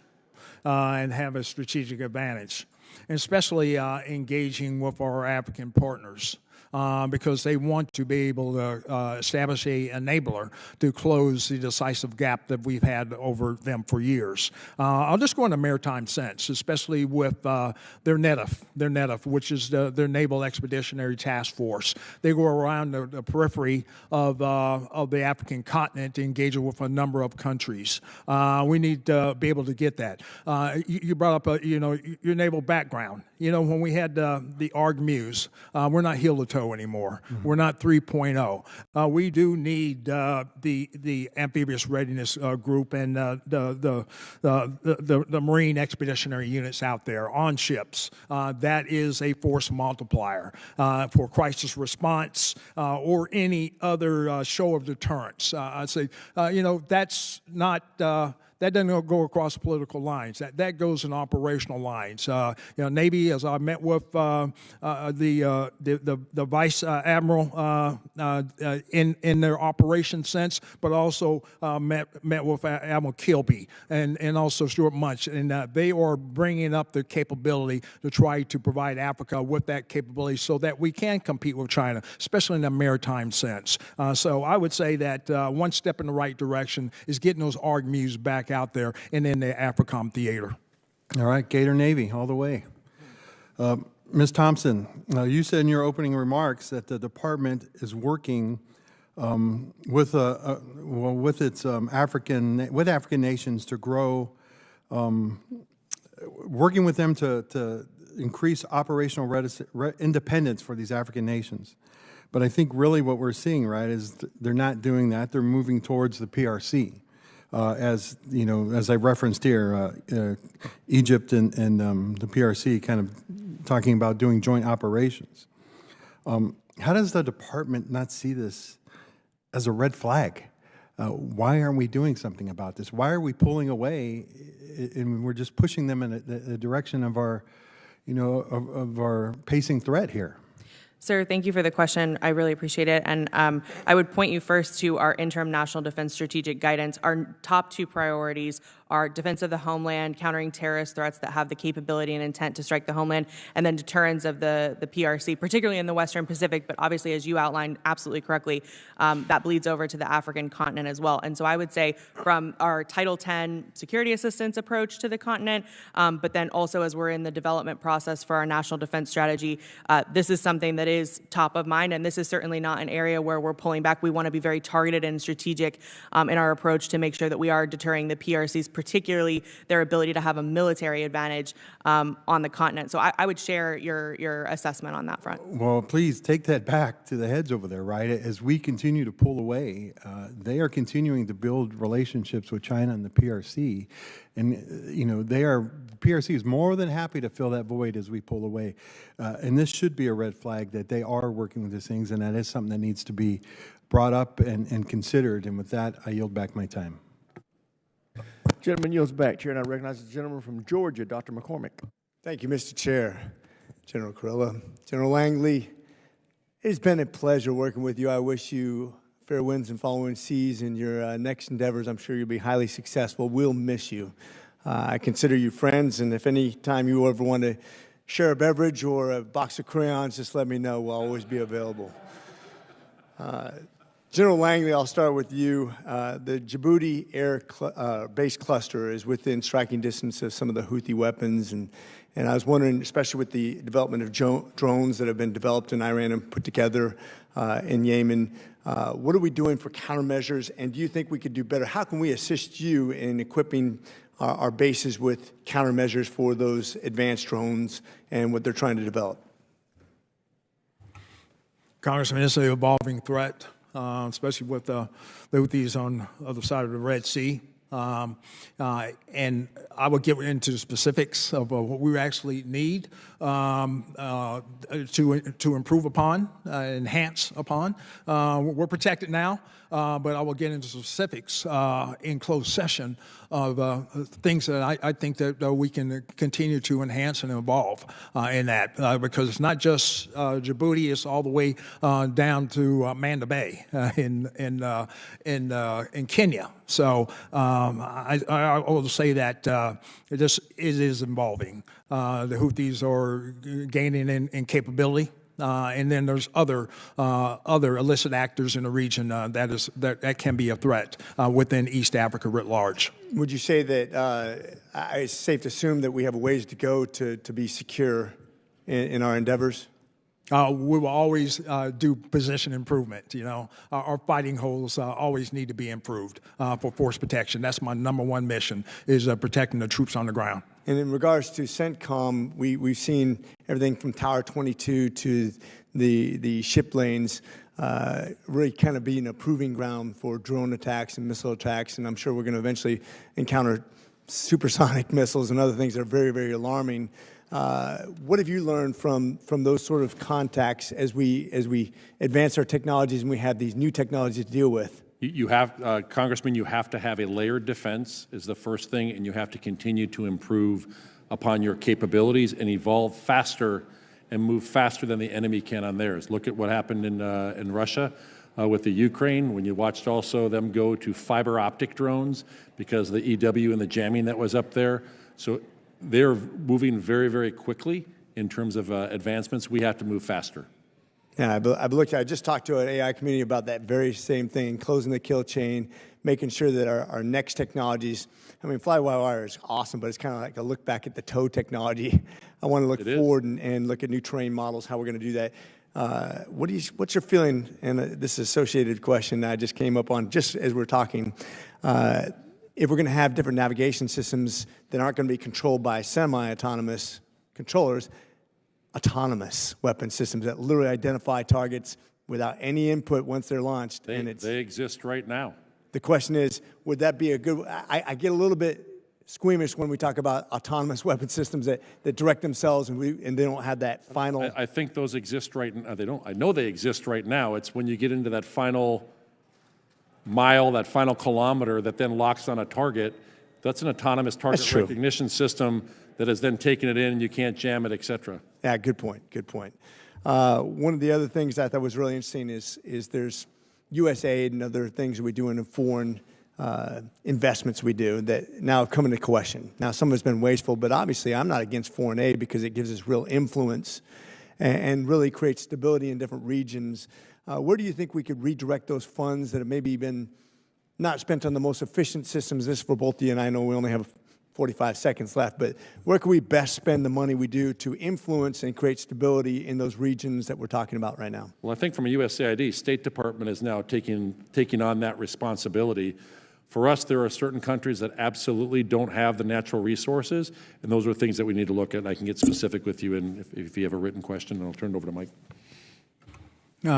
Speaker 14: and have a strategic advantage, and especially engaging with our African partners. Because they want to be able to establish an enabler to close the decisive gap that we've had over them for years. I'll just go into maritime sense, especially with their NETF, which is their Naval Expeditionary Task Force. They go around the periphery of the African continent, engaging with a number of countries. We need to be able to get that. You brought up, your naval background.
Speaker 7: background. You know, when we had the ARG-Muse, we're not heel-to-toe anymore. We're not 3.0. We do need the amphibious readiness group and the Marine expeditionary units out there on ships. That is a force multiplier for crisis response or any other show of deterrence. I'd say, you know, that's not... that doesn't go across political lines. That goes in operational lines. You know, Navy, as I met with the Vice Admiral in their operation sense, but also met with Admiral Kilby and also Stuart Munch, and they are bringing up the capability to try to provide Africa with that capability so that we can compete with China, especially in the maritime sense. So I would say that one step in the right direction is getting those ARG-Muse back out there and in the Africom theater.
Speaker 5: All right, Gator Navy, all the way. Ms. Thompson, you said in your opening remarks that the department is working with African nations to grow, working with them to increase operational independence for these African nations. But I think really what we're seeing, right, is they're not doing that. They're moving towards the PRC. As you know, as I referenced here, Egypt and the PRC kind of talking about doing joint operations. How does the department not see this as a red flag? Why aren't we doing something about this? Why are we pulling away, and we're just pushing them in the direction of our, you know, of our pacing threat here?
Speaker 6: Sir, thank you for the question. I really appreciate it. And I would point you first to our interim national defense strategic guidance. Our top two priorities are defense of the homeland, countering terrorist threats that have the capability and intent to strike the homeland, and then deterrence of the PRC, particularly in the Western Pacific, but obviously, as you outlined absolutely correctly, that bleeds over to the African continent as well. And so I would say from our Title X security assistance approach to the continent, but then also as we're in the development process for our national defense strategy, this is something that is top of mind, and this is certainly not an area where we're pulling back. We want to be very targeted and strategic in our approach to make sure that we are deterring the PRC's, particularly their ability to have a military advantage on the continent. So I would share your assessment on that front.
Speaker 5: Well, please take that back to the heads over there, right? As we continue to pull away, they are continuing to build relationships with China and the PRC. And, you know, PRC is more than happy to fill that void as we pull away. And this should be a red flag that they are working with these things, and that is something that needs to be brought up and considered. And with that, I yield back my time.
Speaker 4: Gentleman yields back, Chair, and I recognize the gentleman from Georgia, Dr. McCormick.
Speaker 9: Thank you, Mr. Chair. General Kurilla, General Langley, it's been a pleasure working with you. I wish you fair winds and following seas in your next endeavors. I'm sure you'll be highly successful. We'll miss you. I consider you friends, and if any time you ever want to share a beverage or a box of crayons, just let me know. We'll always be available. General Langley, I'll start with you. The Djibouti air base cluster is within striking distance of some of the Houthi weapons, and I was wondering, especially with the development of drones that have been developed in Iran and put together in Yemen, what are we doing for countermeasures, and do you think we could do better? How can we assist you in equipping our bases with countermeasures for those advanced drones and what they're trying to develop?
Speaker 7: Congressman, it's an evolving threat, especially with the Houthis on the other side of the Red Sea. And I will get into the specifics of what we actually need to improve upon, enhance upon. We're protected now, but I will get into specifics in closed session of things that I think that we can continue to enhance and evolve in that, because it's not just Djibouti; it's all the way down to Manda Bay in Kenya. So I will say that it is evolving. The Houthis are gaining in capability. And then there's other illicit actors in the region that can be a threat within East Africa writ large.
Speaker 9: Would you say that it's safe to assume that we have a ways to go to be secure in our endeavors?
Speaker 7: We will always do position improvement. You know, our fighting holes always need to be improved for force protection. That's my #1 mission, is protecting the troops on the ground.
Speaker 9: And in regards to Centcom, we've seen everything from Tower 22 to the ship lanes really kind of being a proving ground for drone attacks and missile attacks. And I'm sure we're going to eventually encounter supersonic missiles and other things that are very, very alarming. What have you learned from those sort of contacts as we advance our technologies and we have these new technologies to deal with?
Speaker 1: You have, Congressman, you have to have a layered defense is the first thing, and you have to continue to improve upon your capabilities and evolve faster and move faster than the enemy can on theirs. Look at what happened in Russia with the Ukraine, when you watched also them go to fiber optic drones because of the EW and the jamming that was up there. So they're moving very, very quickly in terms of advancements. We have to move faster.
Speaker 9: Yeah, I just talked to an AI community about that very same thing, closing the kill chain, making sure that our next technologies, I mean, fly-by-wire is awesome, but it's kind of like a look back at the tow technology. I want to look forward and look at new terrain models, how we're going to do that. What's your feeling, and this is an associated question that I just came up on just as we're talking, if we're going to have different navigation systems that aren't going to be controlled by semi-autonomous controllers, autonomous weapon systems that literally identify targets without any input once they're launched.
Speaker 1: They exist right now.
Speaker 9: The question is, would that be a good, I get a little bit squeamish when we talk about autonomous weapon systems that direct themselves and they don't have that final.
Speaker 1: I think those exist right now. I know they exist right now. It's when you get into that final mile, that final kilometer that then locks on a target. That's an autonomous target recognition system that has then taken it in and you can't jam it, et cetera.
Speaker 9: Yeah, good point, good point. One of the other things I thought was really interesting is there's USAID and other things that we do in the foreign investments we do that now come into question. Now, some of it's been wasteful, but obviously I'm not against foreign aid because it gives us real influence and really creates stability in different regions. Where do you think we could redirect those funds that have maybe been not spent on the most efficient systems? This is for both of you, and I know we only have 45 seconds left, but where can we best spend the money we do to influence and create stability in those regions that we're talking about right now?
Speaker 1: Well, I think from a USAID, State Department is now taking on that responsibility. For us, there are certain countries that absolutely don't have the natural resources, and those are things that we need to look at. And I can get specific with you, and if you have a written question, I'll turn it over to Mike.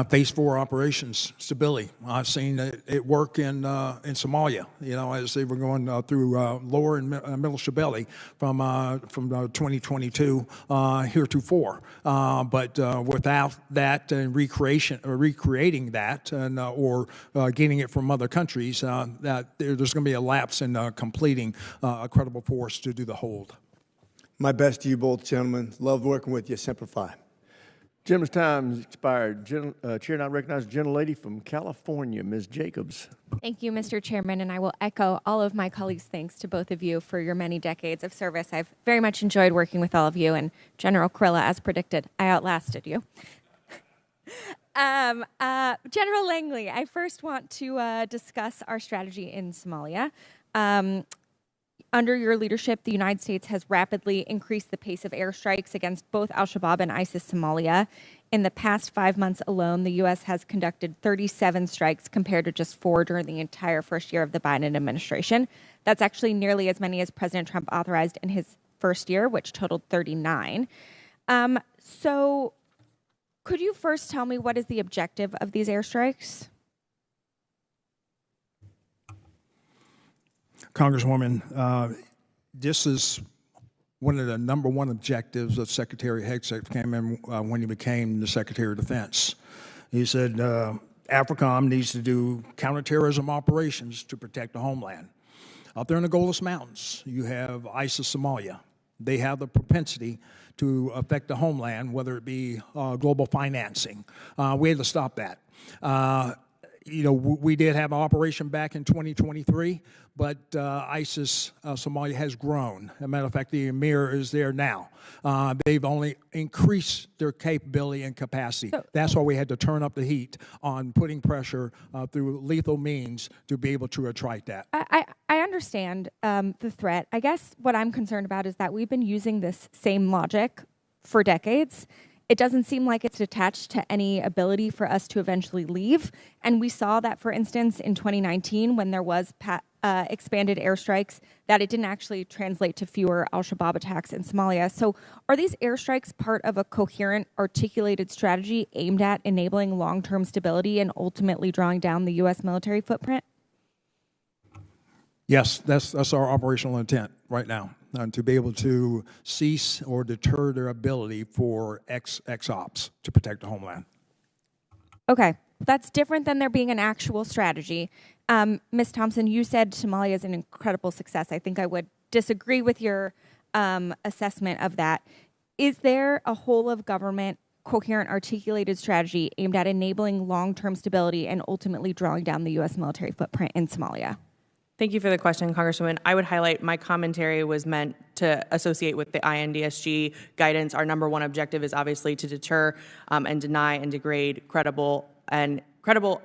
Speaker 14: Phase 4 operations stability. I've seen it work in Somalia. You know, as they were going through lower and middle Shabelle from 2022 heretofore. But without that and recreating that and or getting it from other countries, that there's going to be a lapse in completing a credible force to do the hold.
Speaker 9: My best to you both, gentlemen. Loved working with you. Semper Fi.
Speaker 4: Gentleman's time has expired. Chair now recognizes the gentlelady from California, Ms. Jacobs.
Speaker 10: Thank you, Mr. Chairman, and I will echo all of my colleagues' thanks to both of you for your many decades of service. I've very much enjoyed working with all of you, and General Kurilla, as predicted, I outlasted you. General Langley, I first want to discuss our strategy in Somalia. Under your leadership, the United States has rapidly increased the pace of airstrikes against both al-Shabaab and ISIS Somalia. In the past 5 months alone, the U.S. has conducted 37 strikes compared to just 4 during the entire first year of the Biden administration. That's actually nearly as many as President Trump authorized in his first year, which totaled 39. So could you first tell me what is the objective of these airstrikes?
Speaker 14: Congresswoman, this is one of the #1 objectives of Secretary Hegseth came in when he became the Secretary of Defense. He said Africom needs to do counterterrorism operations to protect the homeland. Out there in the Golis Mountains, you have ISIS Somalia. They have the propensity to affect the homeland, whether it be global financing. We had to stop that. You know, we did have an operation back in 2023, but ISIS Somalia has grown. As a matter of fact, the Emir is there now. They've only increased their capability and capacity. That's why we had to turn up the heat on putting pressure through lethal means to be able to attract that.
Speaker 10: I understand the threat. I guess what I'm concerned about is that we've been using this same logic for decades. It doesn't seem like it's attached to any ability for us to eventually leave. And we saw that, for instance, in 2019, when there was expanded airstrikes, that it didn't actually translate to fewer al-Shabaab attacks in Somalia. So are these airstrikes part of a coherent, articulated strategy aimed at enabling long-term stability and ultimately drawing down the U.S. military footprint?
Speaker 14: Yes, that's our operational intent right now, to be able to cease or deter their ability for ex-ops to protect the homeland.
Speaker 10: Okay, that's different than there being an actual strategy. Ms. Thompson, you said Somalia is an incredible success. I think I would disagree with your assessment of that. Is there a whole of government, coherent, articulated strategy aimed at enabling long-term stability and ultimately drawing down the U.S. military footprint in Somalia?
Speaker 6: Thank you for the question, Congresswoman. I would highlight my commentary was meant to associate with the INDSG guidance. Our number one objective is obviously to deter and deny and degrade credible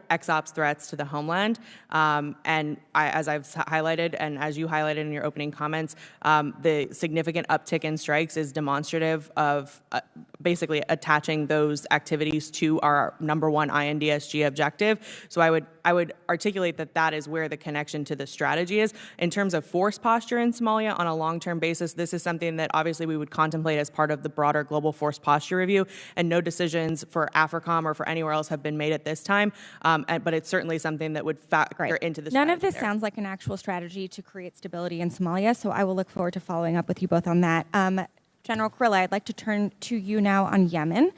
Speaker 6: ex-ops threats to the homeland. As I've highlighted, and as you highlighted in your opening comments, the significant uptick in strikes is demonstrative of basically attaching those activities to our number one INDSG objective. So I would articulate that is where the connection to the strategy is. In terms of force posture in Somalia on a long-term basis, this is something that obviously we would contemplate as part of the broader global force posture review, and no decisions for Africom or for anywhere else have been made at this time. But it's certainly something that would factor into the strategy.
Speaker 10: None of this sounds like an actual strategy to create stability in Somalia, so I will look forward to following up with you both on that. General Kurilla, I'd like to turn to you now on Yemen.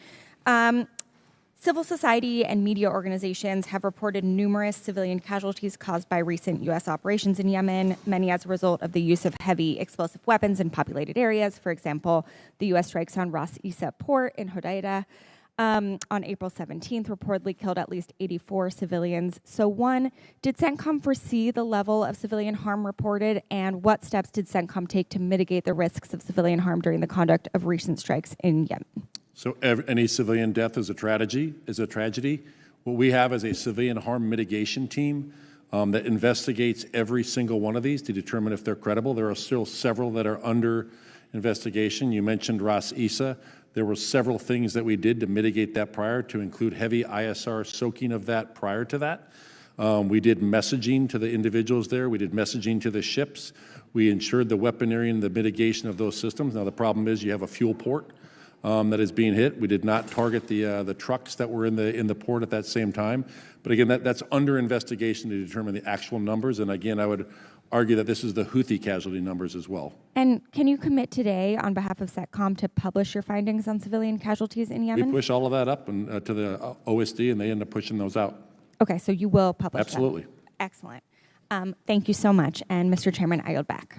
Speaker 10: Civil society and media organizations have reported numerous civilian casualties caused by recent U.S. operations in Yemen, many as a result of the use of heavy explosive weapons in populated areas. For example, the U.S. strikes on Ras Isa port in Hodeidah on April 17th reportedly killed at least 84 civilians. So one, did Centcom foresee the level of civilian harm reported, and what steps did Centcom take to mitigate the risks of civilian harm during the conduct of recent strikes in Yemen?
Speaker 1: So any civilian death is a tragedy. What we have is a civilian harm mitigation team that investigates every single one of these to determine if they're credible. There are still several that are under investigation. You mentioned Ras Isa. There were several things that we did to mitigate that prior, to include heavy ISR soaking of that prior to that. We did messaging to the individuals there. We did messaging to the ships. We ensured the weaponry and the mitigation of those systems. Now, the problem is you have a fuel port that is being hit. We did not target the trucks that were in the port at that same time. But again, that's under investigation to determine the actual numbers. And again, I would argue that this is the Houthi casualty numbers as well.
Speaker 10: And can you commit today on behalf of Centcom to publish your findings on civilian casualties in Yemen?
Speaker 1: We push all of that up and to the OSD, and they end up pushing those out.
Speaker 10: Okay, so you will publish
Speaker 1: Absolutely.
Speaker 10: them. Excellent. Thank you so much. And Mr. Chairman, I yield back.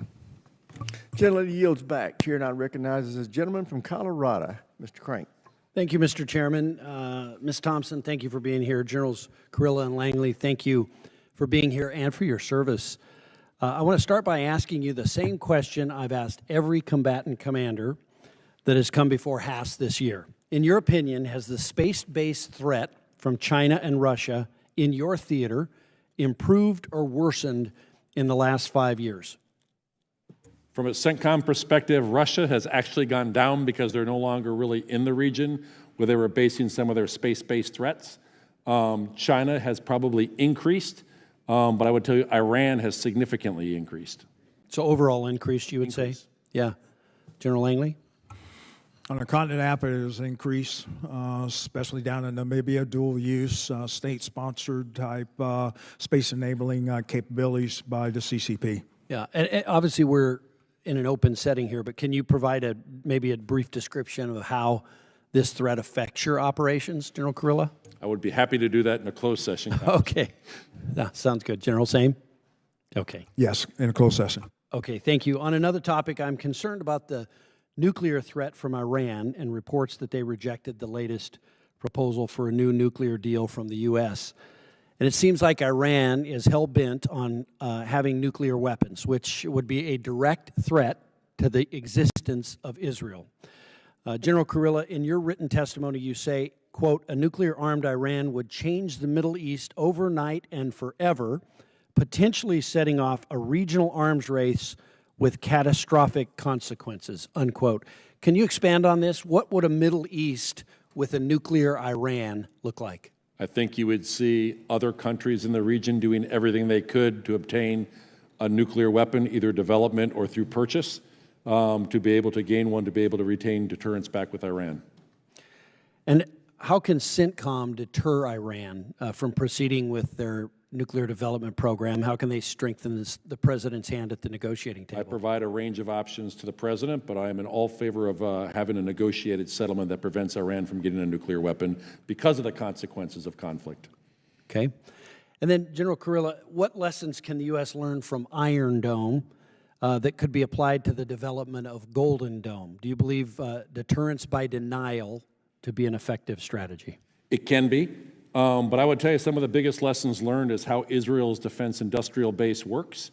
Speaker 4: Gentleman yields back. Chair now recognizes this gentleman from Colorado, Mr. Crank.
Speaker 11: Thank you, Mr. Chairman. Ms. Thompson, thank you for being here. Generals Kurilla and Langley, thank you for being here and for your service. I want to start by asking you the same question I've asked every combatant commander that has come before HASS this year. In your opinion, has the space-based threat from China and Russia in your theater improved or worsened in the last 5 years?
Speaker 1: From a Centcom perspective, Russia has actually gone down because they're no longer really in the region where they were basing some of their space-based threats. China has probably increased, but I would tell you Iran has significantly increased.
Speaker 11: So overall increased, you would say? Yeah. General Langley?
Speaker 14: On the continent, Africa has increased, especially down in Namibia, dual use, state-sponsored type space-enabling capabilities by the CCP.
Speaker 11: Yeah, and obviously we're in an open setting here, but can you provide maybe a brief description of how this threat affects your operations, General Kurilla?
Speaker 1: I would be happy to do that in a closed session.
Speaker 11: Okay, sounds good. General, same? Okay.
Speaker 14: Yes, in a closed session.
Speaker 11: Okay, thank you. On another topic, I'm concerned about the nuclear threat from Iran and reports that they rejected the latest proposal for a new nuclear deal from the U.S. And it seems like Iran is hell-bent on having nuclear weapons, which would be a direct threat to the existence of Israel. General Kurilla, in your written testimony, you say, quote, a nuclear-armed Iran would change the Middle East overnight and forever, potentially setting off a regional arms race with catastrophic consequences, unquote. Can you expand on this? What would a Middle East with a nuclear Iran look like?
Speaker 1: I think you would see other countries in the region doing everything they could to obtain a nuclear weapon, either development or through purchase, to be able to gain one, to be able to retain deterrence back with Iran.
Speaker 11: And how can Centcom deter Iran from proceeding with their nuclear development program? How can they strengthen the president's hand at the negotiating table?
Speaker 1: I provide a range of options to the president, but I am in all favor of having a negotiated settlement that prevents Iran from getting a nuclear weapon because of the consequences of conflict.
Speaker 11: Okay. And then, General Kurilla, what lessons can the U.S. learn from Iron Dome that could be applied to the development of Golden Dome? Do you believe deterrence by denial to be an effective strategy?
Speaker 1: It can be. But I would tell you some of the biggest lessons learned is how Israel's defense industrial base works.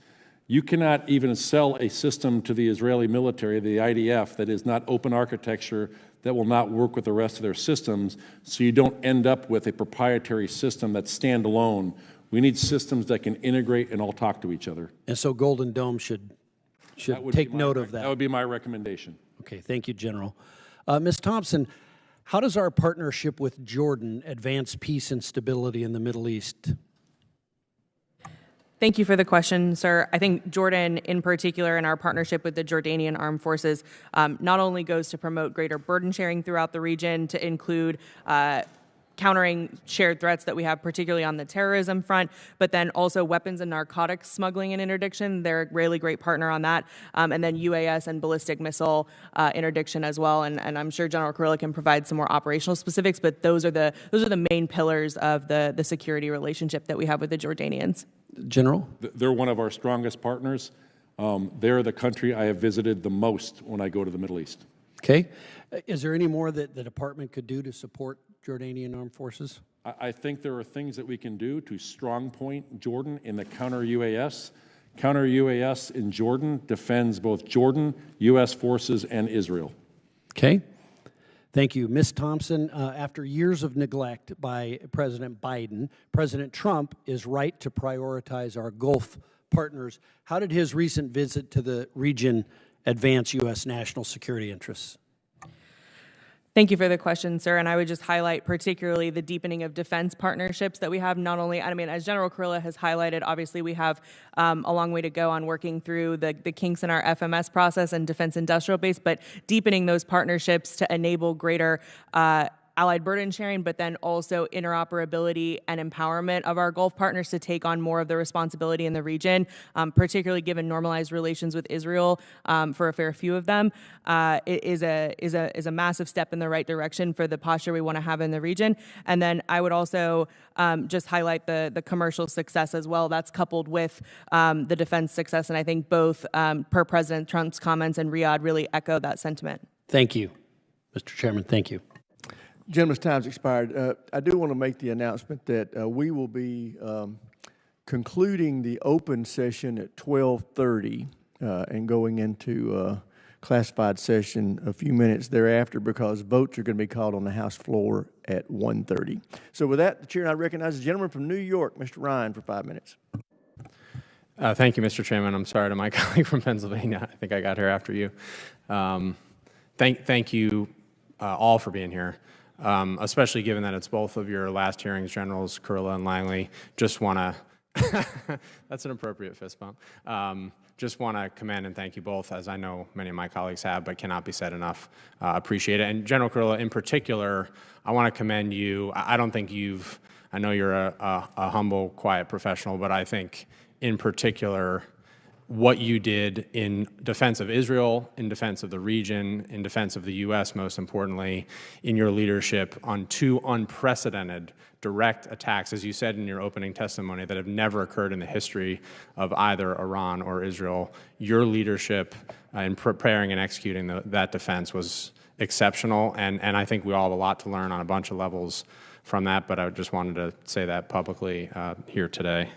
Speaker 1: You cannot even sell a system to the Israeli military, the IDF, that is not open architecture, that will not work with the rest of their systems, so you don't end up with a proprietary system that's standalone. We need systems that can integrate and all talk to each other.
Speaker 11: And so Golden Dome should take note of that.
Speaker 1: That would be my recommendation.
Speaker 11: Okay, thank you, General. Ms. Thompson, how does our partnership with Jordan advance peace and stability in the Middle East?
Speaker 6: Thank you for the question, sir. I think Jordan, in particular, and our partnership with the Jordanian Armed Forces, not only goes to promote greater burden sharing throughout the region, to include countering shared threats that we have, particularly on the terrorism front, but then also weapons and narcotics smuggling and interdiction. They're a really great partner on that. And then UAS and ballistic missile interdiction as well. And I'm sure General Kurilla can provide some more operational specifics, but those are the main pillars of the security relationship that we have with the Jordanians.
Speaker 11: General?
Speaker 1: They're one of our strongest partners. They're the country I have visited the most when I go to the Middle East.
Speaker 11: Okay. Is there any more that the department could do to support Jordanian armed forces?
Speaker 1: I think there are things that we can do to strong point Jordan in the counter-UAS. Counter-UAS in Jordan defends both Jordan, U.S. forces, and Israel.
Speaker 11: Okay. Thank you. Ms. Thompson, after years of neglect by President Biden, President Trump is right to prioritize our Gulf partners. How did his recent visit to the region advance U.S. national security interests?
Speaker 6: Thank you for the question, sir. And I would just highlight particularly the deepening of defense partnerships that we have. Not only, I mean, as General Kurilla has highlighted, obviously we have a long way to go on working through the kinks in our FMS process and defense industrial base, but deepening those partnerships to enable greater allied burden sharing, but then also interoperability and empowerment of our Gulf partners to take on more of the responsibility in the region, particularly given normalized relations with Israel for a fair few of them, is a massive step in the right direction for the posture we want to have in the region. And then I would also just highlight the commercial success as well. That's coupled with the defense success, and I think both per President Trump's comments and Riyadh really echo that sentiment.
Speaker 11: Thank you, Mr. Chairman. Thank you.
Speaker 4: Gentleman's time's expired. I do want to make the announcement that we will be concluding the open session at 12:30 and going into classified session a few minutes thereafter, because votes are going to be called on the House floor at 1:30. So with that, the chair and I recognize the gentleman from New York, Mr. Ryan, for 5 minutes.
Speaker 13: Thank you, Mr. Chairman. I'm sorry to my colleague from Pennsylvania. I think I got here after you. Thank you all for being here. Especially given that it's both of your last hearings, Generals Kurilla and Langley. Just want to, that's an appropriate fist bump. Just want to commend and thank you both, as I know many of my colleagues have, but cannot be said enough. Appreciate it. And General Kurilla, in particular, I want to commend you. I don't think I know you're a humble, quiet professional, but I think in particular, what you did in defense of Israel, in defense of the region, in defense of the U.S., most importantly, in your leadership on two unprecedented direct attacks, as you said in your opening testimony, that have never occurred in the history of either Iran or Israel. Your leadership in preparing and executing that defense was exceptional, and I think we all have a lot to learn on a bunch of levels from that, but I just wanted to say that publicly here today.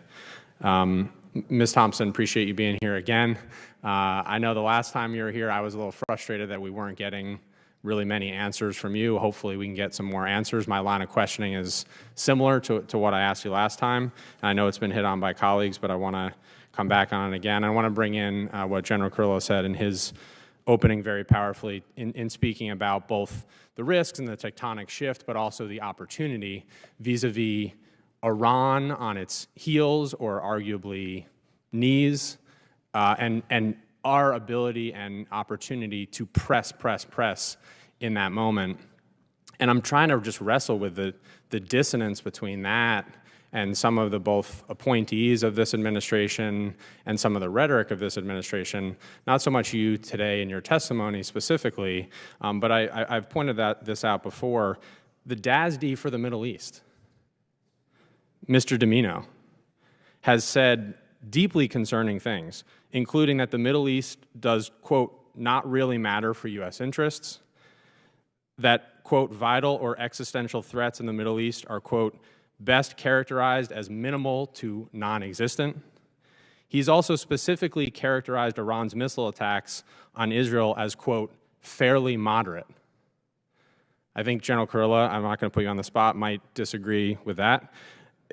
Speaker 13: Ms. Thompson, appreciate you being here again. I know the last time you were here, I was a little frustrated that we weren't getting really many answers from you. Hopefully we can get some more answers. My line of questioning is similar to what I asked you last time. I know it's been hit on by colleagues, but I want to come back on it again. I want to bring in what General Kurilla said in his opening very powerfully in speaking about both the risks and the tectonic shift, but also the opportunity vis-a-vis Iran on its heels or arguably knees, and our ability and opportunity to press in that moment. And I'm trying to just wrestle with the dissonance between that and some of the both appointees of this administration and some of the rhetoric of this administration, not so much you today in your testimony specifically, but I've pointed this out before. The DASD for the Middle East, Mr. Domino, has said deeply concerning things, including that the Middle East does, quote, not really matter for U.S. interests, that, quote, vital or existential threats in the Middle East are, quote, best characterized as minimal to non-existent. He's also specifically characterized Iran's missile attacks on Israel as, quote, fairly moderate. I think General Kurilla, I'm not going to put you on the spot, might disagree with that.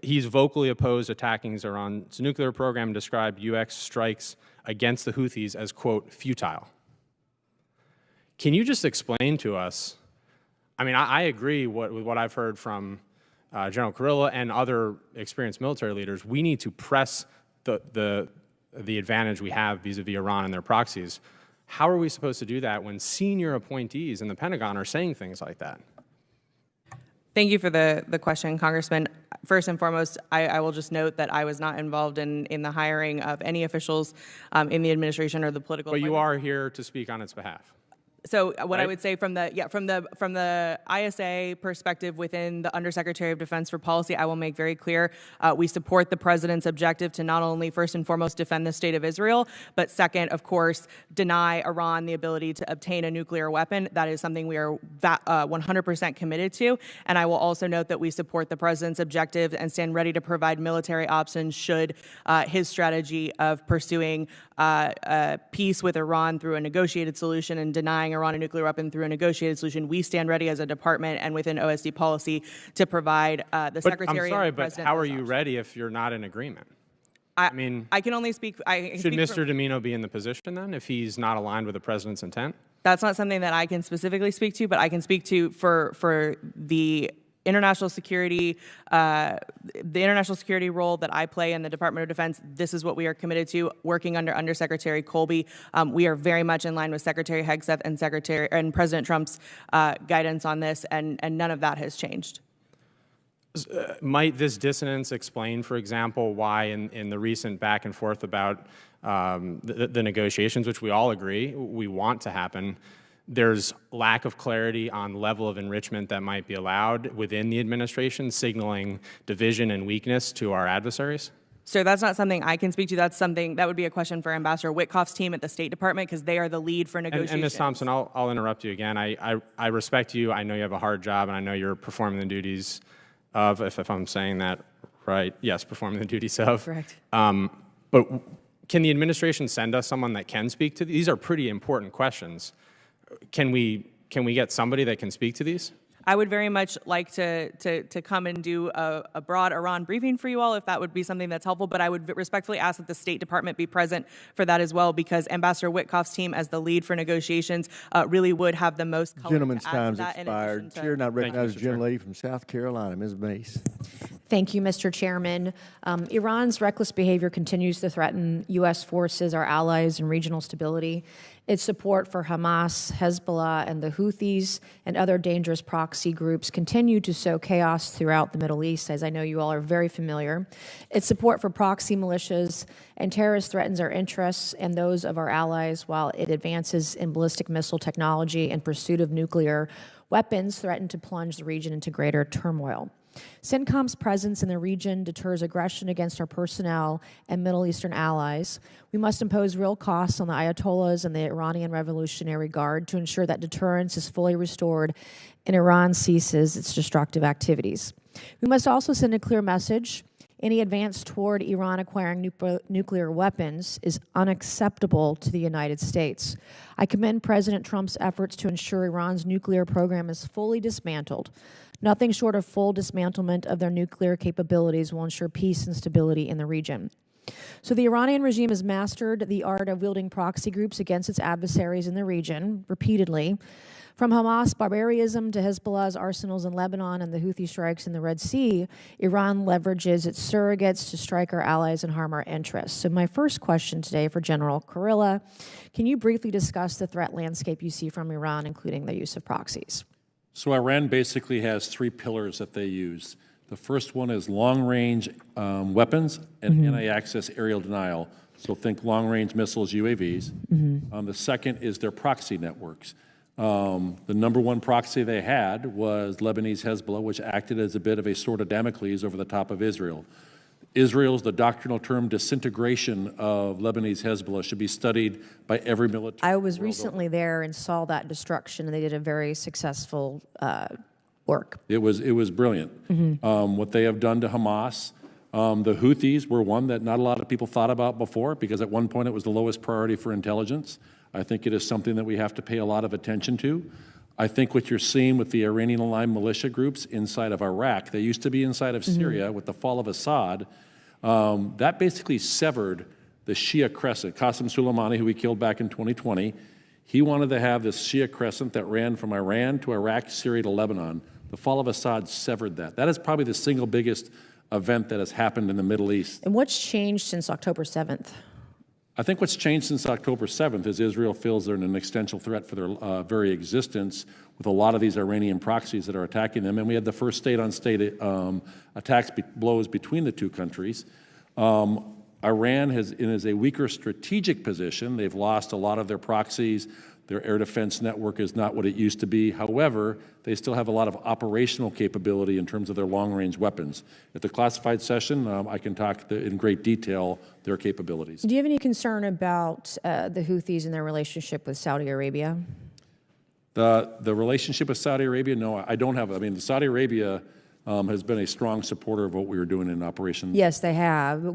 Speaker 13: He's vocally opposed attacking Iran's nuclear program and described U.S. strikes against the Houthis as, quote, futile. Can you just explain to us, I mean, I agree with what I've heard from General Kurilla and other experienced military leaders. We need to press the advantage we have vis-a-vis Iran and their proxies. How are we supposed to do that when senior appointees in the Pentagon are saying things like that?
Speaker 6: Thank you for the question, Congressman. First and foremost, I will just note that I was not involved in the hiring of any officials in the administration or the political.
Speaker 13: But you are here to speak on its behalf.
Speaker 6: So what
Speaker 13: right?
Speaker 6: I would say from the ISA perspective within the Undersecretary of Defense for Policy, I will make very clear we support the president's objective to not only first and foremost defend the state of Israel, but second, of course, deny Iran the ability to obtain a nuclear weapon. That is something we are 100% committed to. And I will also note that we support the president's objective and stand ready to provide military options should his strategy of pursuing peace with Iran through a negotiated solution and denying Iran a nuclear weapon through a negotiated solution. We stand ready as a department and within OSD policy to provide the Secretary.
Speaker 13: I'm sorry,
Speaker 6: and the
Speaker 13: but
Speaker 6: President
Speaker 13: how are you ready if you're not in agreement? I mean,
Speaker 6: I can only speak.
Speaker 13: Should Mr. Domino be in the position then if he's not aligned with the president's intent?
Speaker 6: That's not something that I can specifically speak to, but I can speak to for the international security, role that I play in the Department of Defense. This is what we are committed to, working under Undersecretary Colby. We are very much in line with Secretary Hegseth and President Trump's guidance on this, and none of that has changed.
Speaker 13: Might this dissonance explain, for example, why in the recent back and forth about the negotiations, which we all agree we want to happen, there's lack of clarity on level of enrichment that might be allowed within the administration, signaling division and weakness to our adversaries?
Speaker 6: So that's not something I can speak to. That's something that would be a question for Ambassador Witkoff's team at the State Department, because they are the lead for negotiations.
Speaker 13: And Ms. Thompson, I'll interrupt you again. I respect you. I know you have a hard job, and I know you're performing the duties of, if I'm saying that right, yes, performing the duties of.
Speaker 6: Correct.
Speaker 13: But can the administration send us someone that can speak to these? These are pretty important questions. Can we get somebody that can speak to these?
Speaker 6: I would very much like to come and do a broad Iran briefing for you all, if that would be something that's helpful. But I would respectfully ask that the State Department be present for that as well, because Ambassador Witkoff's team, as the lead for negotiations, really would have the most color.
Speaker 4: Gentleman's
Speaker 6: to add
Speaker 4: time's
Speaker 6: to that,
Speaker 4: expired. Chair now recognizes the gentlelady from South Carolina, Ms. Mace.
Speaker 8: Thank you, Mr. Chairman. Iran's reckless behavior continues to threaten U.S. forces, our allies, and regional stability. Its support for Hamas, Hezbollah, and the Houthis and other dangerous proxy groups continue to sow chaos throughout the Middle East, as I know you all are very familiar. Its support for proxy militias and terrorists threatens our interests and those of our allies, while it advances in ballistic missile technology and pursuit of nuclear weapons threaten to plunge the region into greater turmoil. Centcom's presence in the region deters aggression against our personnel and Middle Eastern allies. We must impose real costs on the Ayatollahs and the Iranian Revolutionary Guard to ensure that deterrence is fully restored and Iran ceases its destructive activities. We must also send a clear message. Any advance toward Iran acquiring nuclear weapons is unacceptable to the United States. I commend President Trump's efforts to ensure Iran's nuclear program is fully dismantled. Nothing short of full dismantlement of their nuclear capabilities will ensure peace and stability in the region. So the Iranian regime has mastered the art of wielding proxy groups against its adversaries in the region repeatedly. From Hamas barbarism to Hezbollah's arsenals in Lebanon and the Houthi strikes in the Red Sea, Iran leverages its surrogates to strike our allies and harm our interests. So my first question today for General Kurilla, can you briefly discuss the threat landscape you see from Iran, including the use of proxies?
Speaker 1: So Iran basically has three pillars that they use. The first one is long-range weapons and anti-access aerial denial. So think long-range missiles, UAVs. The second is their proxy networks. The number one proxy they had was Lebanese Hezbollah, which acted as a bit of a sword of Damocles over the top of Israel. Israel's, the doctrinal term, disintegration of Lebanese Hezbollah should be studied by every military.
Speaker 8: I was recently there and saw that destruction, and they did a very successful work.
Speaker 1: It was brilliant. What they have done to Hamas. The Houthis were one that not a lot of people thought about before, because at one point it was the lowest priority for intelligence. I think it is something that we have to pay a lot of attention to. I think what you're seeing with the Iranian-aligned militia groups inside of Iraq, they used to be inside of Syria. With the fall of Assad, that basically severed the Shia crescent. Qasem Soleimani, who we killed back in 2020, he wanted to have this Shia crescent that ran from Iran to Iraq, Syria to Lebanon. The fall of Assad severed that. That is probably the single biggest event that has happened in the Middle East.
Speaker 8: And what's changed since October 7th?
Speaker 1: I think what's changed since October 7th is Israel feels they're an existential threat for their very existence with a lot of these Iranian proxies that are attacking them. And we had the first state-on-state attacks, blows between the two countries. Iran is a weaker strategic position. They've lost a lot of their proxies. Their air defense network is not what it used to be. However, they still have a lot of operational capability in terms of their long-range weapons. At the classified session, I can talk in great detail their capabilities.
Speaker 8: Do you have any concern about the Houthis and their relationship with Saudi Arabia?
Speaker 1: The relationship with Saudi Arabia, no, I don't have. I mean, Saudi Arabia has been a strong supporter of what we were doing in Operation.
Speaker 8: Yes, they have. But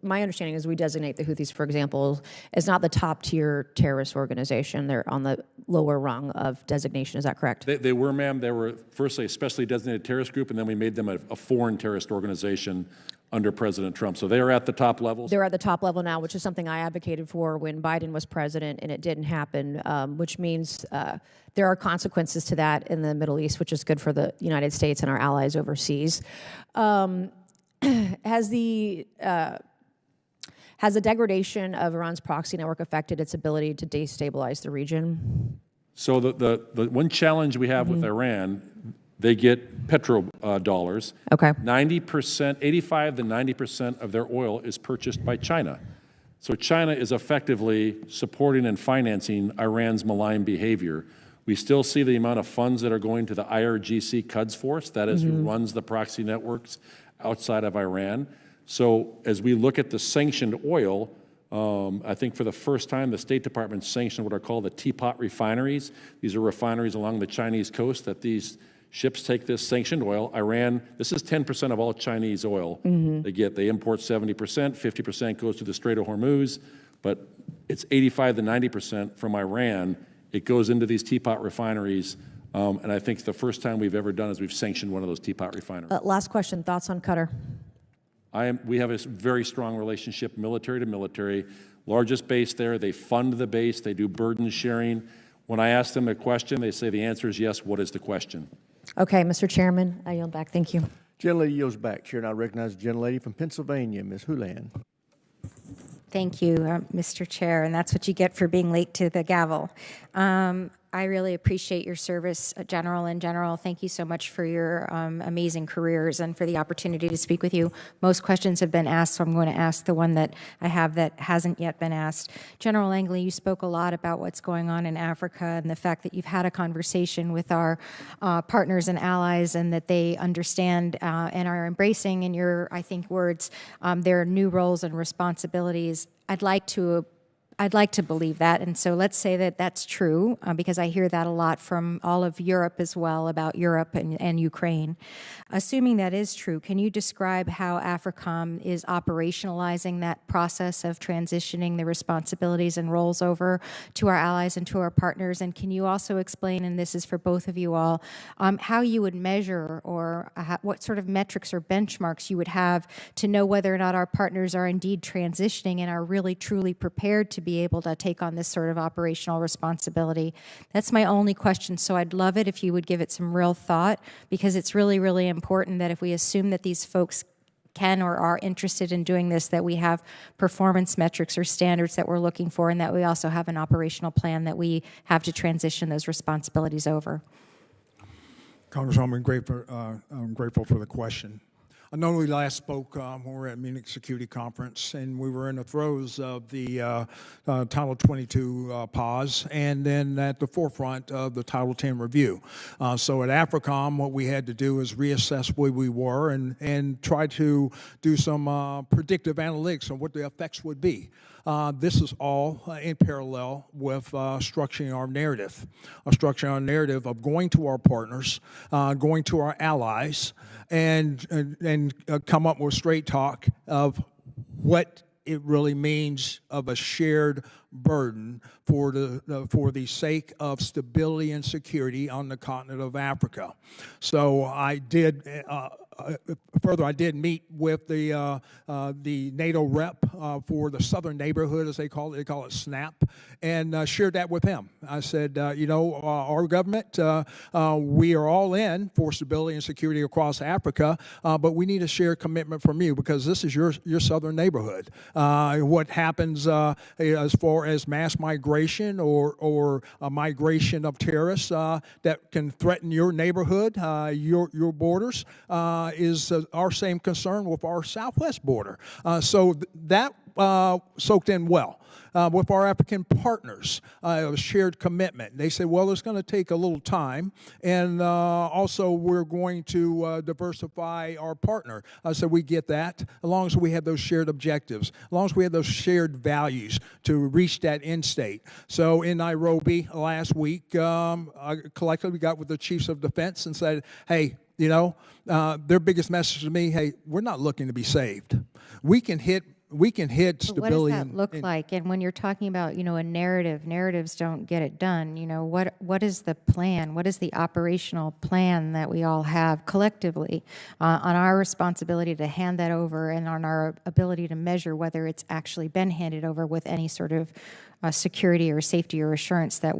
Speaker 8: my understanding is we designate the Houthis, for example, as not the top-tier terrorist organization. They're on the lower rung of designation. Is that correct?
Speaker 1: They were, ma'am. They were firstly a specially designated terrorist group, and then we made them a foreign terrorist organization under President Trump. So they are at the top levels.
Speaker 8: They're at the top level now, which is something I advocated for when Biden was president, and it didn't happen, which means there are consequences to that in the Middle East, which is good for the United States and our allies overseas. Has the degradation of Iran's proxy network affected its ability to destabilize the region?
Speaker 1: So the one challenge we have with Iran, they get petrodollars.
Speaker 8: Okay.
Speaker 1: 90%, 85 to 90% of their oil is purchased by China. So China is effectively supporting and financing Iran's malign behavior. We still see the amount of funds that are going to the IRGC Quds Force, that is who runs the proxy networks outside of Iran. So as we look at the sanctioned oil, I think for the first time, the State Department sanctioned what are called the teapot refineries. These are refineries along the Chinese coast that these ships take this sanctioned oil. Iran, this is 10% of all Chinese oil they get. They import 70%, 50% goes to the Strait of Hormuz, but it's 85 to 90% from Iran. It goes into these teapot refineries, and I think the first time we've ever done is we've sanctioned one of those teapot refineries.
Speaker 8: Last question, thoughts on Qatar?
Speaker 1: We have a very strong relationship, military to military. Largest base there, they fund the base, they do burden sharing. When I ask them a question, they say the answer is yes. What is the question?
Speaker 8: Okay, Mr. Chairman, I yield back. Thank you.
Speaker 4: Gentlelady yields back. Chair, and I recognize the gentlelady from Pennsylvania, Ms. Hulan.
Speaker 15: Thank you, Mr. Chair, and that's what you get for being late to the gavel. I really appreciate your service, General. In general, thank you so much for your amazing careers and for the opportunity to speak with you. Most questions have been asked, so I'm going to ask the one that I have that hasn't yet been asked. General Langley, you spoke a lot about what's going on in Africa and the fact that you've had a conversation with our partners and allies and that they understand and are embracing, in your, I think, words, their new roles and responsibilities. I'd like to believe that, and so let's say that that's true, because I hear that a lot from all of Europe as well, about Europe and Ukraine. Assuming that is true, can you describe how Africom is operationalizing that process of transitioning the responsibilities and roles over to our allies and to our partners? And can you also explain, and this is for both of you all, how you would measure or what sort of metrics or benchmarks you would have to know whether or not our partners are indeed transitioning and are really truly prepared to be be able to take on this sort of operational responsibility. That's my only question. So I'd love it if you would give it some real thought, because it's really, really important that if we assume that these folks can or are interested in doing this, that we have performance metrics or standards that we're looking for, and that we also have an operational plan that we have to transition those responsibilities over.
Speaker 14: Congresswoman, I'm grateful for the question. I know we last spoke when we were at Munich Security Conference, and we were in the throes of the Title 22 pause, and then at the forefront of the Title 10 review. So at Africom, what we had to do is reassess where we were and try to do some predictive analytics on what the effects would be. This is all in parallel with structuring our narrative of going to our partners, going to our allies, and come up with straight talk of what it really means of a shared burden for the sake of stability and security on the continent of Africa. So I did. Further, I did meet with the NATO rep for the southern neighborhood, as they call it SNAP, and shared that with him. I said, our government, we are all in for stability and security across Africa, but we need a shared commitment from you, because this is your southern neighborhood. What happens as far as mass migration or a migration of terrorists that can threaten your neighborhood, your borders, is our same concern with our southwest border. So that soaked in well. With our African partners, a shared commitment. They said, well, it's going to take a little time, and also we're going to diversify our partner. So we get that, as long as we have those shared objectives, as long as we have those shared values to reach that end state. So in Nairobi last week, I collectively got with the chiefs of defense and said, hey, their biggest message to me, hey, we're not looking to be saved. We can hit stability.
Speaker 15: But what does that look like? And when you're talking about, a narrative, narratives don't get it done. What is the plan? What is the operational plan that we all have collectively on our responsibility to hand that over, and on our ability to measure whether it's actually been handed over with any sort of security or safety or assurance that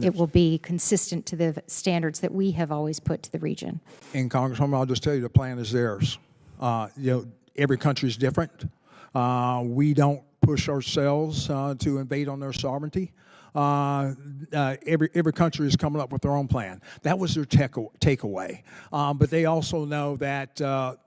Speaker 15: it will be consistent to the standards that we have always put to the region?
Speaker 14: And Congresswoman, I'll just tell you, the plan is theirs. Every country is different. We don't push ourselves to invade on their sovereignty. Every country is coming up with their own plan. That was their takeaway. But they also know that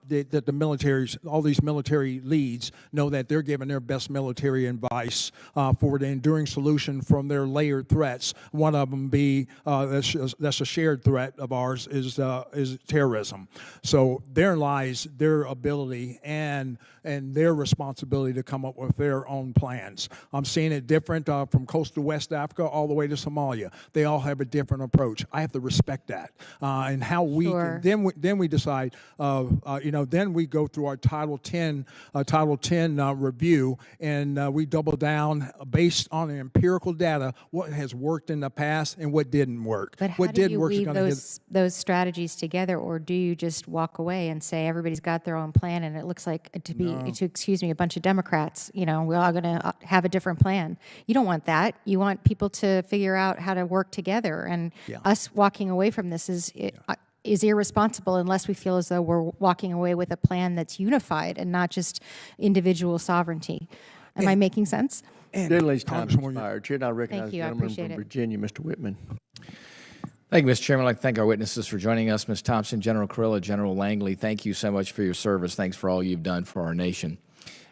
Speaker 14: that the militaries, all these military leads, know that they're giving their best military advice for the enduring solution from their layered threats. One of them that's a shared threat of ours is terrorism. So therein lies their ability and their responsibility to come up with their own plans. I'm seeing it different from coast to West Africa all the way to Somalia. They all have a different approach. I have to respect that. And how we
Speaker 15: Sure.
Speaker 14: then we decide. Then we go through our Title 10 review, and we double down based on the empirical data what has worked in the past and what didn't work.
Speaker 15: But how
Speaker 14: what
Speaker 15: do
Speaker 14: did
Speaker 15: you
Speaker 14: work is
Speaker 15: weave
Speaker 14: gonna
Speaker 15: those strategies together, or do you just walk away and say everybody's got their own plan, and it looks like a bunch of Democrats, we're all going to have a different plan? You don't want that. You want people to figure out how to work together, and us walking away from this is irresponsible unless we feel as though we're walking away with a plan that's unified and not just individual sovereignty. Am I making sense?
Speaker 4: Gentleman's time expired. Chair, now recognize
Speaker 15: Thank
Speaker 4: the
Speaker 15: you. I
Speaker 4: gentleman
Speaker 15: appreciate
Speaker 4: from
Speaker 15: it.
Speaker 4: Virginia, Mr. Whitman.
Speaker 20: Thank you, Mr. Chairman. I'd like to thank our witnesses for joining us. Ms. Thompson, General Kurilla, General Langley, thank you so much for your service. Thanks for all you've done for our nation.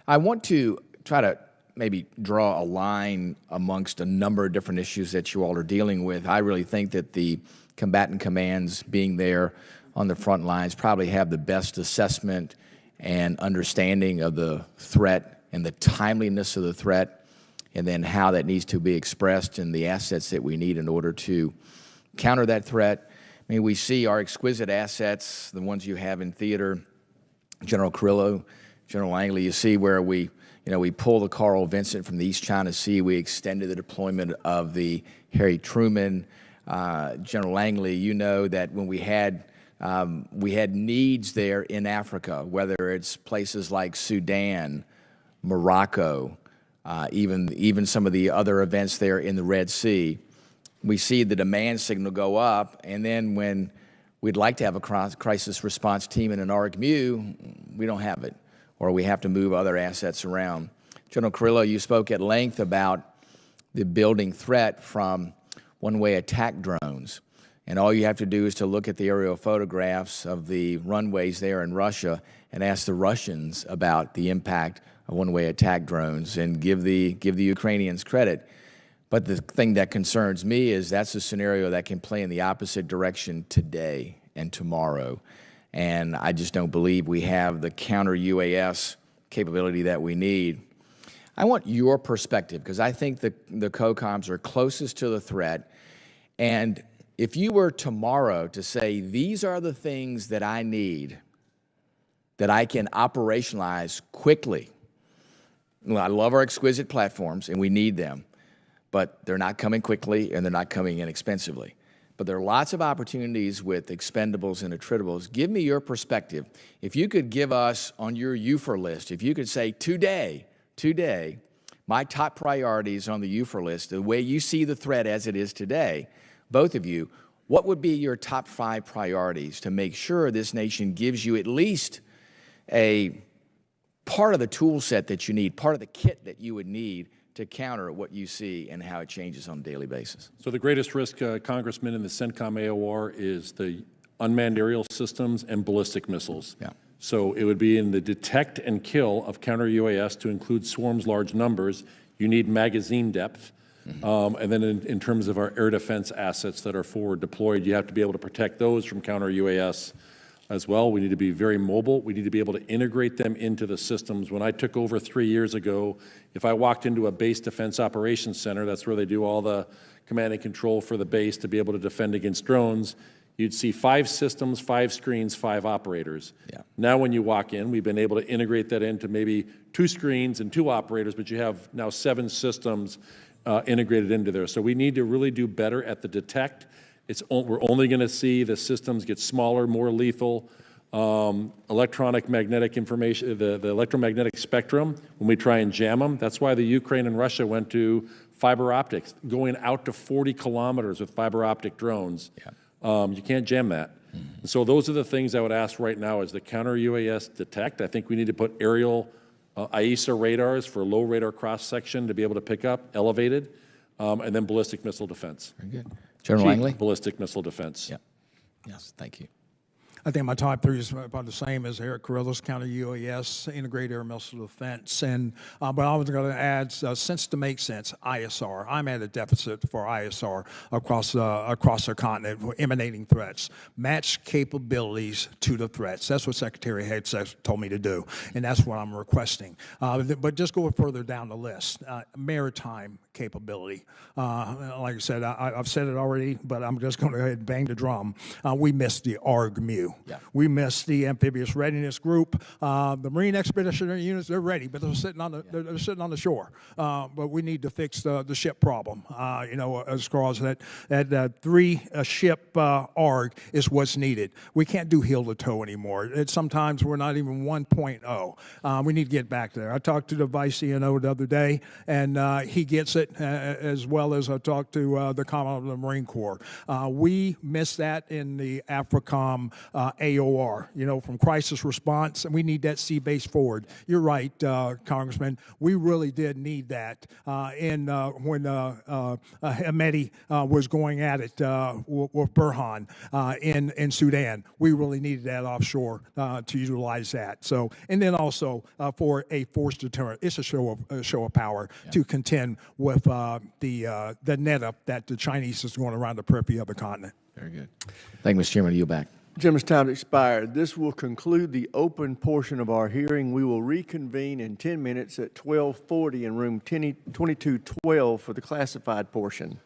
Speaker 20: I want to try to maybe draw a line amongst a number of different issues that you all are dealing with. I really think that the combatant commands being there on the front lines probably have the best assessment and understanding of the threat and the timeliness of the threat, and then how that needs to be expressed and the assets that we need in order to counter that threat. I mean, we see our exquisite assets, the ones you have in theater, General Kurilla, General Langley. You see where we pull the Carl Vincent from the East China Sea. We extended the deployment of the Harry Truman. General Langley, you know that when we had needs there in Africa, whether it's places like Sudan, Morocco, even some of the other events there in the Red Sea. We see the demand signal go up, and then when we'd like to have a crisis response team in an ARGMU, we don't have it, or we have to move other assets around. General Kurilla, you spoke at length about the building threat from one-way attack drones. And all you have to do is to look at the aerial photographs of the runways there in Russia and ask the Russians about the impact of one-way attack drones and give the Ukrainians credit. But the thing that concerns me is that's a scenario that can play in the opposite direction today and tomorrow. And I just don't believe we have the counter-UAS capability that we need. I want your perspective, because I think the COCOMs are closest to the threat. And if you were tomorrow to say, these are the things that I need that I can operationalize quickly. Well, I love our exquisite platforms, and we need them, but they're not coming quickly, and they're not coming inexpensively. But there are lots of opportunities with expendables and attritables. Give me your perspective. If you could give us on your UFOR list, if you could say today, my top priorities on the UFOR list, the way you see the threat as it is today, both of you, what would be your top 5 priorities to make sure this nation gives you at least a part of the tool set that you need, part of the kit that you would need to counter what you see and how it changes on a daily basis?
Speaker 1: So the greatest risk, Congressman, in the Centcom AOR is the unmanned aerial systems and ballistic missiles.
Speaker 20: Yeah.
Speaker 1: So it would be in the detect and kill of counter-UAS to include swarms, large numbers. You need magazine depth. And then in terms of our air defense assets that are forward deployed, you have to be able to protect those from counter-UAS as well. We need to be very mobile. We need to be able to integrate them into the systems. When I took over 3 years ago, if I walked into a base defense operations center, that's where they do all the command and control for the base to be able to defend against drones, you'd see 5 systems, 5 screens, 5 operators.
Speaker 20: Yeah.
Speaker 1: Now when you walk in, we've been able to integrate that into maybe 2 screens and 2 operators, but you have now 7 systems integrated into there. So we need to really do better at the detect. We're only going to see the systems get smaller, more lethal. Electronic magnetic information, the electromagnetic spectrum, when we try and jam them, that's why the Ukraine and Russia went to fiber optics, going out to 40 kilometers with fiber optic drones. Yeah. You can't jam that. And so those are the things I would ask right now is the counter-UAS detect. I think we need to put aerial AESA radars for low radar cross-section to be able to pick up, elevated, and then ballistic missile defense.
Speaker 20: Very good. General Langley?
Speaker 1: Ballistic missile defense.
Speaker 20: Yeah. Yes, thank you.
Speaker 14: I think my top 3 is about the same as Eric Kurilla's counter-UAS, integrated air missile defense. And but I was going to add, sense to make sense, ISR. I'm at a deficit for ISR across our continent, emanating threats. Match capabilities to the threats. That's what Secretary Head told me to do, and that's what I'm requesting. But just go further down the list. Maritime capability. Like I said, I've said it already, but I'm just going to go ahead and bang the drum. We missed the ARGMU. Yeah. We missed the amphibious readiness group. The Marine expeditionary units, they're ready, but they're sitting on the shore. But we need to fix the ship problem. As far as that 3-ship ARG is what's needed. We can't do heel to toe anymore. Sometimes we're not even 1.0. We need to get back there. I talked to the Vice CNO the other day, and he gets it, as well as I talked to the Commandant of the Marine Corps. We missed that in the Africom AOR, from crisis response, and we need that sea-based forward. You're right, Congressman. We really did need that. When Ahmedi was going at it with Burhan in Sudan, we really needed that offshore to utilize that. So, and then also for a force deterrent, it's a show of power to contend with the net up that the Chinese is going around the periphery of the continent.
Speaker 20: Very good. Thank you, Mr. Chairman. You back.
Speaker 4: Gentleman's time expired. This will conclude the open portion of our hearing. We will reconvene in 10 minutes at 12:40 in room 2212 for the classified portion.